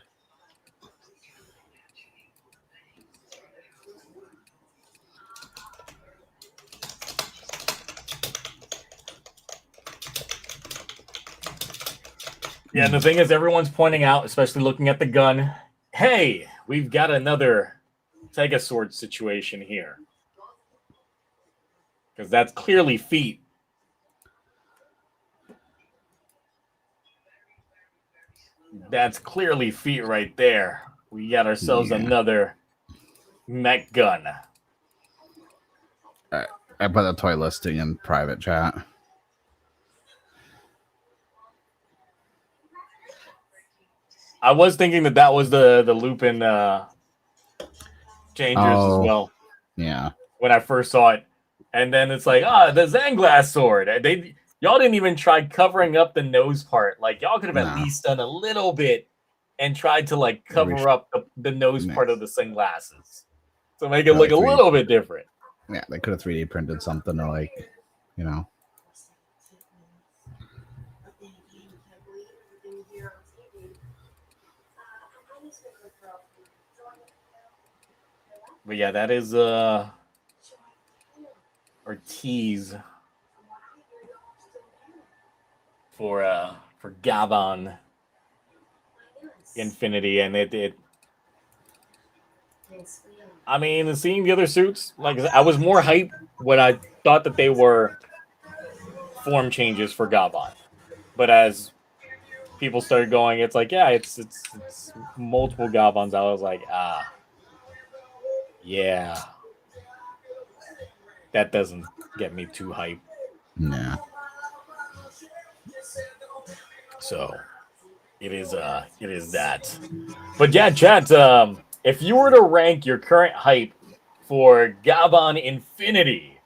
Yeah, and the thing is, everyone's pointing out, especially looking at the gun, hey, we've got another Tegasword situation here. Because that's clearly feet. That's clearly feet right there. We got ourselves another mech gun. I put the toy listing in private chat. I was thinking that was the Lupin changers as well. Yeah. When I first saw it. And then it's like, the Zanglass sword. Y'all didn't even try covering up the nose part. Like, y'all could have at least done a little bit and tried to, like, cover up the nose part of the sunglasses. To make it look a little bit different. Yeah, they could have 3D printed something or, like, you know. But yeah, that is Ortiz for Gavan Infinity, and it I mean, seeing the other suits, like I was more hyped when I thought that they were form changes for Gavan, but as people started going, it's like, yeah, it's multiple Gavans. I was like, yeah, that doesn't get me too hyped. Yeah. So it is that. But yeah, chat, if you were to rank your current hype for Gavan Infinity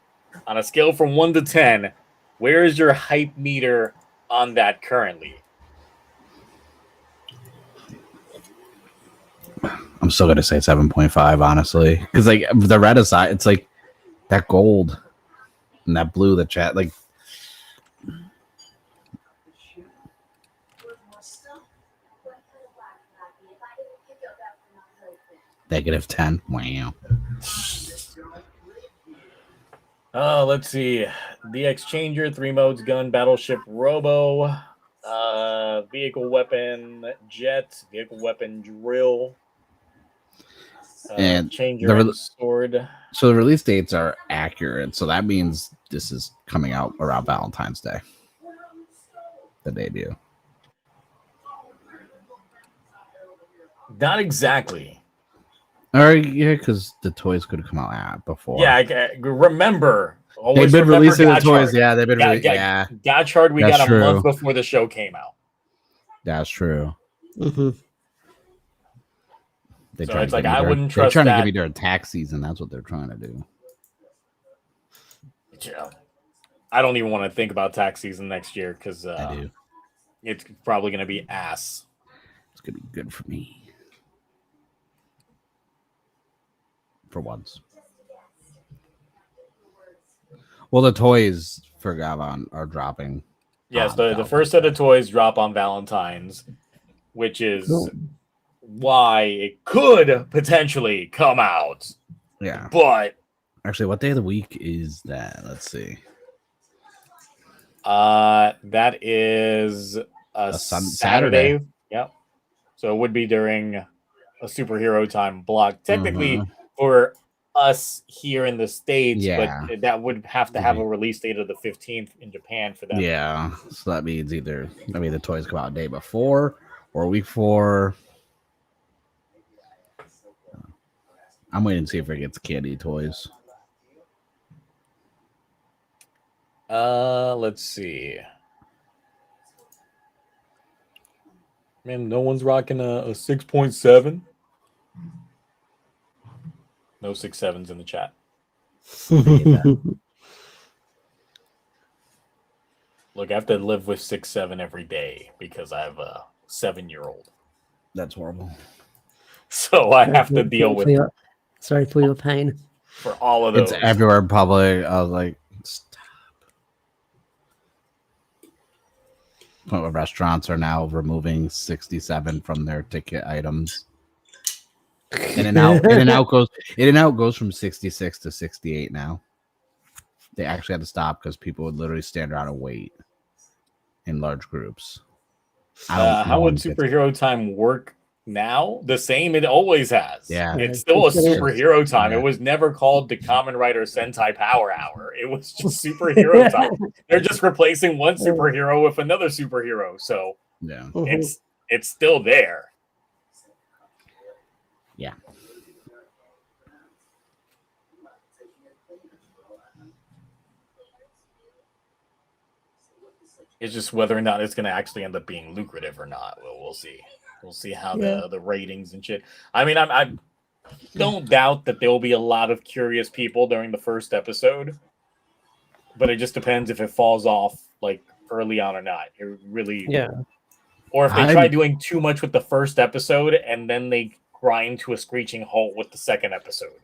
on a scale from 1 to 10, where is your hype meter on that currently? I'm still gonna say 7.5, honestly, because like the red aside, it's like that gold and that blue. The chat like -10. Wow. Let's see. The Exchanger, 3 modes, gun, battleship, robo, vehicle weapon, jet, vehicle weapon, drill, And changer and sword. So the release dates are accurate. So that means this is coming out around Valentine's Day. The debut. Not exactly. Or yeah, because the toys could have come out before. Yeah, remember. They've been releasing the toys. Yeah, they've been yeah. Gotchard, we got a month before the show came out. That's true. Mm-hmm. So it's like I wouldn't trust that. They're trying to give me during tax season. That's what they're trying to do. Yeah. I don't even want to think about tax season next year because I do. It's probably going to be ass. It's going to be good for me. For once. Well, the toys for Gavan are dropping. Yes, the first set of toys drop on Valentine's, which is why it could potentially come out. Yeah. But actually, what day of the week is that? Let's see. That is a Saturday. Yep. So it would be during a superhero time block. Technically, for us here in the States, but that would have to have a release date of the 15th in Japan for that. Yeah. So that means the toys come out a day before or a week before. I'm waiting to see if it gets candy toys. Let's see. Man, no one's rocking a 6.7. No 6.7s in the chat. Look, I have to live with 6.7 every day because I have a 7-year-old. That's horrible. So I have to deal with. Sorry for your pain. For all of those, it's everywhere in public. I was like, stop. Restaurants are now removing 67 from their ticket items. In and out goes from 66 to 68 now. They actually had to stop because people would literally stand around and wait in large groups. How would superhero time work now? The same it always has. Yeah. It's still a superhero time. Yeah. It was never called the Kamen Rider Sentai Power Hour. It was just superhero time. They're just replacing one superhero with another superhero. So yeah, it's still there. Yeah. It's just whether or not it's going to actually end up being lucrative or not. Well, we'll see. We'll see how the ratings and shit. I mean, I don't doubt that there will be a lot of curious people during the first episode, but it just depends if it falls off like early on or not. It really, or if they try doing too much with the first episode and then they grind to a screeching halt with the second episode.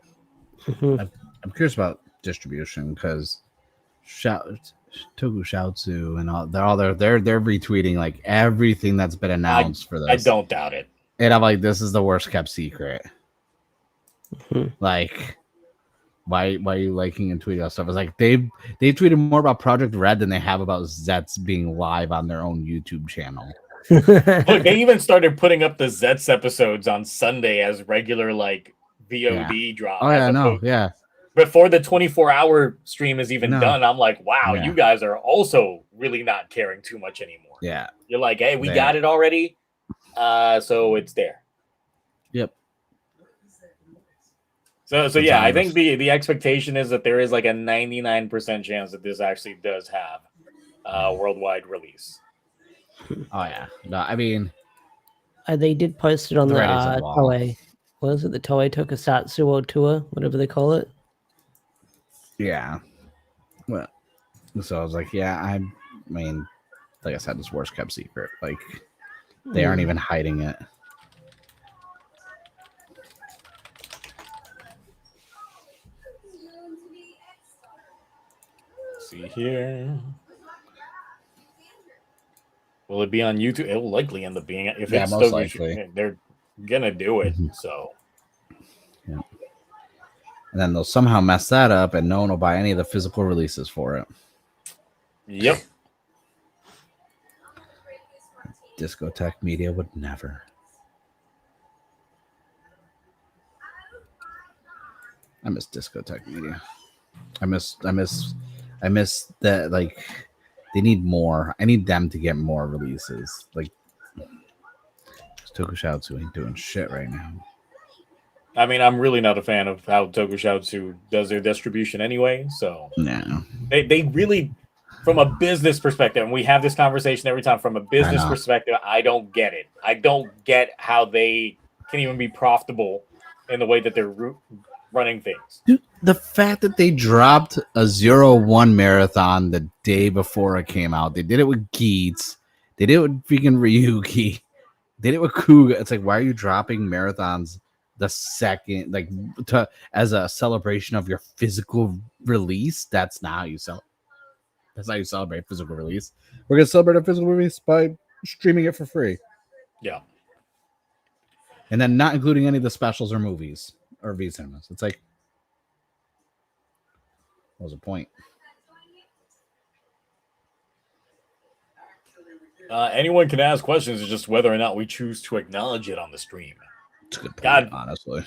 I'm curious about distribution because Tokushoutsu and all they're retweeting like everything that's been announced for this. I don't doubt it. And I'm like, this is the worst kept secret. Like, why are you liking and tweeting out stuff? It's like they tweeted more about Project Red than they have about Zets being live on their own YouTube channel. Look, they even started putting up the Zets episodes on Sunday as regular like VOD drop. Oh yeah, no, yeah. Before the 24-hour stream is even done, I'm like, wow, you guys are also really not caring too much anymore. Yeah. You're like, hey, we got it already. So it's there. Yep. So yeah, I think the expectation is that there is like a 99% chance that this actually does have worldwide release. Oh yeah, no, I mean, they did post it on the writing's on the wall. Toei. What is it? The Toei Tokusatsu World Tour, whatever they call it. Yeah. Well, so I was like, yeah, I mean, like I said, it's worst kept secret. Like they aren't even hiding it. See here. Will it be on YouTube? It will likely end up being. If it's most likely. They're gonna do it. So. Yeah. And then they'll somehow mess that up, and no one will buy any of the physical releases for it. Yep. Discotheque Media would never. I miss Discotheque Media. I miss that. Like, they need more. I need them to get more releases. Like, Tokusatsu ain't doing shit right now. I mean, I'm really not a fan of how Tokusatsu does their distribution anyway. So no, they really, from a business perspective, and we have this conversation every time. From a business perspective, I don't get it. I don't get how they can even be profitable in the way that they're running things. Dude, the fact that they dropped a 0-1 marathon the day before it came out, they did it with Geets, they did it with freaking Ryuki, they did it with Kuga. It's like, why are you dropping marathons the second, like, as a celebration of your physical release? That's not how you sell. That's how you celebrate physical release. We're gonna celebrate a physical release by streaming it for free. Yeah, and then not including any of the specials or movies or V cinemas. It's like, what was the point? Anyone can ask questions. It's just whether or not we choose to acknowledge it on the stream. It's a good point, honestly.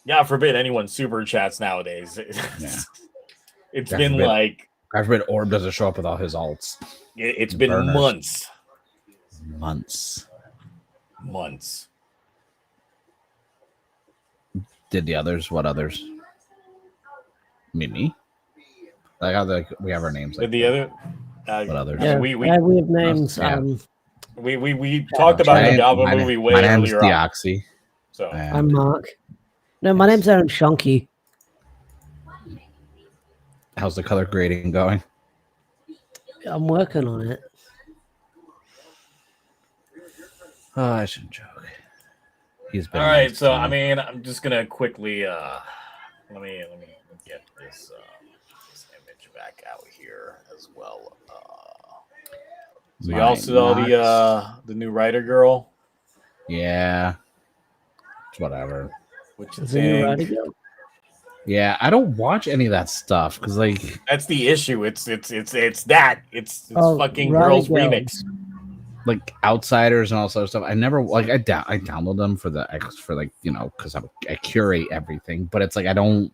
God forbid anyone super chats nowadays. Yeah. It's been like, God forbid Orb doesn't show up with all his alts. It's been burners. Months. Did the others? What others? Me? Like how we have our names. Like the other. What others? Yeah, we have names. We talked about the Gavan movie way earlier. My name's Deoxy. So I'm Mark. No, my name's Aaron Shonky. How's the color grading going? I'm working on it. Oh, I shouldn't joke. He's been all right. So I mean, I'm just gonna quickly let me get this image back out here as well. So y'all saw the new writer girl? Yeah. It's whatever. What you think? Yeah, I don't watch any of that stuff because, like, that's the issue. It's fucking Girls Remix, like Outsiders and all sorts of stuff. I never I download them for like, you know, because I curate everything, but it's like I don't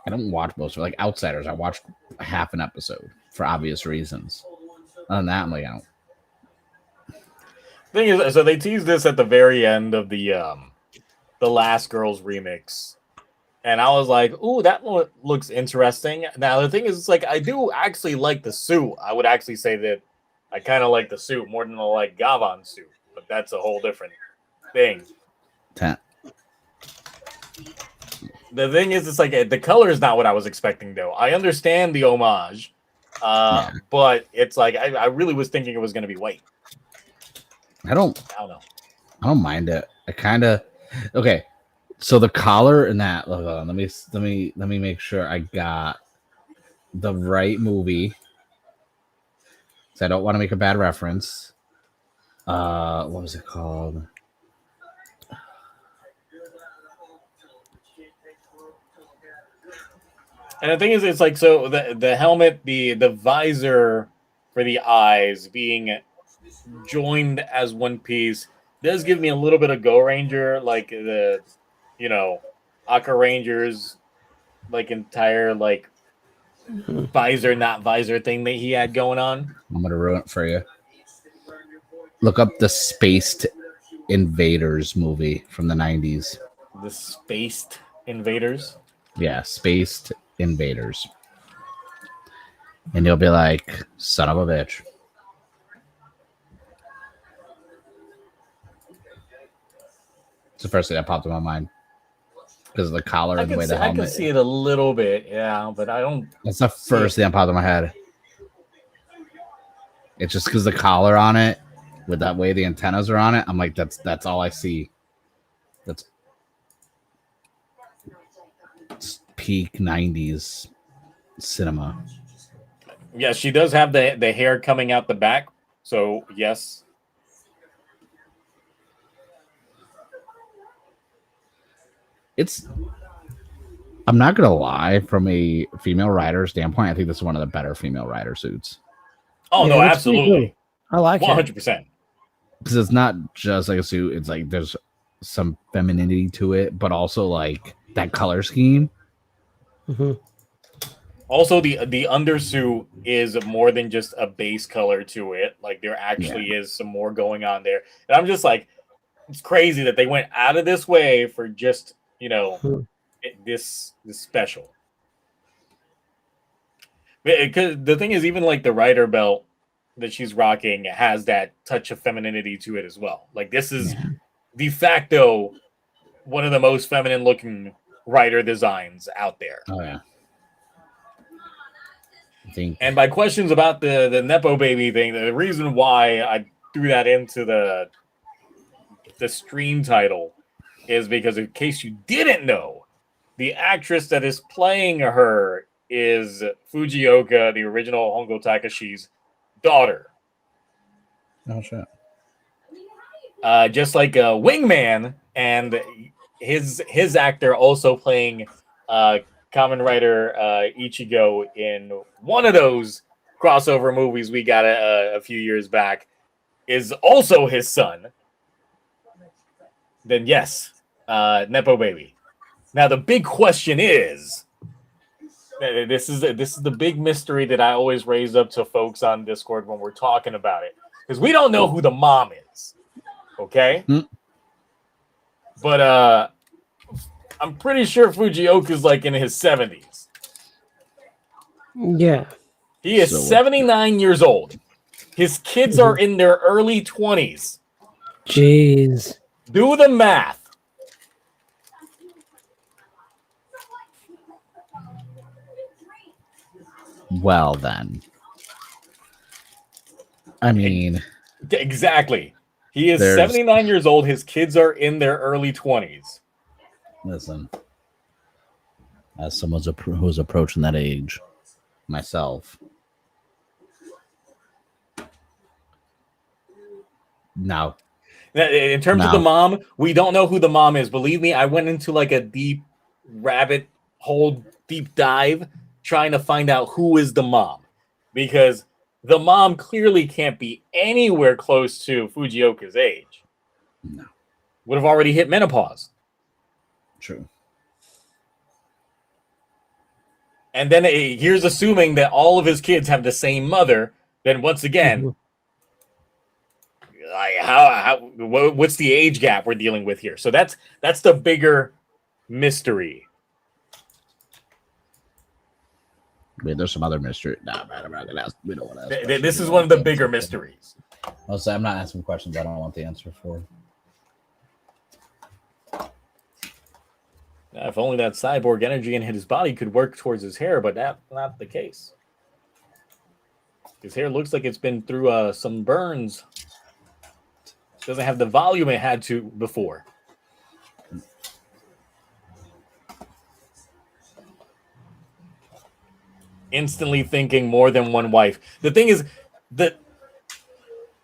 watch most of it. Like Outsiders, I watched half an episode for obvious reasons. Other than that, I'm like, I don't. Thing is, so they teased this at the very end of the Last Girls remix, and I was like, "Ooh, that one looks interesting." Now the thing is, it's like I do actually like the suit. I would actually say that I kind of like the suit more than I like Gavan's suit, but that's a whole different thing. The thing is, it's like the color is not what I was expecting, though. I understand the homage, but it's like I really was thinking it was going to be white. I don't know. I don't mind it. I kind of okay. So the collar and that. Hold on, let me make sure I got the right movie. So I don't want to make a bad reference. What was it called? And the thing is, it's like, so the helmet, the visor for the eyes being joined as one piece does give me a little bit of Go Ranger, like the, you know, Aka Ranger's like entire like visor, not visor thing that he had going on. I'm gonna ruin it for you. Look up the Spaced Invaders movie from the 90s. the spaced invaders. Yeah, spaced invaders. And you'll be like, son of a bitch. It's the first thing that popped in my mind. Because of the collar and the way the helmet. I can see it a little bit, yeah, but I don't. That's the first thing that popped in my head. It's just because the collar on it, with that way the antennas are on it, I'm like, that's all I see. That's peak 90s cinema. Yeah, she does have the hair coming out the back, so yes. I'm not gonna lie, from a female rider standpoint, I think this is one of the better female rider suits. Oh no, absolutely. I like 100%. Because it's not just like a suit, it's like there's some femininity to it, but also like that color scheme. Mm-hmm. Also, the undersuit is more than just a base color to it. Like there actually is some more going on there, and I'm just like, it's crazy that they went out of this way for just this special. Because the thing is, even like the rider belt that she's rocking has that touch of femininity to it as well. Like this is de facto one of the most feminine looking rider designs out there. Oh yeah. And by questions about the Nepo baby thing, the reason why I threw that into the stream title is because, in case you didn't know, the actress that is playing her is Fujioka, the original Hongo Takashi's daughter. Oh shit! Just like Wingman and his actor also playing Kamen Rider Ichigo in one of those crossover movies we got a few years back is also his son. Then yes, Nepo baby. Now the big question is, this is the big mystery that I always raise up to folks on Discord when we're talking about it, because we don't know who the mom is. Okay, but I'm pretty sure Fujioka's like in his 70s. Yeah. He is 79 years old. His kids are in their early 20s. Jeez. Do the math. Well then. I mean, exactly. He is 79 years old. His kids are in their early 20s. Listen, as someone who's approaching that age, myself, no. In terms of the mom, we don't know who the mom is. Believe me, I went into like a deep rabbit hole, deep dive, trying to find out who is the mom, because the mom clearly can't be anywhere close to Fujioka's age. No, would have already hit menopause. True. And then here's assuming that all of his kids have the same mother. Then once again, like what's the age gap we're dealing with here? So that's the bigger mystery. Wait, there's some other mystery. Nah, we don't want to ask. This is one of the bigger mysteries. I'll say I'm not asking questions I don't want the answer for. If only that cyborg energy in his body could work towards his hair, but that's not the case. His hair looks like it's been through some burns. It doesn't have the volume it had to before. Instantly thinking more than one wife. The thing is that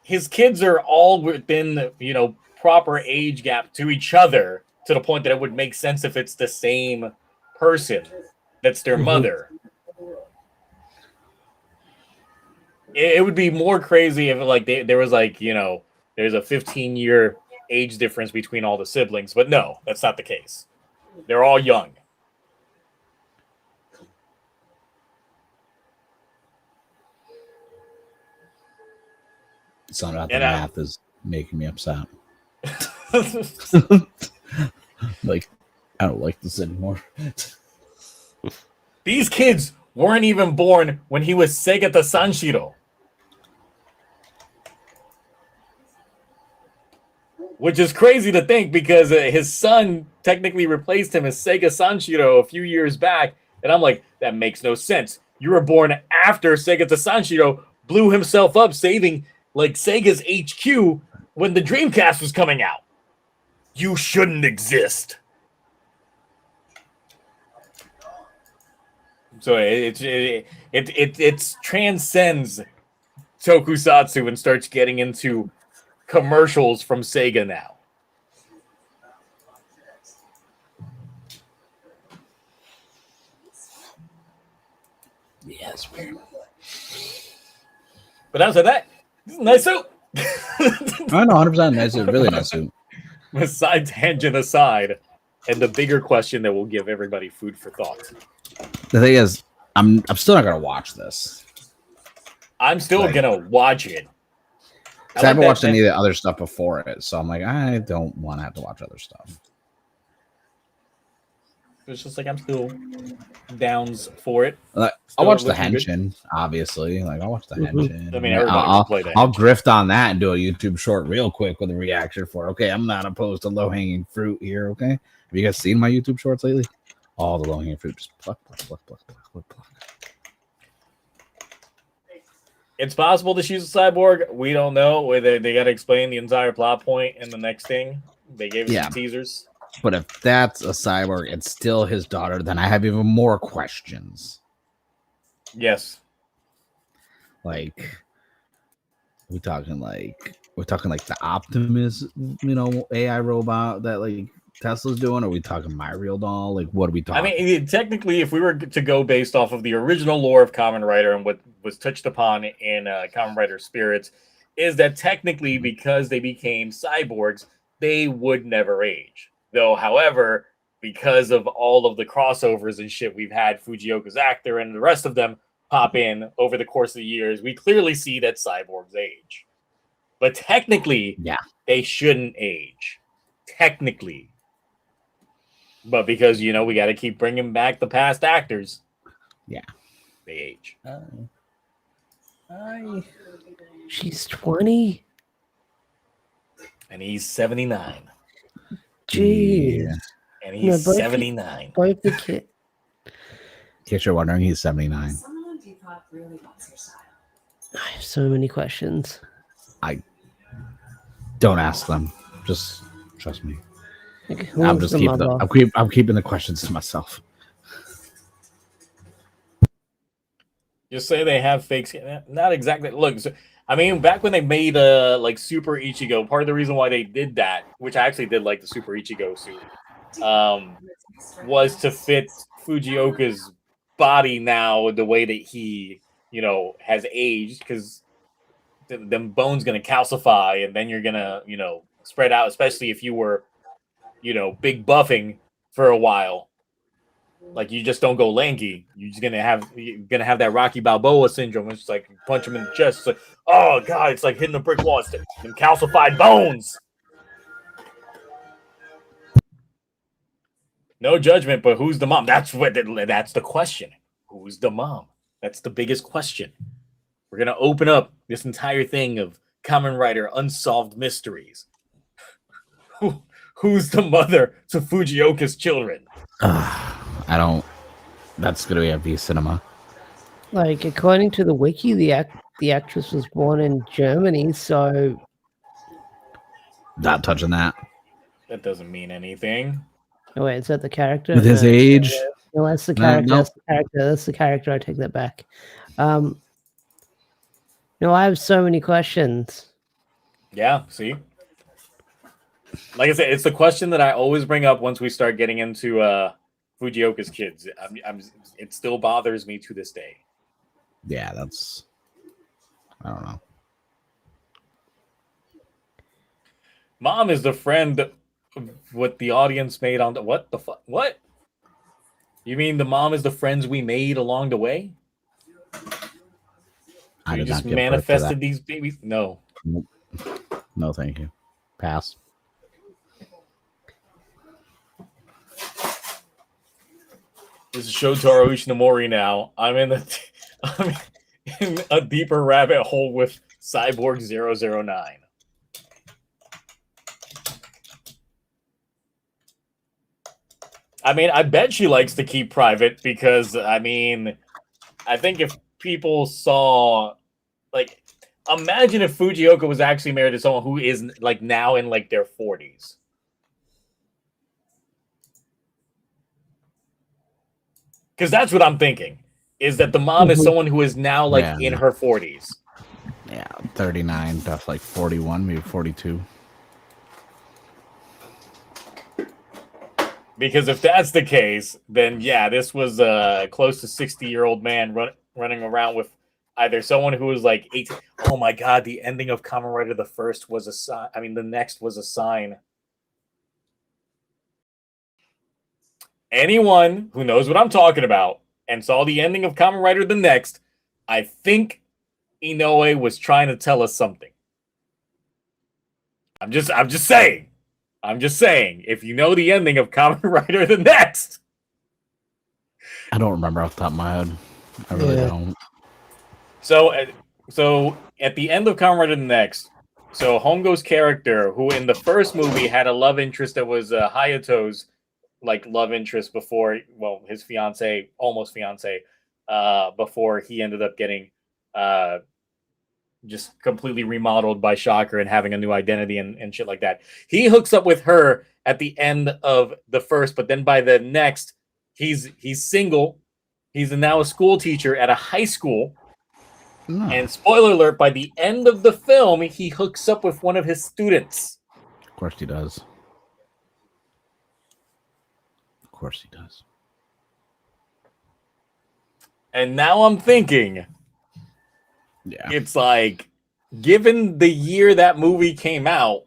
his kids are all within, proper age gap to each other, to the point that it would make sense if it's the same person that's their mother. It would be more crazy if there was there's a 15-year age difference between all the siblings, but no, that's not the case. They're all young. It's not about the math is making me upset. I don't like this anymore. These kids weren't even born when he was Sega to Sanshiro. Which is crazy to think because his son technically replaced him as Sega Sanshiro a few years back. And I'm like, that makes no sense. You were born after Sega to Sanshiro blew himself up saving like Sega's HQ when the Dreamcast was coming out. You shouldn't exist. So it transcends tokusatsu and starts getting into commercials from Sega now. Yeah, it's weird. But outside that, nice soup. I know, 100% nice soup. Really nice soup. Side tangent aside, and the bigger question that will give everybody food for thought. The thing is, I'm still not gonna watch this. I'm still gonna watch it. I haven't watched any of the other stuff before it, so I'm like, I don't want to have to watch other stuff. It's just like I'm still downs for it. I'll watch the Henshin, obviously. Like I'll watch the Henshin. I mean, everybody will play that. I'll grift on that and do a YouTube short real quick with a reaction for it. Okay, I'm not opposed to low hanging fruit here. Okay, have you guys seen my YouTube shorts lately? All the low hanging fruit, just pluck, pluck, pluck, pluck, pluck, pluck, pluck. It's possible to choose a cyborg. We don't know. Whether they got to explain the entire plot point in the next thing. They gave us some teasers. But if that's a cyborg, it's still his daughter, then I have even more questions. Yes. Like, we're talking like the Optimus, AI robot that like Tesla's doing? Or are we talking My Real Doll? Like, what are we talking? I mean, technically, if we were to go based off of the original lore of Kamen Rider and what was touched upon in Kamen Rider Spirits, is that technically, because they became cyborgs, they would never age. Though, however, because of all of the crossovers and shit we've had, Fujioka's actor and the rest of them pop in over the course of the years, we clearly see that cyborgs age. But technically, they shouldn't age. Technically. But because, we got to keep bringing back the past actors. Yeah. They age. She's 20? And he's 79. Jeez. Yeah. And he's 79. Both the kid. In case you're wondering, he's 79. Someone Depop really wants your style. I have so many questions. I don't ask them. Just trust me. Like, I'm just keeping I'm keeping the questions to myself. Just say they have fake skin. Not exactly. Look, I mean, back when they made like Super Ichigo, part of the reason why they did that, which I actually did like the Super Ichigo suit, was to fit Fujioka's body now the way that he, has aged, because them bones gonna calcify and then you're gonna, spread out, especially if you were, big buffing for a while. Like, you just don't go lanky. You're gonna have that Rocky Balboa syndrome. It's like you punch him in the chest. It's like, oh god, it's like hitting a brick wall. It's them calcified bones. No judgment, but who's the mom? That's the question. Who's the mom? That's the biggest question. We're gonna open up this entire thing of Kamen Rider Unsolved Mysteries. Who's the mother to Fujioka's children? That's gonna be a V cinema. Like, according to the wiki, the actress was born in Germany, so Not touching that. That doesn't mean anything. Oh wait, is that the character? With his age? No, that's the character. No. That's the character. That's the character. I take that back. No, I have so many questions. Yeah, see? Like I said, it's the question that I always bring up once we start getting into Fujioka's kids. It still bothers me to this day. Yeah, I don't know. Mom is the friend of what the audience made on the... What the fuck? What? You mean the mom is the friends we made along the way? I You did just not give birth to manifested that. these babies? No. Nope. No, thank you. Pass. This is Shotaro Ishinomori now. I'm in a deeper rabbit hole with Cyborg 009. I mean, I bet she likes to keep private because, I mean, I think if people saw, like, imagine if Fujioka was actually married to someone who is, like, now in, like, their 40s. Because that's what I'm thinking, is that the mom is someone who is now, like, in her 40s. Yeah, 39, that's like 41, maybe 42. Because if that's the case, then yeah, this was a close to 60-year-old man running around with either someone who was like 18. Oh my god, the ending of Kamen Rider the first was a sign. I mean, the next was a sign. Anyone who knows what I'm talking about and saw the ending of Kamen Rider the next, I think Inoue was trying to tell us something. I'm just saying. I'm just saying, if you know the ending of Kamen Rider the next. I don't remember off the top of my head. I really don't. So at the end of Kamen Rider the next, so Hongo's character, who in the first movie had a love interest that was Hayato's like love interest before, well, his fiance, almost fiance, before he ended up getting just completely remodeled by Shocker and having a new identity and shit like that. He hooks up with her at the end of the first, but then by the next, he's single. He's now a school teacher at a high school. No. And spoiler alert, by the end of the film, he hooks up with one of his students. Of course he does. Of course he does. And now I'm thinking, yeah, it's like, given the year that movie came out,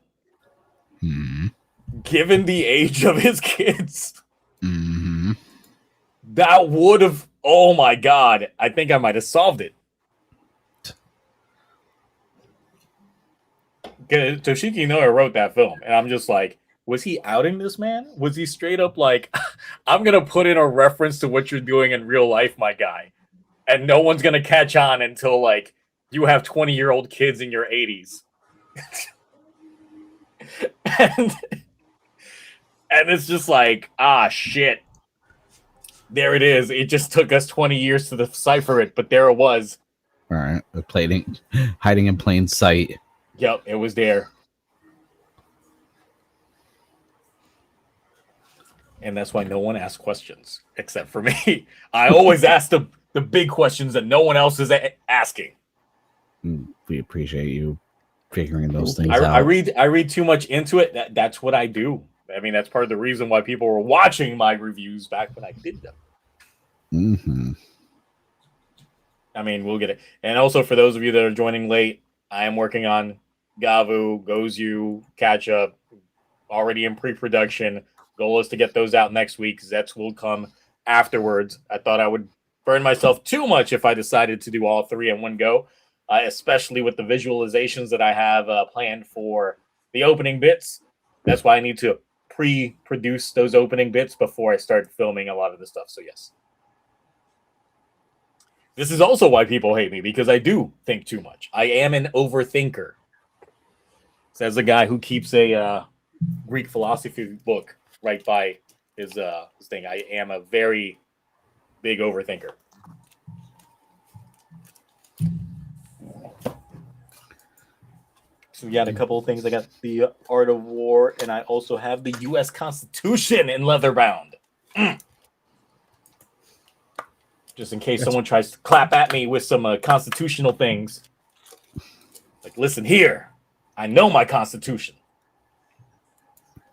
given the age of his kids, that would have, oh my god, I think I might have solved it. Toshiki Inoue wrote that film, and I'm just like, was he outing this man? Was he straight up like, I'm going to put in a reference to what you're doing in real life, my guy, and no one's going to catch on until, like, you have 20-year-old kids in your 80s. and it's just like, shit. There it is. It just took us 20 years to decipher it, but there it was. All right. Hiding in plain sight. Yep, it was there. And that's why no one asks questions, except for me. I always ask the big questions that no one else is asking. We appreciate you figuring those things out. I read too much into it. That's what I do. I mean, that's part of the reason why people were watching my reviews back when I did them. I mean, we'll get it. And also, for those of you that are joining late, I am working on Gavu, Gozu, Catch Up, already in pre-production. Goal is to get those out next week. Zets will come afterwards. I thought I would burn myself too much if I decided to do all three in one go, especially with the visualizations that I have planned for the opening bits. That's why I need to pre-produce those opening bits before I start filming a lot of the stuff. So yes. This is also why people hate me, because I do think too much. I am an overthinker. Says a guy who keeps a Greek philosophy book right by his thing. I am a very big overthinker. So we got a couple of things. I got the Art of War, and I also have the U.S. Constitution in leather bound. Just in case someone tries to clap at me with some constitutional things. Like, listen here. I know my Constitution.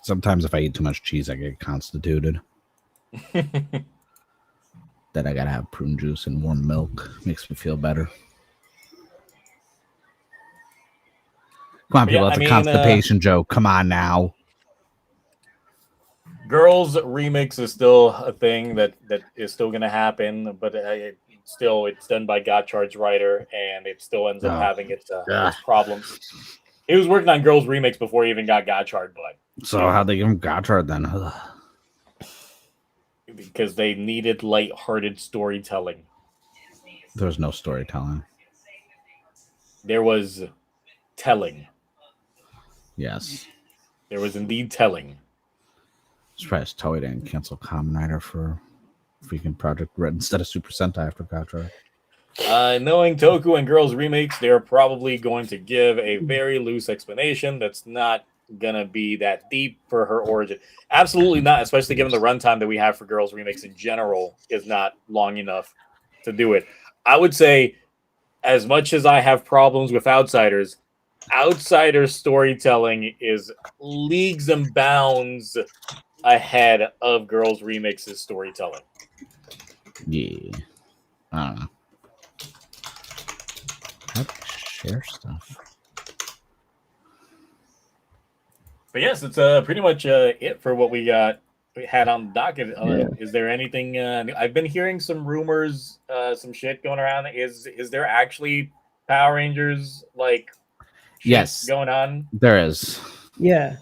Sometimes if I eat too much cheese, I get constituted. Then I gotta have prune juice and warm milk. Makes me feel better. Come on, people. That's a constipation joke. Come on now. Girls Remix is still a thing that is still going to happen, but it's done by Gottschalk's writer, and it still ends up having its problems. He was working on Girls Remix before he even got Gottschalk, but so how'd they give him Gottschalk then? because they needed light-hearted storytelling. There's no storytelling. There was telling. Yes. There was indeed telling. Surprised Toei didn't cancel Kamen Rider for freaking Project Red instead of Super Sentai after Gotcha. Knowing Toku and Girls remakes, they're probably going to give a very loose explanation that's not gonna be that deep for her origin. Absolutely not, especially given the runtime that we have for Girls remakes in general is not long enough to do it. I would say, as much as I have problems with Outsiders storytelling is leagues and bounds ahead of Girls Remix's storytelling. Yeah. I don't know. How do I share stuff? But yes, it's pretty much it for what we had on the docket. Is there anything new? I've been hearing some rumors, some shit going around. Is there actually Power Rangers like shit Yes. going on? There is. Yeah.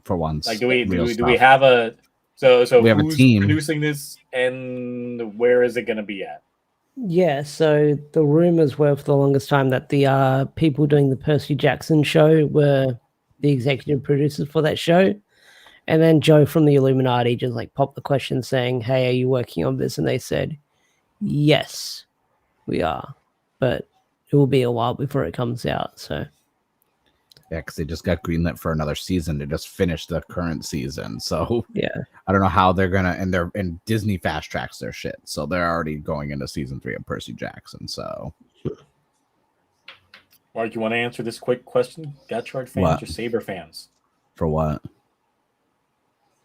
For once. Like do we have a so we have who's a team producing this and where is it gonna be at? Yeah, so the rumors were for the longest time that the people doing the Percy Jackson show were the executive producers for that show. And then Joe from the Illuminati just like popped the question saying, "Hey, are you working on this?" And they said, "Yes, we are. But it will be a while before it comes out." So yeah, because they just got greenlit for another season. They just finished the current season. So yeah. I don't know how they're gonna and Disney fast tracks their shit. So they're already going into season 3 of Percy Jackson. So Mark, you want to answer this quick question? Gotchard fans or Saber fans? For what?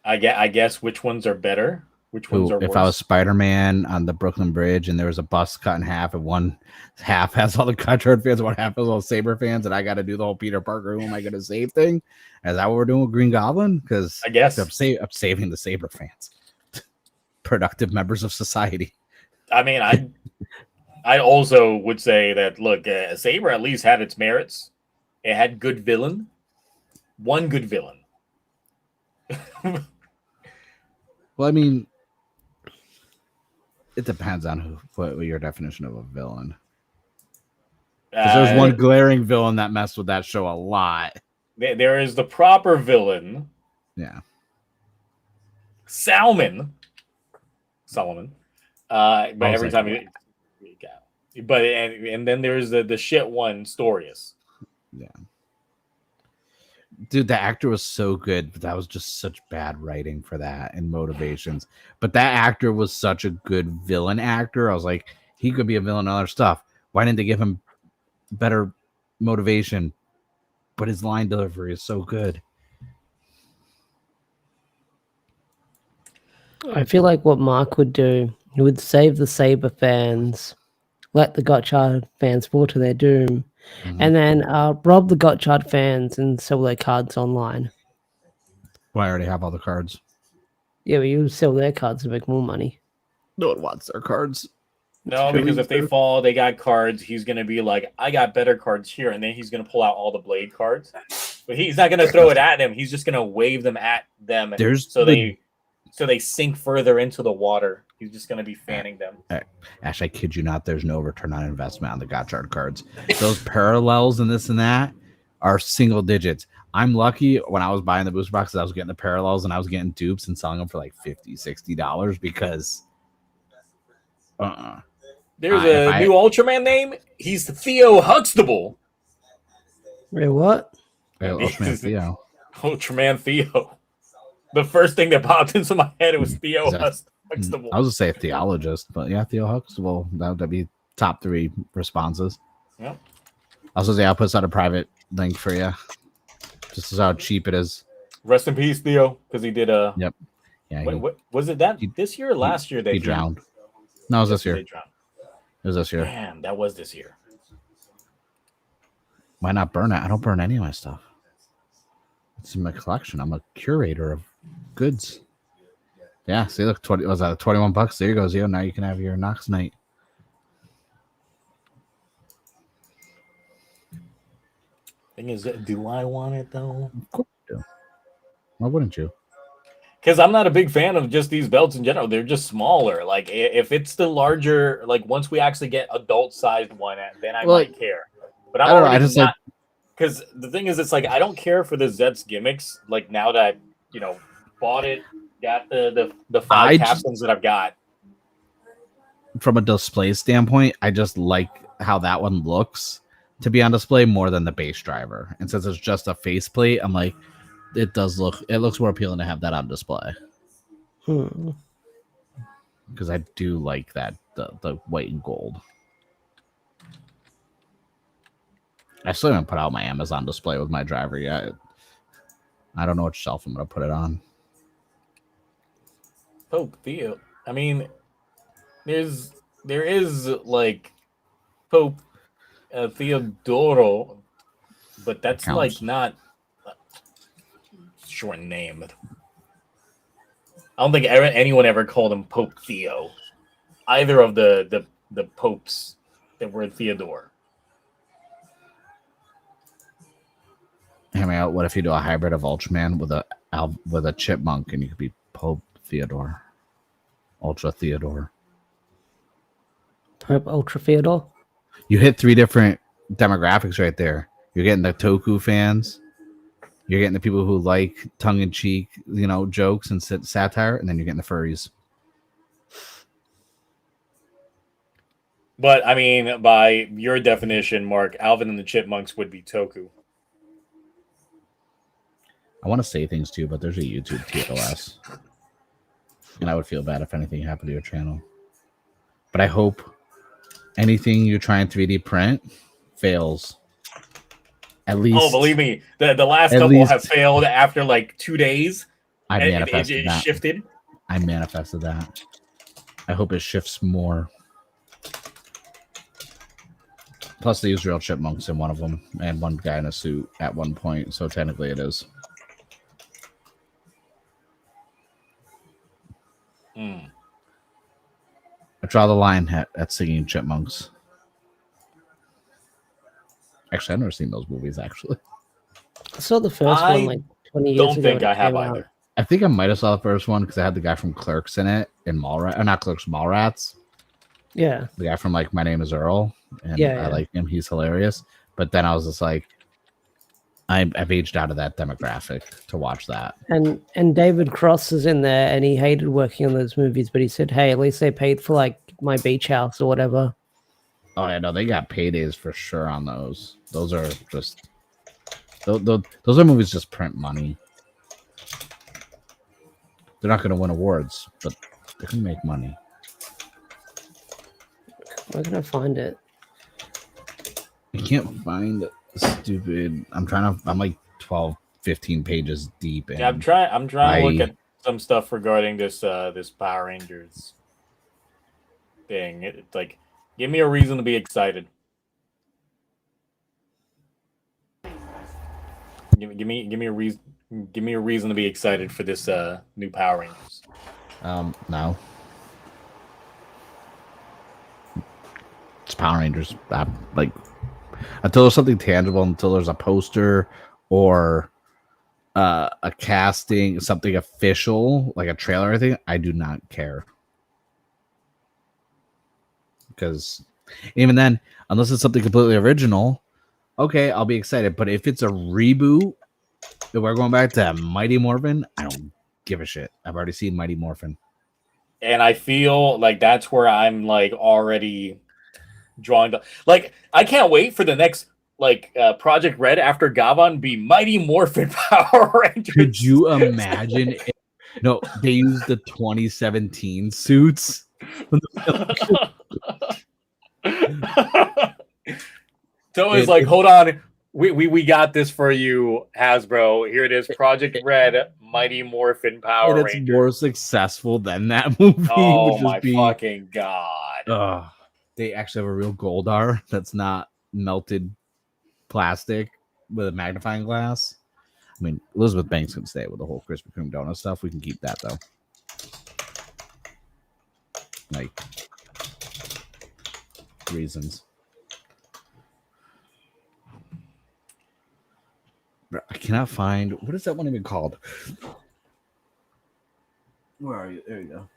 I guess which ones are better? Which ones are worse? If I was Spider-Man on the Brooklyn Bridge and there was a bus cut in half and one half has all the Gotchard fans, one half has all Saber fans, and I got to do the whole Peter Parker, who am I going to save thing? Is that what we're doing with Green Goblin? Because I guess I'm saving the Saber fans. Productive members of society. I mean, I also would say that, look, Saber at least had its merits. It had good villain. One good villain. Well, I mean, it depends on what your definition of a villain. Because there's one glaring villain that messed with that show a lot. There is the proper villain. Yeah. Solomon. But every time and then there's the shit one, Storius. Yeah. Dude, the actor was so good, but that was just such bad writing for that and motivations. But that actor was such a good villain actor. I was like, he could be a villain in other stuff. Why didn't they give him better motivation? But his line delivery is so good. I feel like what Mark would do, he would save the Saber fans, let the Gotchard fans fall to their doom, and then rob the Gotchard fans and sell their cards online. Well, I already have all the cards. Yeah, but you sell their cards to make more money. No one wants their cards. No, because if they fall, they got cards. He's going to be like, I got better cards here. And then he's going to pull out all the blade cards. But he's not going to throw it at them. He's just going to wave them at them. So they sink further into the water. He's just going to be fanning them. Ash, I kid you not, there's no return on investment on the Gotchard cards. Those parallels and this and that are single digits. I'm lucky when I was buying the booster boxes, I was getting the parallels and I was getting dupes and selling them for like $50, $60 because there's a new Ultraman name. He's Theo Huxtable. Wait, what? Ultraman Theo. Ultraman Theo. The first thing that popped into my head, it was Theo Huxtable. I was going to say a theologist, but yeah, Theo Huxtable. That would be top 3 responses. Yep. Also, say I'll put out a private link for you. Just as how cheap it is. Rest in peace, Theo, because he did a. Yep. Yeah. What was it this year or last year that he drowned? No, it was this year. It was this year. Man, that was this year. Why not burn it? I don't burn any of my stuff. It's in my collection. I'm a curator of goods. Yeah. See, look, was that $21? There you go, Zio. Now you can have your Nox night. Thing is, do I want it though? Of course you do. Why wouldn't you? Because I'm not a big fan of just these belts in general. They're just smaller. Like if it's the larger, like once we actually get adult-sized one, then I might care. But I'm I don't know. I already just not. Because the thing is, it's like I don't care for the Zets gimmicks. Like now that I, bought it, got the 5 captains that I've got. From a display standpoint, I just like how that one looks to be on display more than the base driver. And since it's just a faceplate, I'm like, it looks more appealing to have that on display. Because I do like that the white and gold. I still haven't put out my Amazon display with my driver yet. I don't know what shelf I'm gonna put it on. Pope Theo. I mean, there is like Pope Theodoro, but that's like not a short name. I don't think anyone ever called him Pope Theo. Either of the popes that were Theodore. Hear me out. What if you do a hybrid of Ultraman with a chipmunk and you could be Pope Theodore, Ultra Theodore, Pope Ultra Theodore? You hit 3 different demographics right there. You're getting the Toku fans. You're getting the people who like tongue-in-cheek, jokes and satire, and then you're getting the furries. But I mean, by your definition, Mark, Alvin and the Chipmunks would be Toku. I want to say things too, but there's a YouTube TOS. And I would feel bad if anything happened to your channel. But I hope anything you try and 3D print fails. At least. Oh, believe me, the last couple have failed after like 2 days. I manifested that. It shifted. I manifested that. I hope it shifts more. Plus, they use real chipmunks in one of them, and one guy in a suit at one point, so technically it is. I draw the line at singing chipmunks. Actually, I've never seen those movies, actually. I saw the first one like 20 years ago. Don't think I have either. I think I might have saw the first one because I had the guy from Clerks in it, in Mallrats. Or not Clerks, Mallrats. Yeah. The guy from My Name is Earl. And I like him. He's hilarious. But then I was just like, I've aged out of that demographic to watch that. And David Cross is in there, and he hated working on those movies, but he said, hey, at least they paid for like my beach house or whatever. Oh, yeah, no, they got paydays for sure on those. Those are just... Those are movies just print money. They're not going to win awards, but they can make money. Where can I find it? I can't find it. Stupid. I'm like 12, 15 pages deep. Yeah, I'm trying to look at some stuff regarding this Power Rangers thing. It's like, give me a reason to be excited. Give me a reason. Give me a reason to be excited for this new Power Rangers. No. It's Power Rangers. Like, until there's something tangible, until there's a poster or a casting, something official, like a trailer or anything, I do not care. Because even then, unless it's something completely original, okay, I'll be excited. But if it's a reboot, if we're going back to Mighty Morphin, I don't give a shit. I've already seen Mighty Morphin. And I feel like that's where I'm like already drawing the... Like, I can't wait for the next Project Red after Gavan be Mighty Morphin Power Rangers. Could you imagine? No, they used the 2017 suits. So it's like, hold on, we got this for you, Hasbro. Here it is, Project Red, Mighty Morphin Power Rangers. It's more successful than that movie. Oh my fucking god! They actually have a real Goldar that's not melted plastic with a magnifying glass. I mean, Elizabeth Banks can stay with the whole Krispy Kreme donut stuff. We can keep that though. Like reasons. I cannot find, what is that one even called? Where are you? There you go.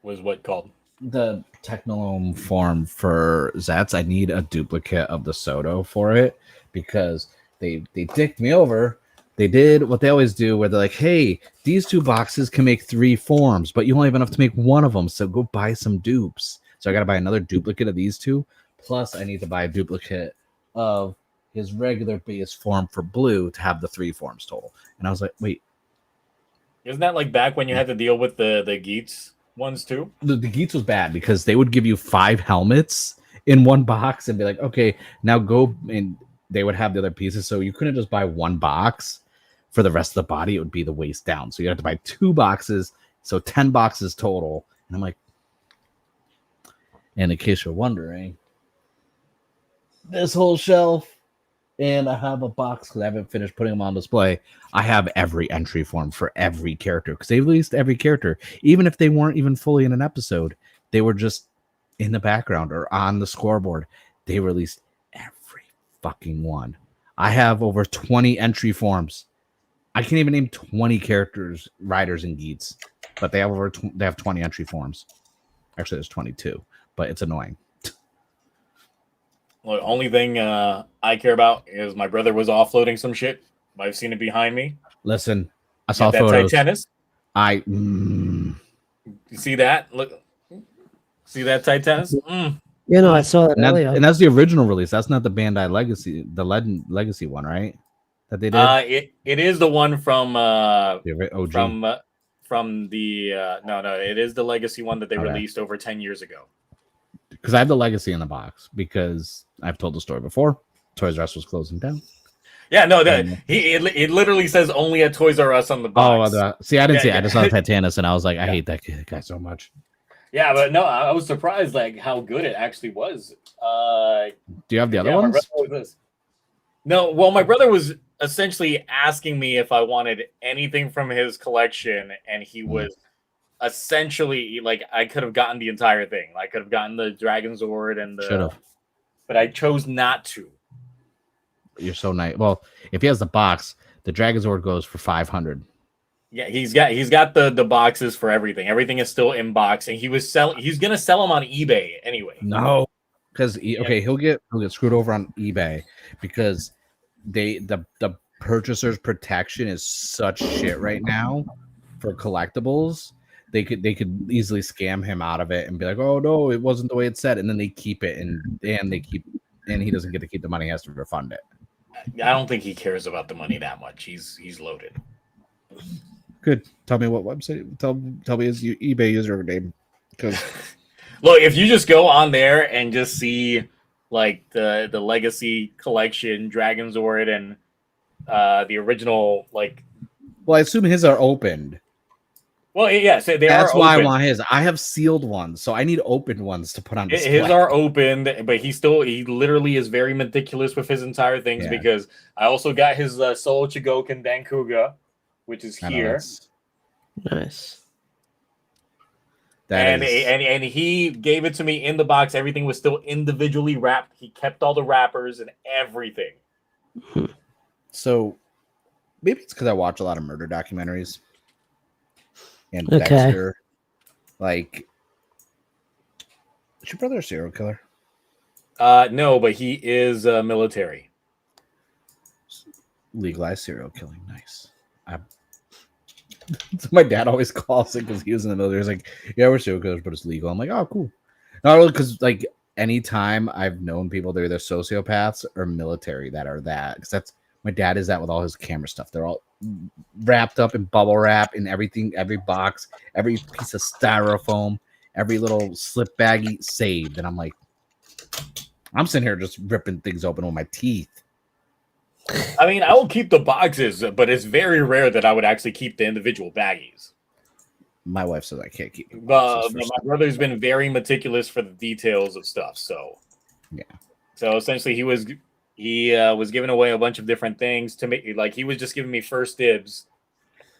Was what called? The Technolome form for Zets. I need a duplicate of the Soto for it because they dicked me over. They did what they always do, where they're like, "Hey, these 2 boxes can make 3 forms, but you only have enough to make one of them. So go buy some dupes." So I got to buy another duplicate of these 2. Plus, I need to buy a duplicate of his regular base form for Blue to have the 3 forms total. And I was like, "Wait, Isn't that like back when you had to deal with the Geats ones too?" the Geats was bad because they would give you 5 helmets in one box and be like, okay, now go, and they would have the other pieces. So you couldn't just buy 1 box for the rest of the body. It would be the waist down. So you have to buy 2 boxes. So 10 boxes total. And I'm like, and in case you're wondering, this whole shelf, and I have a box because I haven't finished putting them on display. I have every entry form for every character because they released every character, even if they weren't even fully in an episode. They were just in the background or on the scoreboard. They released every fucking one. I have over 20 entry forms. I can't even name 20 characters, riders, and Geats, but they have they have 20 entry forms. Actually, there's 22, but it's annoying. Well, the only thing I care about is my brother was offloading some shit. I've seen it behind me. Listen, I saw that photos. Titanus. You see that? Look, see that Titanus? You know, I saw that earlier. And that's the original release. That's not the Bandai Legacy, the Legend Legacy one, right? That they did. It is the one from the OG. From the no, it is the Legacy one that they released over 10 years ago. Because I have the Legacy in the box because I've told the story before. Toys R Us was closing down. Yeah, no, it literally says only at Toys R Us on the box. See, I didn't see it. I just saw Titanus and I was like, I hate that guy so much. Yeah, but no, I was surprised like how good it actually was. Do you have the other ones? No, well, my brother was essentially asking me if I wanted anything from his collection, and he was essentially like, I could have gotten the entire thing. I could have gotten the Dragon Zord and the, but I chose not to. You're so nice. Well, if he has the box, the Dragon Zord goes for 500. Yeah, he's got the boxes for everything. Everything is still in box, and he's gonna sell them on eBay anyway. No, because he'll get screwed over on eBay because the purchaser's protection is such shit right now for collectibles. They could easily scam him out of it and be like, oh no, it wasn't the way it said, and then they keep it and he doesn't get to keep the money. He has to refund it. I don't think he cares about the money that much. He's loaded. Good. Tell me what website. Tell me his eBay username. Because look, if you just go on there and just see like the Legacy Collection, Dragon Zord, and the original, like. Well, I assume his are opened. Well, yeah, so that's why I want his. I have sealed ones, so I need opened ones to put on display. His are opened, but he literally is very meticulous with his entire things because I also got his Solo Chigoken Dankuga, which is here. Nice. And he gave it to me in the box. Everything was still individually wrapped. He kept all the wrappers and everything. So maybe it's because I watch a lot of murder documentaries. And Dexter, like, is your brother a serial killer? No, but he is military. Legalized serial killing, nice. My dad always calls it because he was in the military. He's like, yeah, we're serial killers, but it's legal. I'm like, oh, cool. Not really, because like anytime I've known people, they're either sociopaths or military that are that. Because that's my dad is that with all his camera stuff. They're all wrapped up in bubble wrap and everything, every box, every piece of styrofoam, every little slip baggie saved. And I'm like, I'm sitting here just ripping things open with my teeth. I mean, I will keep the boxes, but it's very rare that I would actually keep the individual baggies. My wife says I can't keep. My brother's been very meticulous for the details of stuff. So, yeah. So essentially, he was giving away a bunch of different things to me. Like he was just giving me first dibs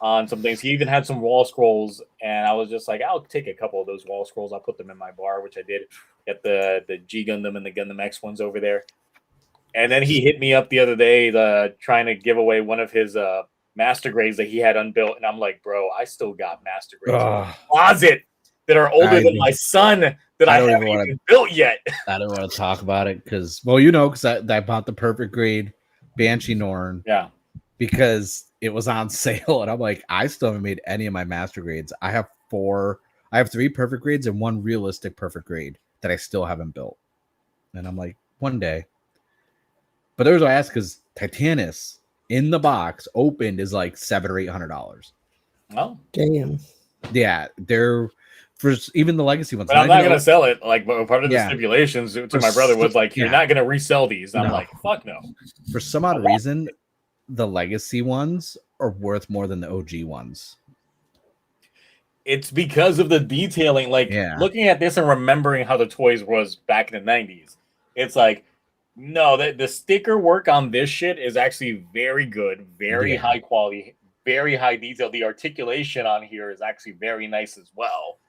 on some things. He even had some wall scrolls, and I was just like, I'll take a couple of those wall scrolls. I'll put them in my bar, which I did. Get the G Gundam and the Gundam X ones over there. And then he hit me up the other day, trying to give away one of his master grades that he had unbuilt, and I'm like, bro, I still got master grades in Ugh. my closet that are older than my son that I don't haven't even even built yet. I don't want to talk about it because, well, you know, because I bought the perfect grade Banshee Norn Yeah. because it was on sale, and I'm like, I still haven't made any of my master grades. I have 3 perfect grades and 1 realistic perfect grade that I still haven't built, and I'm like, one day. But there's why I asked, because Titanus in the box opened is like $700 or $800. Well, Damn. Yeah, they're for even the legacy ones. but I'm not gonna sell it. Like, part of the stipulations to my brother was like, you're not gonna resell these. And I'm like, fuck no. For some odd reason, the legacy ones are worth more than the OG ones. It's because of the detailing. Like, looking at this and remembering how the toys was back in the 90s, it's like, no, the sticker work on this shit is actually very good, very high quality, very high detail. The articulation on here is actually very nice as well.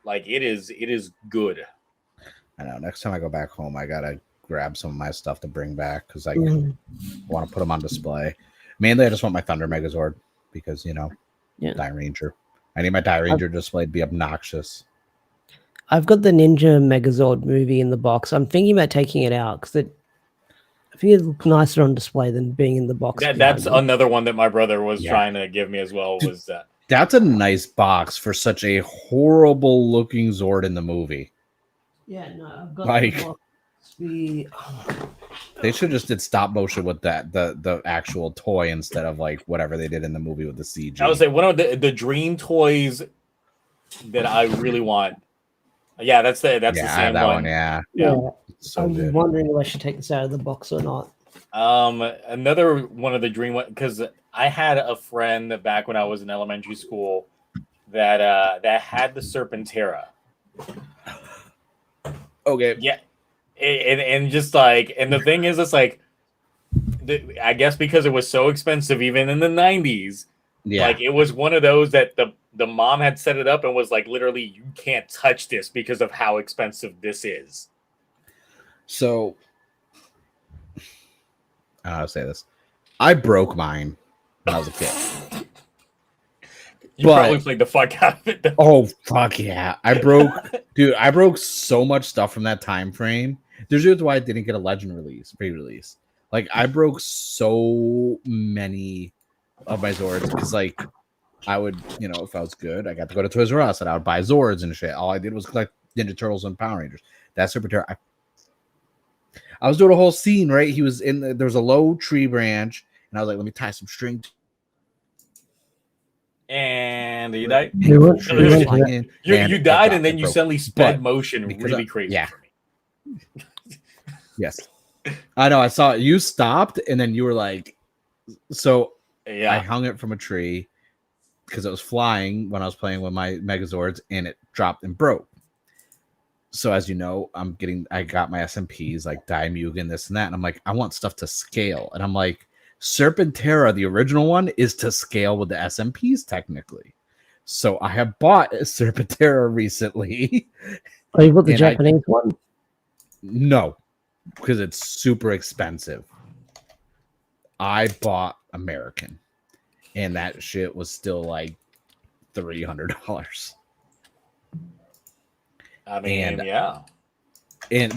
Like, it is good. I know. Next time I go back home, I gotta grab some of my stuff to bring back because I want to put them on display. Mainly, I just want my Thunder Megazord because, you know, Die Ranger. I need my Die Ranger display to be obnoxious. I've got the Ninja Megazord movie in the box. I'm thinking about taking it out because I think it looks nicer on display than being in the box. That's another one that my brother was trying to give me as well. Was that? That's a nice box for such a horrible looking Zord in the movie. Yeah, no, I've got like the box. They should just did stop motion with the actual toy instead of like whatever they did in the movie with the CG. I would say one of the dream toys that I really want. Yeah, that's the same one. Yeah. So I'm wondering if I should take this out of the box or not. Another one of the dream one, because I had a friend back when I was in elementary school that had the Serpentera. Okay. Yeah. And just like, and the thing is, it's like, I guess because it was so expensive, even in the 90s, like it was one of those that the mom had set it up and was like, literally, you can't touch this because of how expensive this is. So, I don't know how to say this. I broke mine when I was a kid. You probably played the fuck out of it, though. Oh, fuck yeah. I broke so much stuff from that time frame. There's reasons why I didn't get a Legend release, pre-release. Like, I broke so many of my Zords because, like, I would, you know, if I was good, I got to go to Toys R Us and I would buy Zords and shit. All I did was collect Ninja Turtles and Power Rangers. That's Serpentera. I was doing a whole scene, right? He was in there was a low tree branch, and I was like, let me tie some string. And you died. You died, and then you suddenly sped motion really crazy for me. Yes, I know. I saw it. You stopped, and then you were like, so I hung it from a tree because it was flying when I was playing with my Megazords, and it dropped and broke. So as you know, I got my SMPs like Daimugin, this and that, and I'm like, I want stuff to scale, and I'm like, Serpentera, the original one, is to scale with the SMPs technically. So I have bought a Serpentera recently. Oh, you bought the Japanese one? No, because it's super expensive. I bought American, and that shit was still like $300. I mean,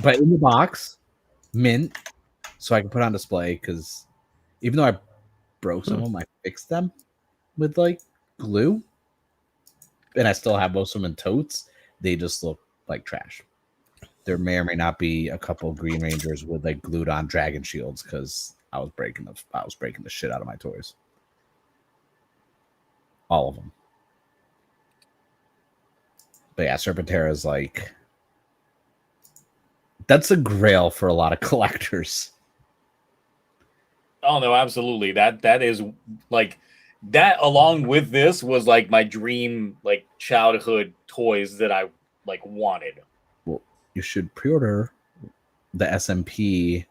but in the box, mint, so I can put on display. Because even though I broke some of them, I fixed them with like glue, and I still have most of them in totes. They just look like trash. There may or may not be a couple Green Rangers with like glued on dragon shields because I was breaking the shit out of my toys. All of them. But yeah, Serpentera is like, that's a grail for a lot of collectors. Oh no, absolutely. That is like that along with this was like my dream like childhood toys that I like wanted. Well, you should pre-order the SMP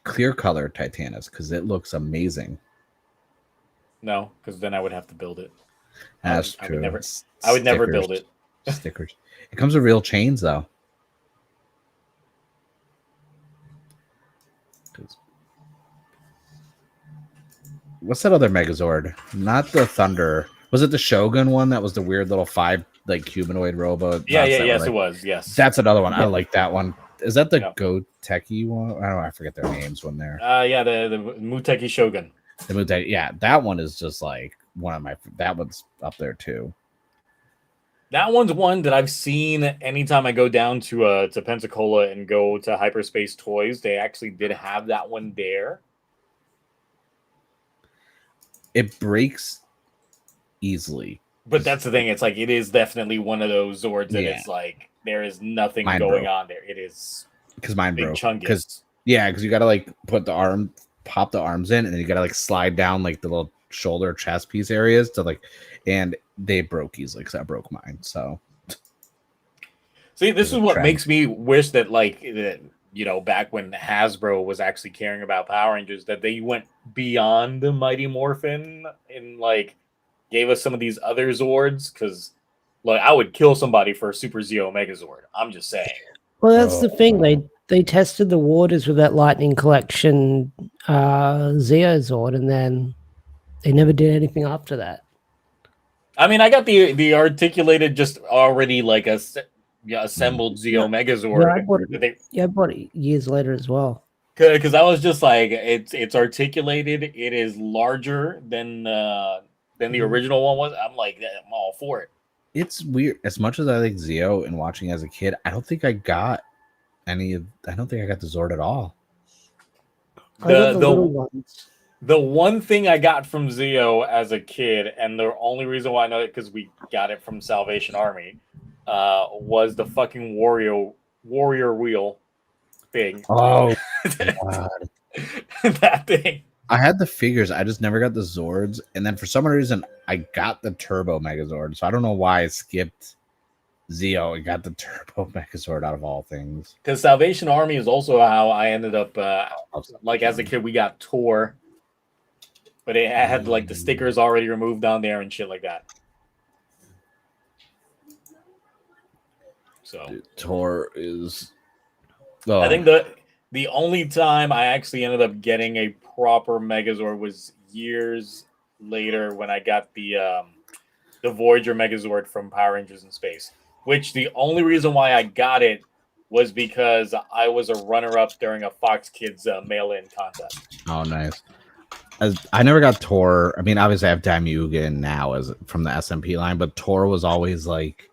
clear color Titanus because it looks amazing. No, because then I would have to build it. That's true. I would never build it. Stickers. It comes with real chains though. what's that other Megazord? Not the Thunder. Was it the Shogun one that was the weird little 5 like humanoid robot? Yes, it was. Yes, that's another one. I Yeah. like that one. Is that the Yeah. Go Techie one? I don't know. I forget their names when they're Yeah, the Muteki Shogun. the Mutai. Yeah, that one is just like one of my. That one's up there too. That one's one that I've seen anytime I go down to Pensacola and go to Hyperspace Toys. They actually did have that one there. It breaks easily. But that's the thing. It's like it is definitely one of those Zords that it's like there is nothing going on there. It is because mine big broke. chungus. Because you gotta like put the arm, pop the arms in, and then you gotta like slide down like the little shoulder chest piece areas to like, and they broke easily because I broke mine. So see, this is what makes me wish that like that, you know, back when Hasbro was actually caring about Power Rangers, that they went beyond the Mighty Morphin and like gave us some of these other Zords, because like I would kill somebody for a Super Zeo Megazord. I'm just saying. Well, that's the thing. They tested the waters with that Lightning Collection Zord, and then they never did anything after that. I mean, I got the articulated, just already like assembled Zeo Megazord. I bought it years later as well. Because I was just like, it's articulated. It is larger than the original one was. I'm like, I'm all for it. It's weird. As much as I like Zeo and watching as a kid, I don't think I got I don't think I got the Zord at all. The one thing I got from Zeo as a kid, and the only reason why I know it because we got it from Salvation Army, was the fucking warrior wheel thing. Oh, God. That thing. I had the figures. I just never got the Zords. And then for some reason, I got the Turbo Megazord. So I don't know why I skipped Zeo and got the Turbo Megazord out of all things. Because Salvation Army is also how I ended up, like as a kid, we got Tor. But it had like the stickers already removed on there and shit like that. So Tor is... I think the only time I actually ended up getting a proper Megazord was years later when I got the Voyager Megazord from Power Rangers in Space. Which the only reason why I got it was because I was a runner-up during a Fox Kids mail-in contest. Oh, nice. I never got Tor. I mean, obviously I have Damugen now as from the SMP line, but Tor was always like,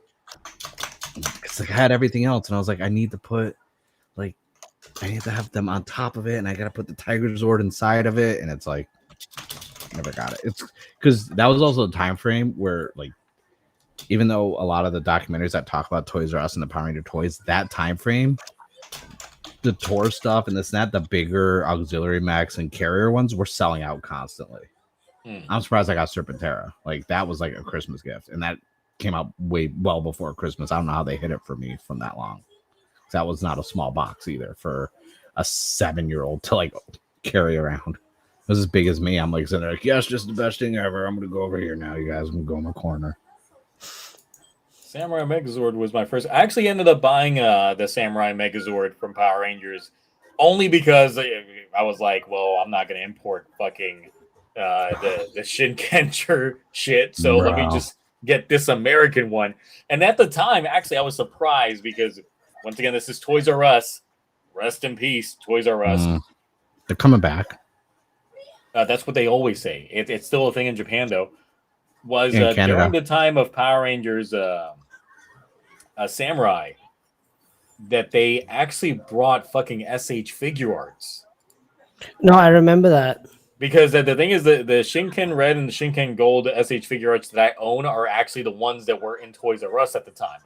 because like, I had everything else, and I was like, I need to have them on top of it, and I gotta put the Tiger Zord inside of it, and it's like, never got it. It's because that was also a time frame where like, even though a lot of the documentaries that talk about Toys R Us and the Power Ranger toys, that time frame, the Tor stuff and this and that, the bigger auxiliary mechs and carrier ones were selling out constantly. I'm surprised I got Serpentera. Like that was like a Christmas gift, and that came out well before Christmas. I don't know how they hid it for me from that long. That was not a small box either for a 7-year-old to like carry around. It was as big as me. I'm like sitting there like, yes, just the best thing ever. I'm gonna go over here now, you guys. I'm gonna go in the corner. Samurai Megazord was my first. I actually ended up buying the Samurai Megazord from Power Rangers only because I was like, well, I'm not going to import fucking the Shinkenger shit, so let me just get this American one. And at the time, actually, I was surprised because, once again, this is Toys R Us. Rest in peace, Toys R Us. They're coming back. That's what they always say. It's still a thing in Japan, though. Was during the time of Power Rangers Samurai that they actually brought fucking SH figure arts. No, I remember that. Because the thing is, the Shinken Red and the Shinken Gold SH figure arts that I own are actually the ones that were in Toys R Us at the time.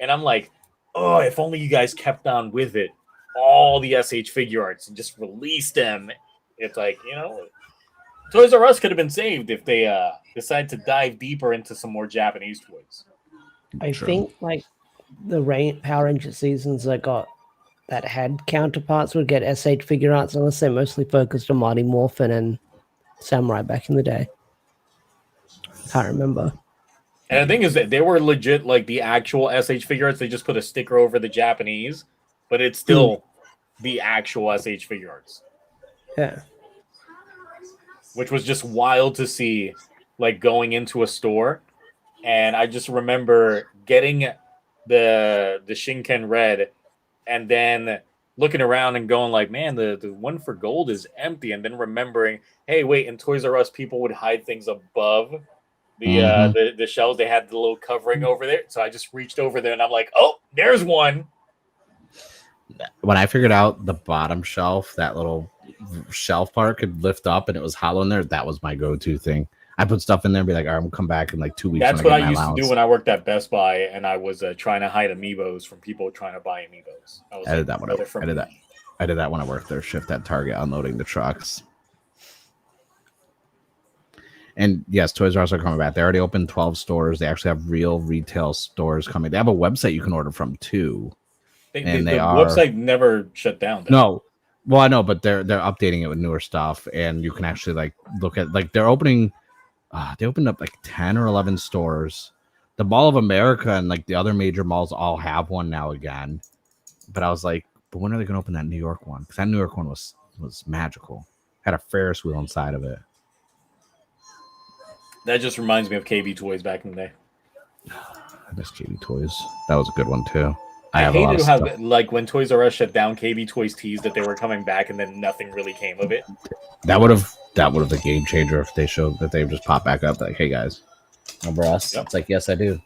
And I'm like, oh, if only you guys kept on with it. All the SH figure arts and just released them. It's like, you know, Toys R Us could have been saved if they decided to dive deeper into some more Japanese toys. I think like the Power Ranger seasons that had counterparts would get SH figure arts unless they mostly focused on Mighty Morphin and Samurai back in the day. Can't remember. And the thing is that they were legit like the actual SH figure arts. They just put a sticker over the Japanese, but it's still the actual SH figure arts. Yeah. which was just wild to see, like going into a store. And I just remember getting the Shinken Red and then looking around and going like, man, the one for gold is empty. And then remembering, hey, wait, in Toys R Us, people would hide things above the shelves. They had the little covering over there. So I just reached over there and I'm like, oh, there's one. When I figured out the bottom shelf, that little shelf part could lift up and it was hollow in there, that was my go-to thing. I put stuff in there and be like, all right, I'm gonna come back in like 2 weeks. That's what I used to do when I worked at Best Buy and I was trying to hide amiibos from people trying to buy amiibos. I did that when I did that when I worked their shift at Target unloading the trucks. And yes, Toys R Us are coming back. They already opened 12 stores. They actually have real retail stores coming. They have a website you can order from too. The website never shut down. No, well, I know, but they're updating it with newer stuff, and you can actually like look at like they're opening. They opened up like 10 or 11 stores. The Mall of America and like the other major malls all have one now again. But I was like, but when are they going to open that New York one? Because that New York one was magical. Had a Ferris wheel inside of it. That just reminds me of KB Toys back in the day. I miss KB Toys. That was a good one too. I hated how, like, when Toys R Us shut down, KB Toys teased that they were coming back, and then nothing really came of it. That would have the game changer if they showed that they would just pop back up like, hey guys, remember us? Yep. It's like, yes, I do.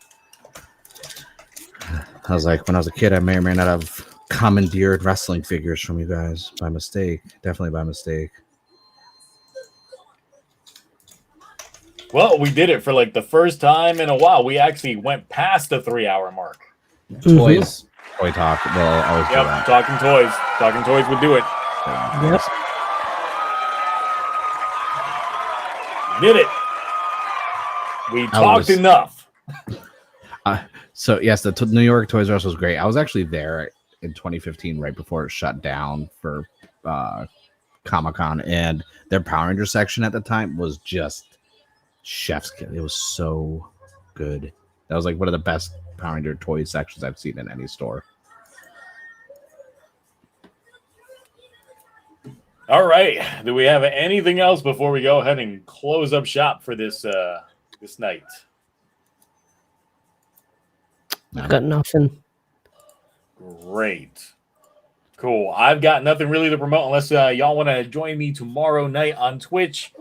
I was like, when I was a kid, I may or may not have commandeered wrestling figures from you guys by mistake. Definitely by mistake. Well, we did it for like the first time in a while. We actually went past the 3-hour mark. Toys. Toy talk. Well, always do that. Talking toys. Talking toys would do it. Yep. Did it. We talked enough. So yes, the New York Toys R Us was great. I was actually there in 2015, right before it shut down for Comic-Con, and their Power Ranger section at the time was just chef's kiss. It was so good. That was like one of the best Power Ranger toy sections I've seen in any store. All right. Do we have anything else before we go ahead and close up shop for this this night? I've got nothing. Great. Cool. I've got nothing really to promote unless y'all want to join me tomorrow night on Twitch.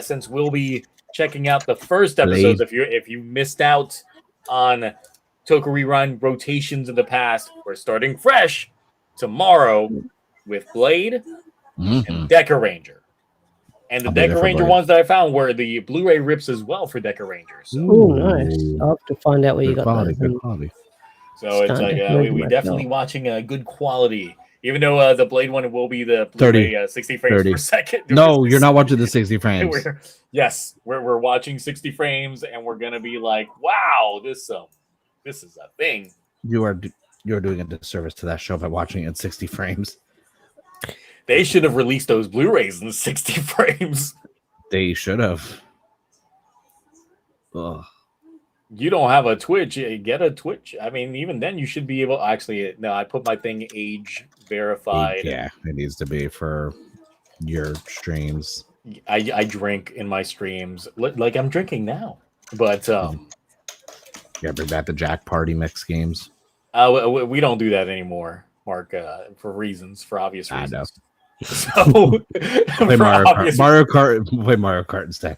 Since we'll be checking out the first episodes. If you missed out on Toku Rerun rotations in the past, we're starting fresh tomorrow with Blade and Deca Ranger. And the Deca Ranger ones that I found were the Blu-ray rips as well for Deca Ranger. So. Oh, nice. I'll have to find out where you got that. Good quality. So it's like we definitely watching a good quality. Even though the Blade one will be the Blu-ray 60 frames per second. No, you're not watching the 60 frames. We're watching 60 frames, and we're gonna be like, wow, this is a thing. You're doing a disservice to that show by watching it in 60 frames. They should have released those Blu-rays in 60 frames. They should have. Ugh. You don't have a Twitch. Get a Twitch. I mean, even then, you should be able. Actually, no. I put my thing age verified. Yeah, it needs to be for your streams. I drink in my streams like I'm drinking now, but yeah, bring back the Jack Party mix games. We don't do that anymore, Mark, for obvious reasons. I know. So play Mario Kart. Play Mario Kart instead.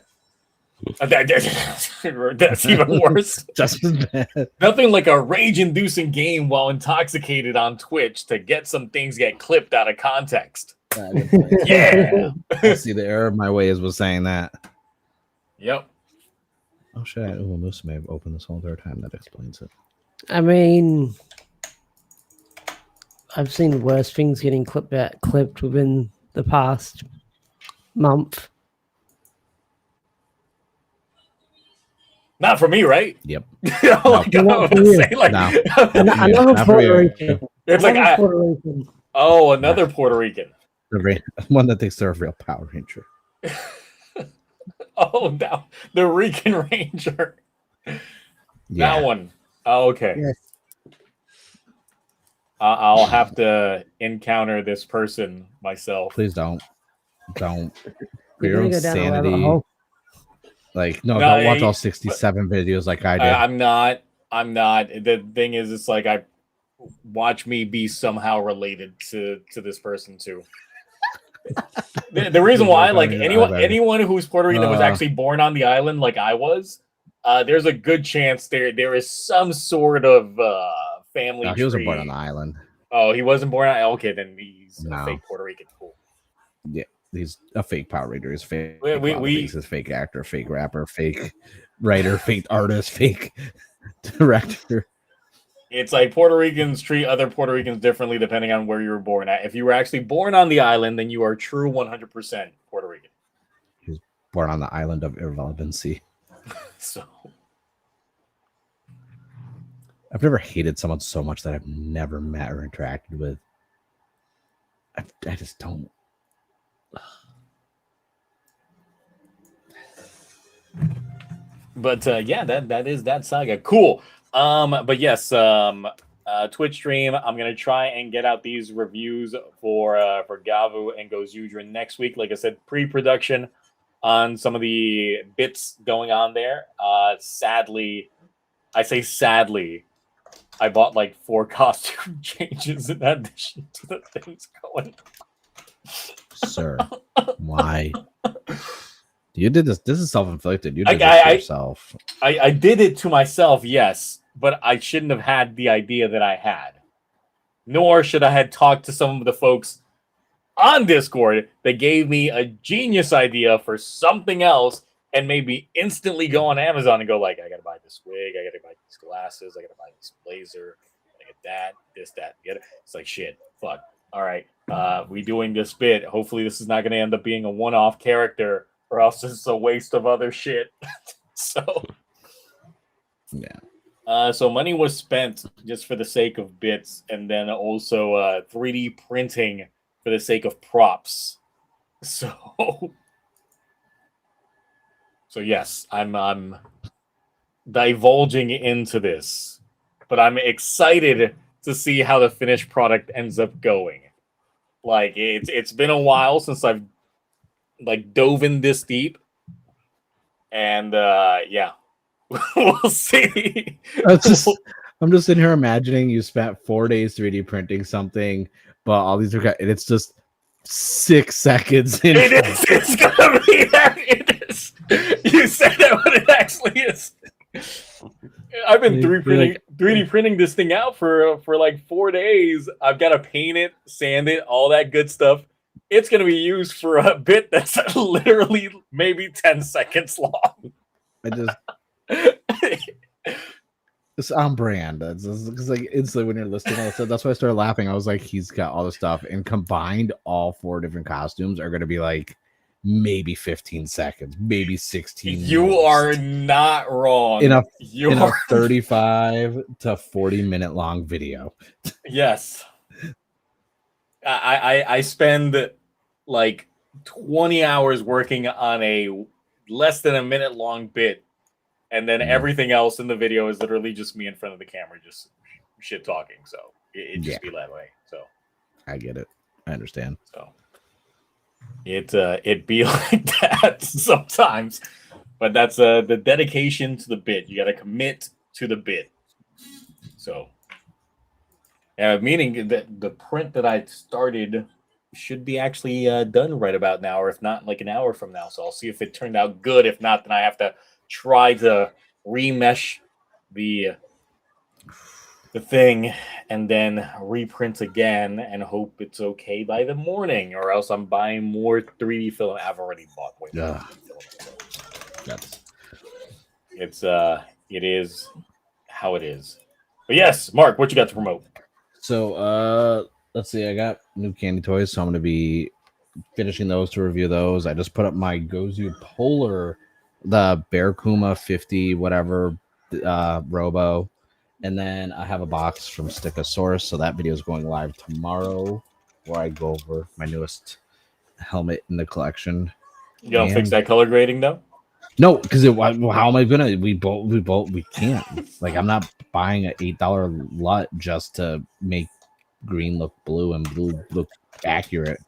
That's even worse. Just as bad. Nothing like a rage-inducing game while intoxicated on Twitch to get some things get clipped out of context. Yeah. I see the error of my ways was saying that. Yep. Oh shit! Moose may have opened this whole entire time. That explains it. I mean, I've seen worse things getting clipped within the past month. Not for me, right? Yep. Another Puerto Rican. It's like Puerto Rican. Oh, another Puerto Rican. One that thinks they're a real Power Ranger. Oh, no. The Rican Ranger. Yeah. That one. Oh, okay. Yes. I'll have to encounter this person myself. Please don't. for your own go down a rabbit sanity. hole. Like, no, don't watch all 67 videos like I did. I'm not. The thing is, it's like I watch me be somehow related to this person too. The reason why, like anyone who's Puerto Rican that was actually born on the island, like I was, there's a good chance there is some sort of family. No, he wasn't born on the island. Oh, he wasn't born on. Okay, then he's a fake Puerto Rican. Cool. Yeah, he's a fake Power Ranger. He's fake. He's a fake actor, fake rapper, fake writer, fake artist, fake director. It's like Puerto Ricans treat other Puerto Ricans differently depending on where you were born at. If you were actually born on the island, then you are true 100% Puerto Rican. He was born on the island of irrelevancy. So I've never hated someone so much that I've never met or interacted with. I just don't. But yeah, that is that saga. Cool. But yes, Twitch stream. I'm gonna try and get out these reviews for Gavu and Gozudra next week. Like I said, pre-production on some of the bits going on there. Sadly, I bought like 4 costume changes in addition to the things going. Sir, why? You did this. This is self-inflicted. You did this to yourself. I did it to myself, yes, but I shouldn't have had the idea that I had. Nor should I have talked to some of the folks on Discord that gave me a genius idea for something else and made me instantly go on Amazon and go like, I gotta buy this wig, I gotta buy these glasses, I gotta buy this blazer, I gotta get that, this, that, the other. It's like, shit, fuck. All right, we doing this bit. Hopefully this is not gonna end up being a one-off character, or else it's a waste of other shit. So, yeah. So money was spent just for the sake of bits, and then also 3D printing for the sake of props. So yes, I'm divulging into this, but I'm excited to see how the finished product ends up going. Like it's been a while since I've like dove in this deep, and yeah, we'll see. I'm just sitting here imagining you spent 4 days 3D printing something, but all these are, and it's just 6 seconds. It's gonna be that. It is. You said that, but it actually is. I've been 3D printing this thing out for like 4 days. I've got to paint it, sand it, all that good stuff. It's going to be used for a bit that's literally maybe 10 seconds long. It's on brand. It's like instantly when you're listening, that's why I started laughing. I was like, he's got all this stuff, and combined, all 4 different costumes are going to be like maybe 15 seconds, maybe 16. You minutes. Are not wrong. In a 35 to 40 minute long video. Yes. I spend like 20 hours working on a less than a minute long bit, and then everything else in the video is literally just me in front of the camera just shit talking. So it just be that way. So I get it. I understand. So it be like that sometimes, but that's the dedication to the bit. You got to commit to the bit. So meaning that the print that I started should be actually done right about now, or if not, like an hour from now. So I'll see if it turned out good. If not, then I have to try to remesh the thing and then reprint again and hope it's okay by the morning, or else I'm buying more 3D film. I've already bought way more 3D film. It is how it is. But yes, Mark, what you got to promote? So let's see, I got new candy toys, so I'm going to be finishing those to review those. I just put up my Gozu Polar, the Bear Kuma 50 whatever Robo, and then I have a box from Stickosaurus, so that video is going live tomorrow, where I go over my newest helmet in the collection. You don't fix that color grading though? No, because how am I gonna? We can't. Like, I'm not buying an $8 LUT just to make green look blue and blue look accurate.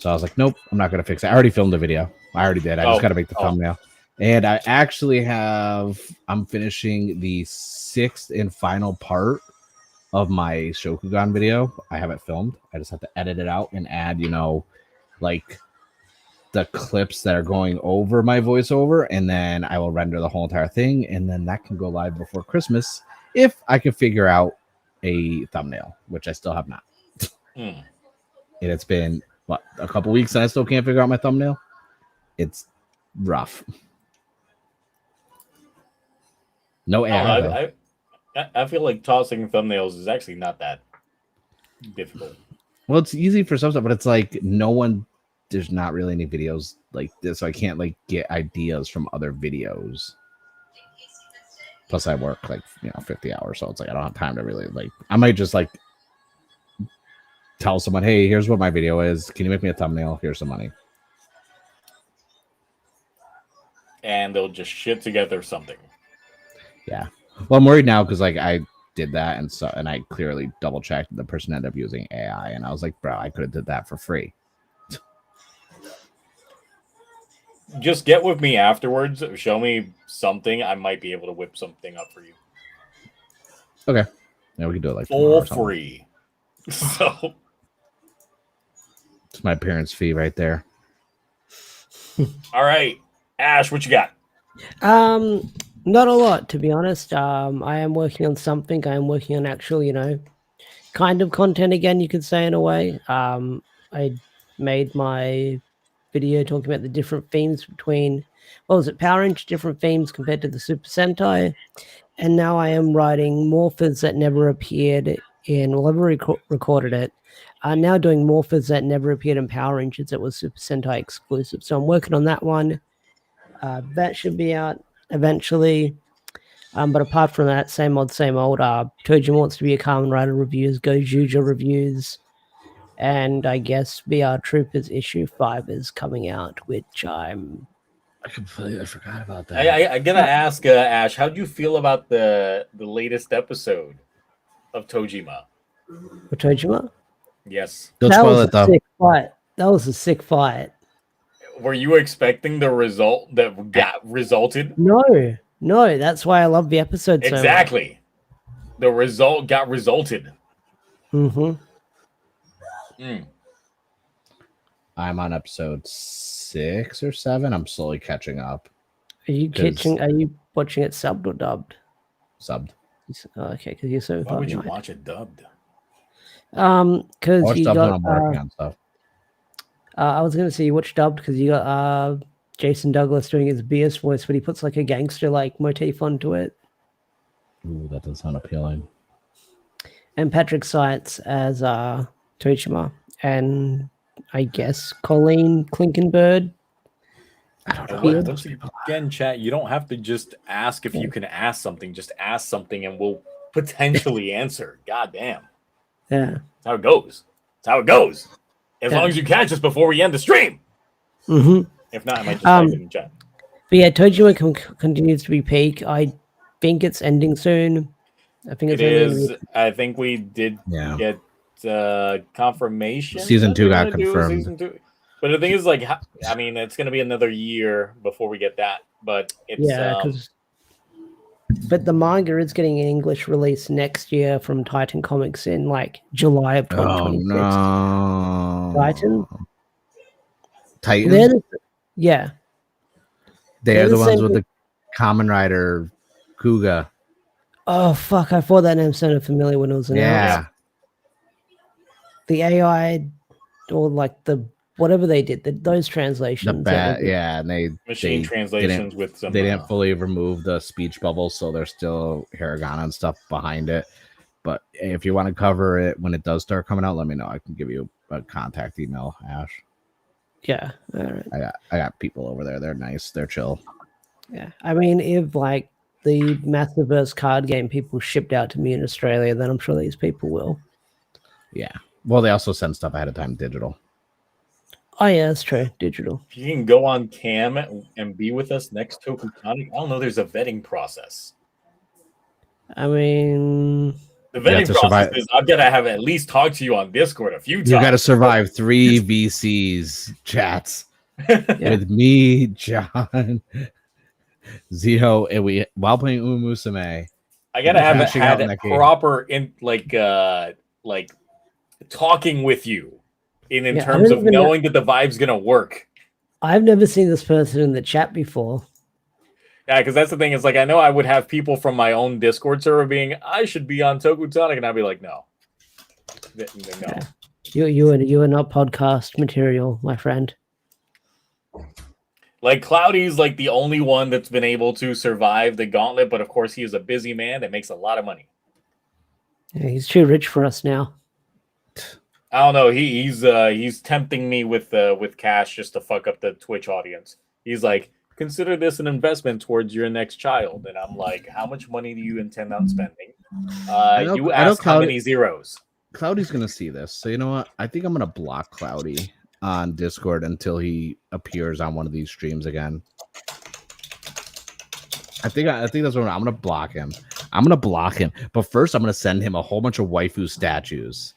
So I was like, nope, I'm not gonna fix it. I already filmed the video. I already did. I just got to make the thumbnail. And I actually I'm finishing the 6th and final part of my Shokugan video. I have it filmed. I just have to edit it out and add, like the clips that are going over my voiceover, and then I will render the whole entire thing, and then that can go live before Christmas if I can figure out a thumbnail, which I still have not. And it's been a couple weeks and I still can't figure out my thumbnail. It's rough. No AI. I feel like tossing thumbnails is actually not that difficult. Well, it's easy for some stuff, but it's like there's not really any videos like this, so I can't like get ideas from other videos. Plus, I work 50 hours, so it's like I don't have time to really I might just tell someone, hey, here's what my video is. Can you make me a thumbnail? Here's some money. And they'll just shit together something. Yeah. Well, I'm worried now because I did that and I clearly double checked. The person ended up using AI, and I was like, bro, I could have did that for free. Just get with me afterwards. Show me something. I might be able to whip something up for you. Okay. Yeah, we can do it for free. So it's my parents' fee right there. All right, Ash, what you got? Not a lot, to be honest. I am working on something. I am working on actual, kind of content again, you could say, in a way. I made my video talking about the different themes between, Power Rangers, different themes compared to the Super Sentai. And now I am writing morphers that never appeared in, I've already recorded it. I'm now doing morphers that never appeared in Power Rangers that was Super Sentai exclusive. So I'm working on that one. That should be out eventually. But apart from that, same old. Tojima wants to be a Kamen Rider reviews, Go Juja reviews. And I guess VR Troopers issue 5 is coming out, which I completely forgot about that. I gotta ask Ash, how do you feel about the latest episode of Tojima? For Tojima? Yes. Don't spoil it though. Sick fight. That was a sick fight. Were you expecting the result that got resulted? No, that's why I love the episode so much. Exactly. The result got resulted. Mm-hmm. I'm on episode 6 or 7. I'm slowly catching up. Are you watching it subbed or dubbed? Subbed. Oh, okay, because you're so. Why would you watch it dubbed? Because you got. I'm working on stuff. I was gonna say you watch dubbed because you got Jason Douglas doing his BS voice, but he puts like a gangster motif onto it. Ooh, that does sound appealing. And Patrick Seitz as Tojima, and I guess Colleen Klinkenberg. I don't know. Again, chat, you don't have to just ask if you can ask something. Just ask something and we'll potentially answer. God damn. Yeah. That's how it goes. As long as you catch us before we end the stream. Mm-hmm. If not, I might just type it in chat. But yeah, Tojima continues to be peak. I think it's ending soon. I think it is. I think we did get confirmation. Season 2 got confirmed. Season 2. But the thing is, it's going to be another year before we get that. But it's but the manga is getting an English release next year from Titan Comics in July of 2026. Oh, no. Titan? They're the ones with the Kamen Rider Kuga. Oh fuck! I thought that name sounded familiar when it was announced. Yeah. The AI or the whatever they did, those translations. And they machine translations with some. They didn't fully remove the speech bubbles, so there's still hiragana and stuff behind it. But if you want to cover it when it does start coming out, let me know. I can give you a contact email, Ash. Yeah, all right. I got people over there. They're nice. They're chill. Yeah, I mean, if the Massiverse card game people shipped out to me in Australia, then I'm sure these people will. Yeah. Well, they also send stuff ahead of time digital. Oh yeah, that's true. Digital. If you can go on cam and be with us next TokuTonic, I don't know. There's a vetting process. I mean, The vetting process survive. is I've got to have at least talked to you on Discord a few times. You got to survive 3 VCs chats with me, John, Zio, and while playing Umusume. I gotta have had proper like talking with you in terms of knowing that the vibe's gonna work. I've never seen this person in the chat before. Yeah, because that's the thing. Is like I know I would have people from my own Discord server being, I should be on TokuTonic, and I'd be like, no. You are not podcast material, my friend. Like Cloudy's like the only one that's been able to survive the gauntlet, but of course he is a busy man that makes a lot of money. Yeah, he's too rich for us now. I don't know. He's tempting me with cash just to fuck up the Twitch audience. He's like, consider this an investment towards your next child, and I'm like, how much money do you intend on spending? You asked how many zeros. Cloudy's gonna see this, so you know what? I think I'm gonna block Cloudy on Discord until he appears on one of these streams again. I think that's what I'm gonna block him. I'm gonna block him, but first I'm gonna send him a whole bunch of waifu statues.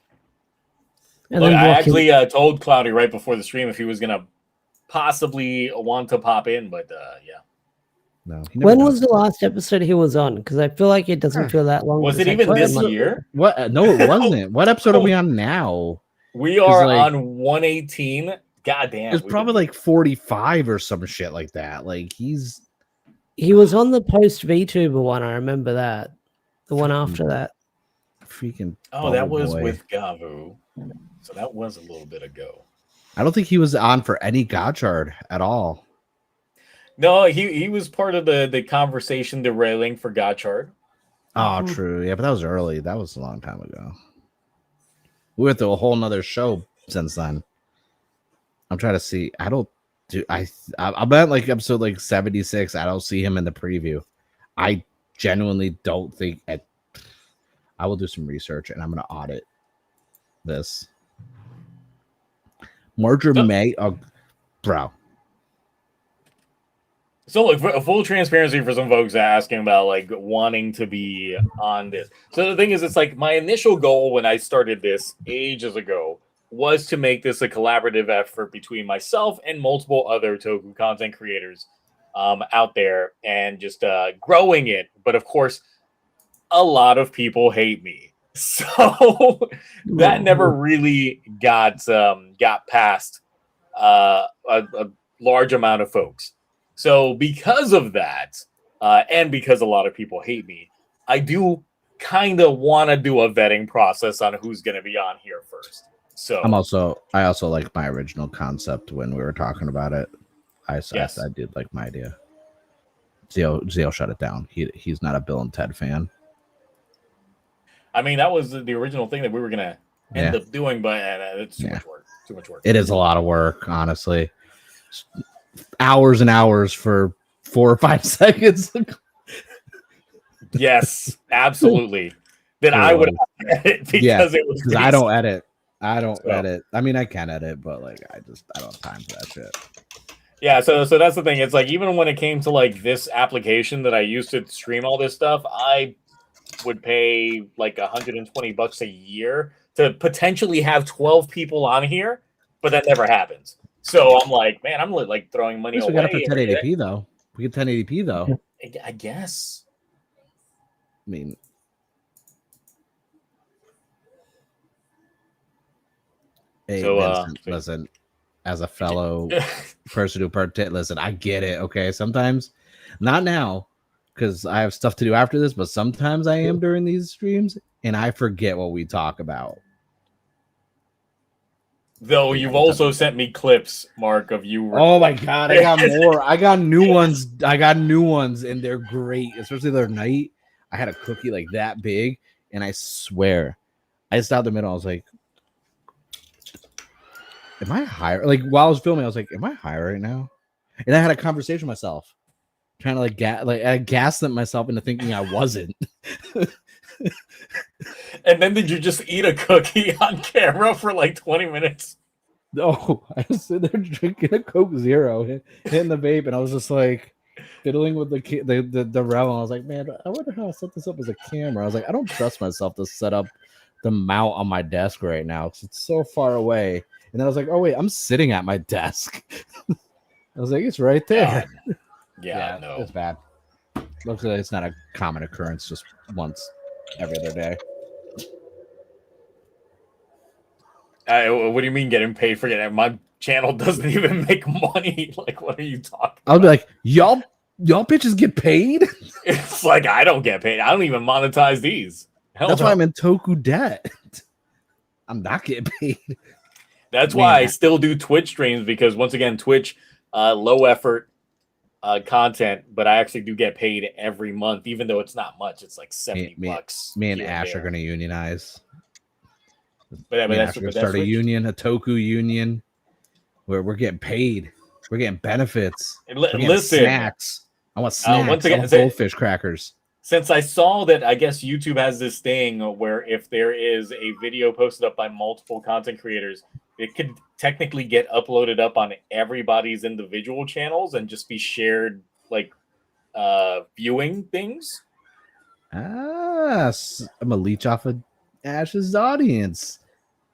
Look, I actually told Cloudy right before the stream if he was gonna possibly want to pop in, but yeah. No. When was the last episode he was on? Because I feel like it doesn't feel that long. Was it even this year? What? No, it wasn't. What episode are we on now? We are on 118. God damn. It's probably like 45 or some shit like that. Like he was on the post VTuber one. I remember that. The one after that. Freaking. Oh, that was with Gavu. So that was a little bit ago. I don't think he was on for any Gotchard at all. No, he was part of the conversation derailing for Gotchard. Oh, true. Yeah, but that was early. That was a long time ago. We went through a whole nother show since then. I'm trying to see. I'm at like episode like 76. I don't see him in the preview. I genuinely don't think I will do some research and I'm gonna audit this. March or May. Oh, bro. So, like, full transparency for some folks asking about like wanting to be on this. So the thing is, it's like my initial goal when I started this ages ago was to make this a collaborative effort between myself and multiple other Toku content creators out there, and just growing it. But of course, a lot of people hate me, so that never really got past a large amount of folks. So because of that, and because a lot of people hate me, I do kind of want to do a vetting process on who's going to be on here first. So I also like my original concept when we were talking about it. I did like my idea. Zio shut it down. He's not a Bill and Ted fan. I mean, that was the original thing that we were going to end up doing, but it's too much work. Too much work. It is a lot of work, honestly. Hours and hours for 4 or 5 seconds. Yes, absolutely. That I would edit because it was. Because I don't edit. Edit. I mean, I can edit, but like I don't have time for that shit. Yeah, so that's the thing. It's like even when it came to like this application that I used to stream all this stuff, I would pay like $120 a year to potentially have 12 people on here, but that never happens. So I'm like, man, I'm like throwing money away. We got it for 1080p though. We get 1080p though. I guess. I mean, hey, so, Vincent, listen, as a fellow person who listen, I get it. Okay, sometimes, not now, because I have stuff to do after this, but sometimes I am during these streams and I forget what we talk about. Though you've also sent me clips, Mark, of you. Oh my god, I got more. I got new ones. And they're great, especially the other night. I had a cookie like that big, and I swear, I stopped in the middle. I was like, "Am I high?" Like while I was filming, I was like, "Am I high right now?" And I had a conversation with myself, trying to I gaslit myself into thinking I wasn't. And then did you just eat a cookie on camera for like 20 minutes? No, I was sitting there drinking a Coke Zero, hitting the vape, and I was just like, fiddling with the realm. I was like, man, I wonder how I set this up as a camera. I was like, I don't trust myself to set up the mount on my desk right now because it's so far away. And then I was like, oh wait, I'm sitting at my desk. I was like, it's right there. Yeah, no, it's bad. Luckily, it's not a common occurrence. Just once every other day. What do you mean getting paid for it? My channel doesn't even make money. Like, what are you talking I'll about? be like, y'all bitches get paid? It's like, I don't get paid. I don't even monetize these. Hell That's no. why I'm in Toku debt. I'm not getting paid. That's why I still do Twitch streams because, once again, Twitch, low effort content, but I actually do get paid every month, even though it's not much. It's like $70. Me and Ash are going to unionize. But that's going to start a union, a Toku union, where we're getting paid. We're getting benefits. We're getting listen, snacks. I want snacks. Once again, I want goldfish crackers. Since I saw that, I guess YouTube has this thing where if there is a video posted up by multiple content creators, it could technically get uploaded up on everybody's individual channels and just be shared, like viewing things. I'm a leech off of Ash's audience.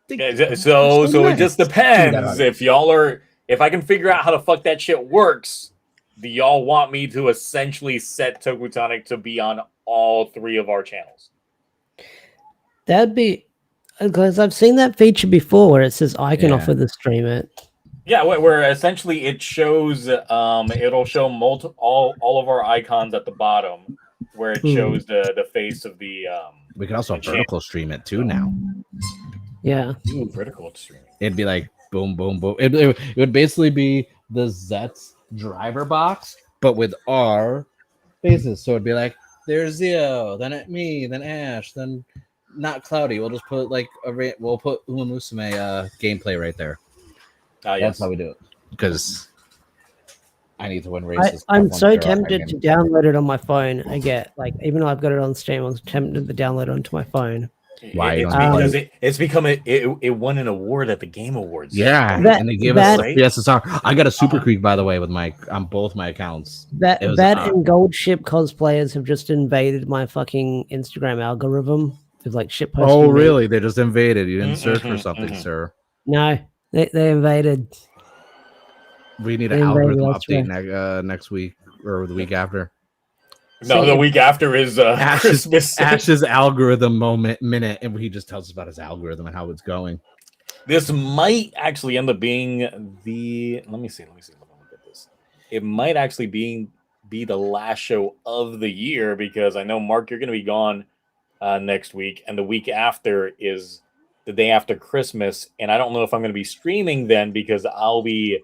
So it just depends if I can figure out how the fuck that shit works. Do y'all want me to essentially set TokuTonic to be on all 3 of our channels? That'd be because I've seen that feature before where it says I can offer to stream it. Yeah, where essentially it shows it'll show all of our icons at the bottom where it shows the face of the we can also vertical stream it too now. Yeah. Ooh, vertical streaming. It'd be like boom, boom, boom. It would basically be the Zets driver box, but with our faces. So it'd be like, there's Zio, then me, then Ash, then not Cloudy. We'll just put like we'll put Uma Musume gameplay right there. Yes. That's how we do it. Because I need to win races. I'm so tempted to download it on my phone. I get like, even though I've got it on Steam, I was tempted to download it onto my phone. Why? It's become it won an award at the Game Awards. Yeah, and they give us the SSR. I got a Super Creek, by the way, with on both my accounts. That and Gold Ship cosplayers have just invaded my fucking Instagram algorithm with like shit posting. Oh, really? They just invaded. You didn't search for something, sir. No, they invaded. We need an algorithm update next week or the week after. No, the week after is Christmas. Ash's algorithm minute, and he just tells us about his algorithm and how it's going. This might actually end up being Let me see. Let me look at this. It might actually be the last show of the year because I know, Mark, you're going to be gone next week, and the week after is the day after Christmas, and I don't know if I'm going to be streaming then because I'll be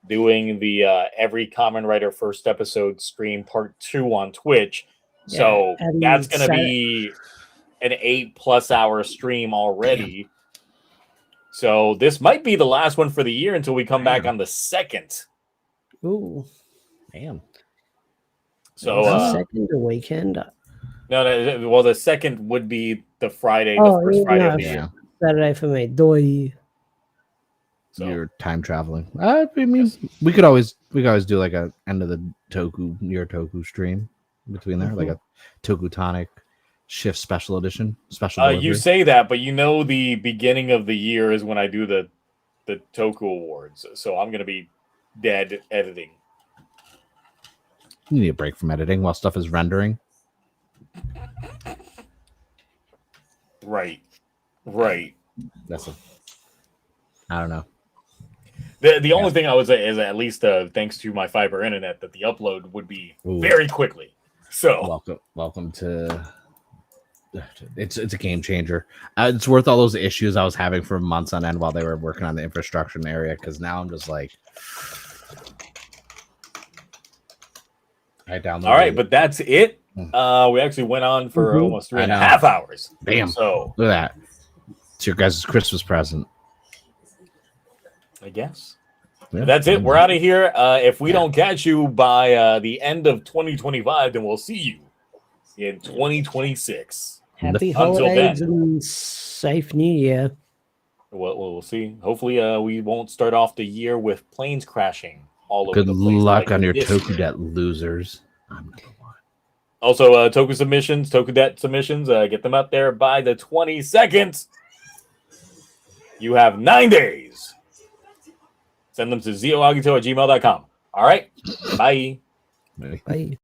doing the Every Common Writer first episode stream part 2 on Twitch. Yeah, so that's going to be an 8+ hour stream already. So this might be the last one for the year until we come back on the 2nd. Ooh. Damn. So second the weekend? No, well, the 2nd would be the Friday, the first Friday of the year. Saturday for me. Doy. So you're time traveling. I mean, we could always do like a end of the your Toku stream between there, like a TokuTonic shift special edition. You say that, but the beginning of the year is when I do the Toku Awards, so I'm gonna be dead editing. You need a break from editing while stuff is rendering. Right. I don't know. The only thing I would say is at least thanks to my fiber internet that the upload would be very quickly. So welcome to it's a game changer. It's worth all those issues I was having for months on end while they were working on the infrastructure area because now I'm just like I downloaded. All right, but that's it. We actually went on for almost 3.5 hours. Damn. So look at that. It's your guys' Christmas present. I guess. Yeah, that's it. We're out of here. If we don't catch you by the end of 2025, then we'll see you in 2026. Happy holidays and safe New Year. Well, we'll see. Hopefully, we won't start off the year with planes crashing all over Good the place. luck like on your this. Tokudet, losers. I'm number one. Also, Tokudet submissions, get them up there by the 22nd. You have 9 days. Send them to zioagito@gmail.com. All right. Bye. Bye.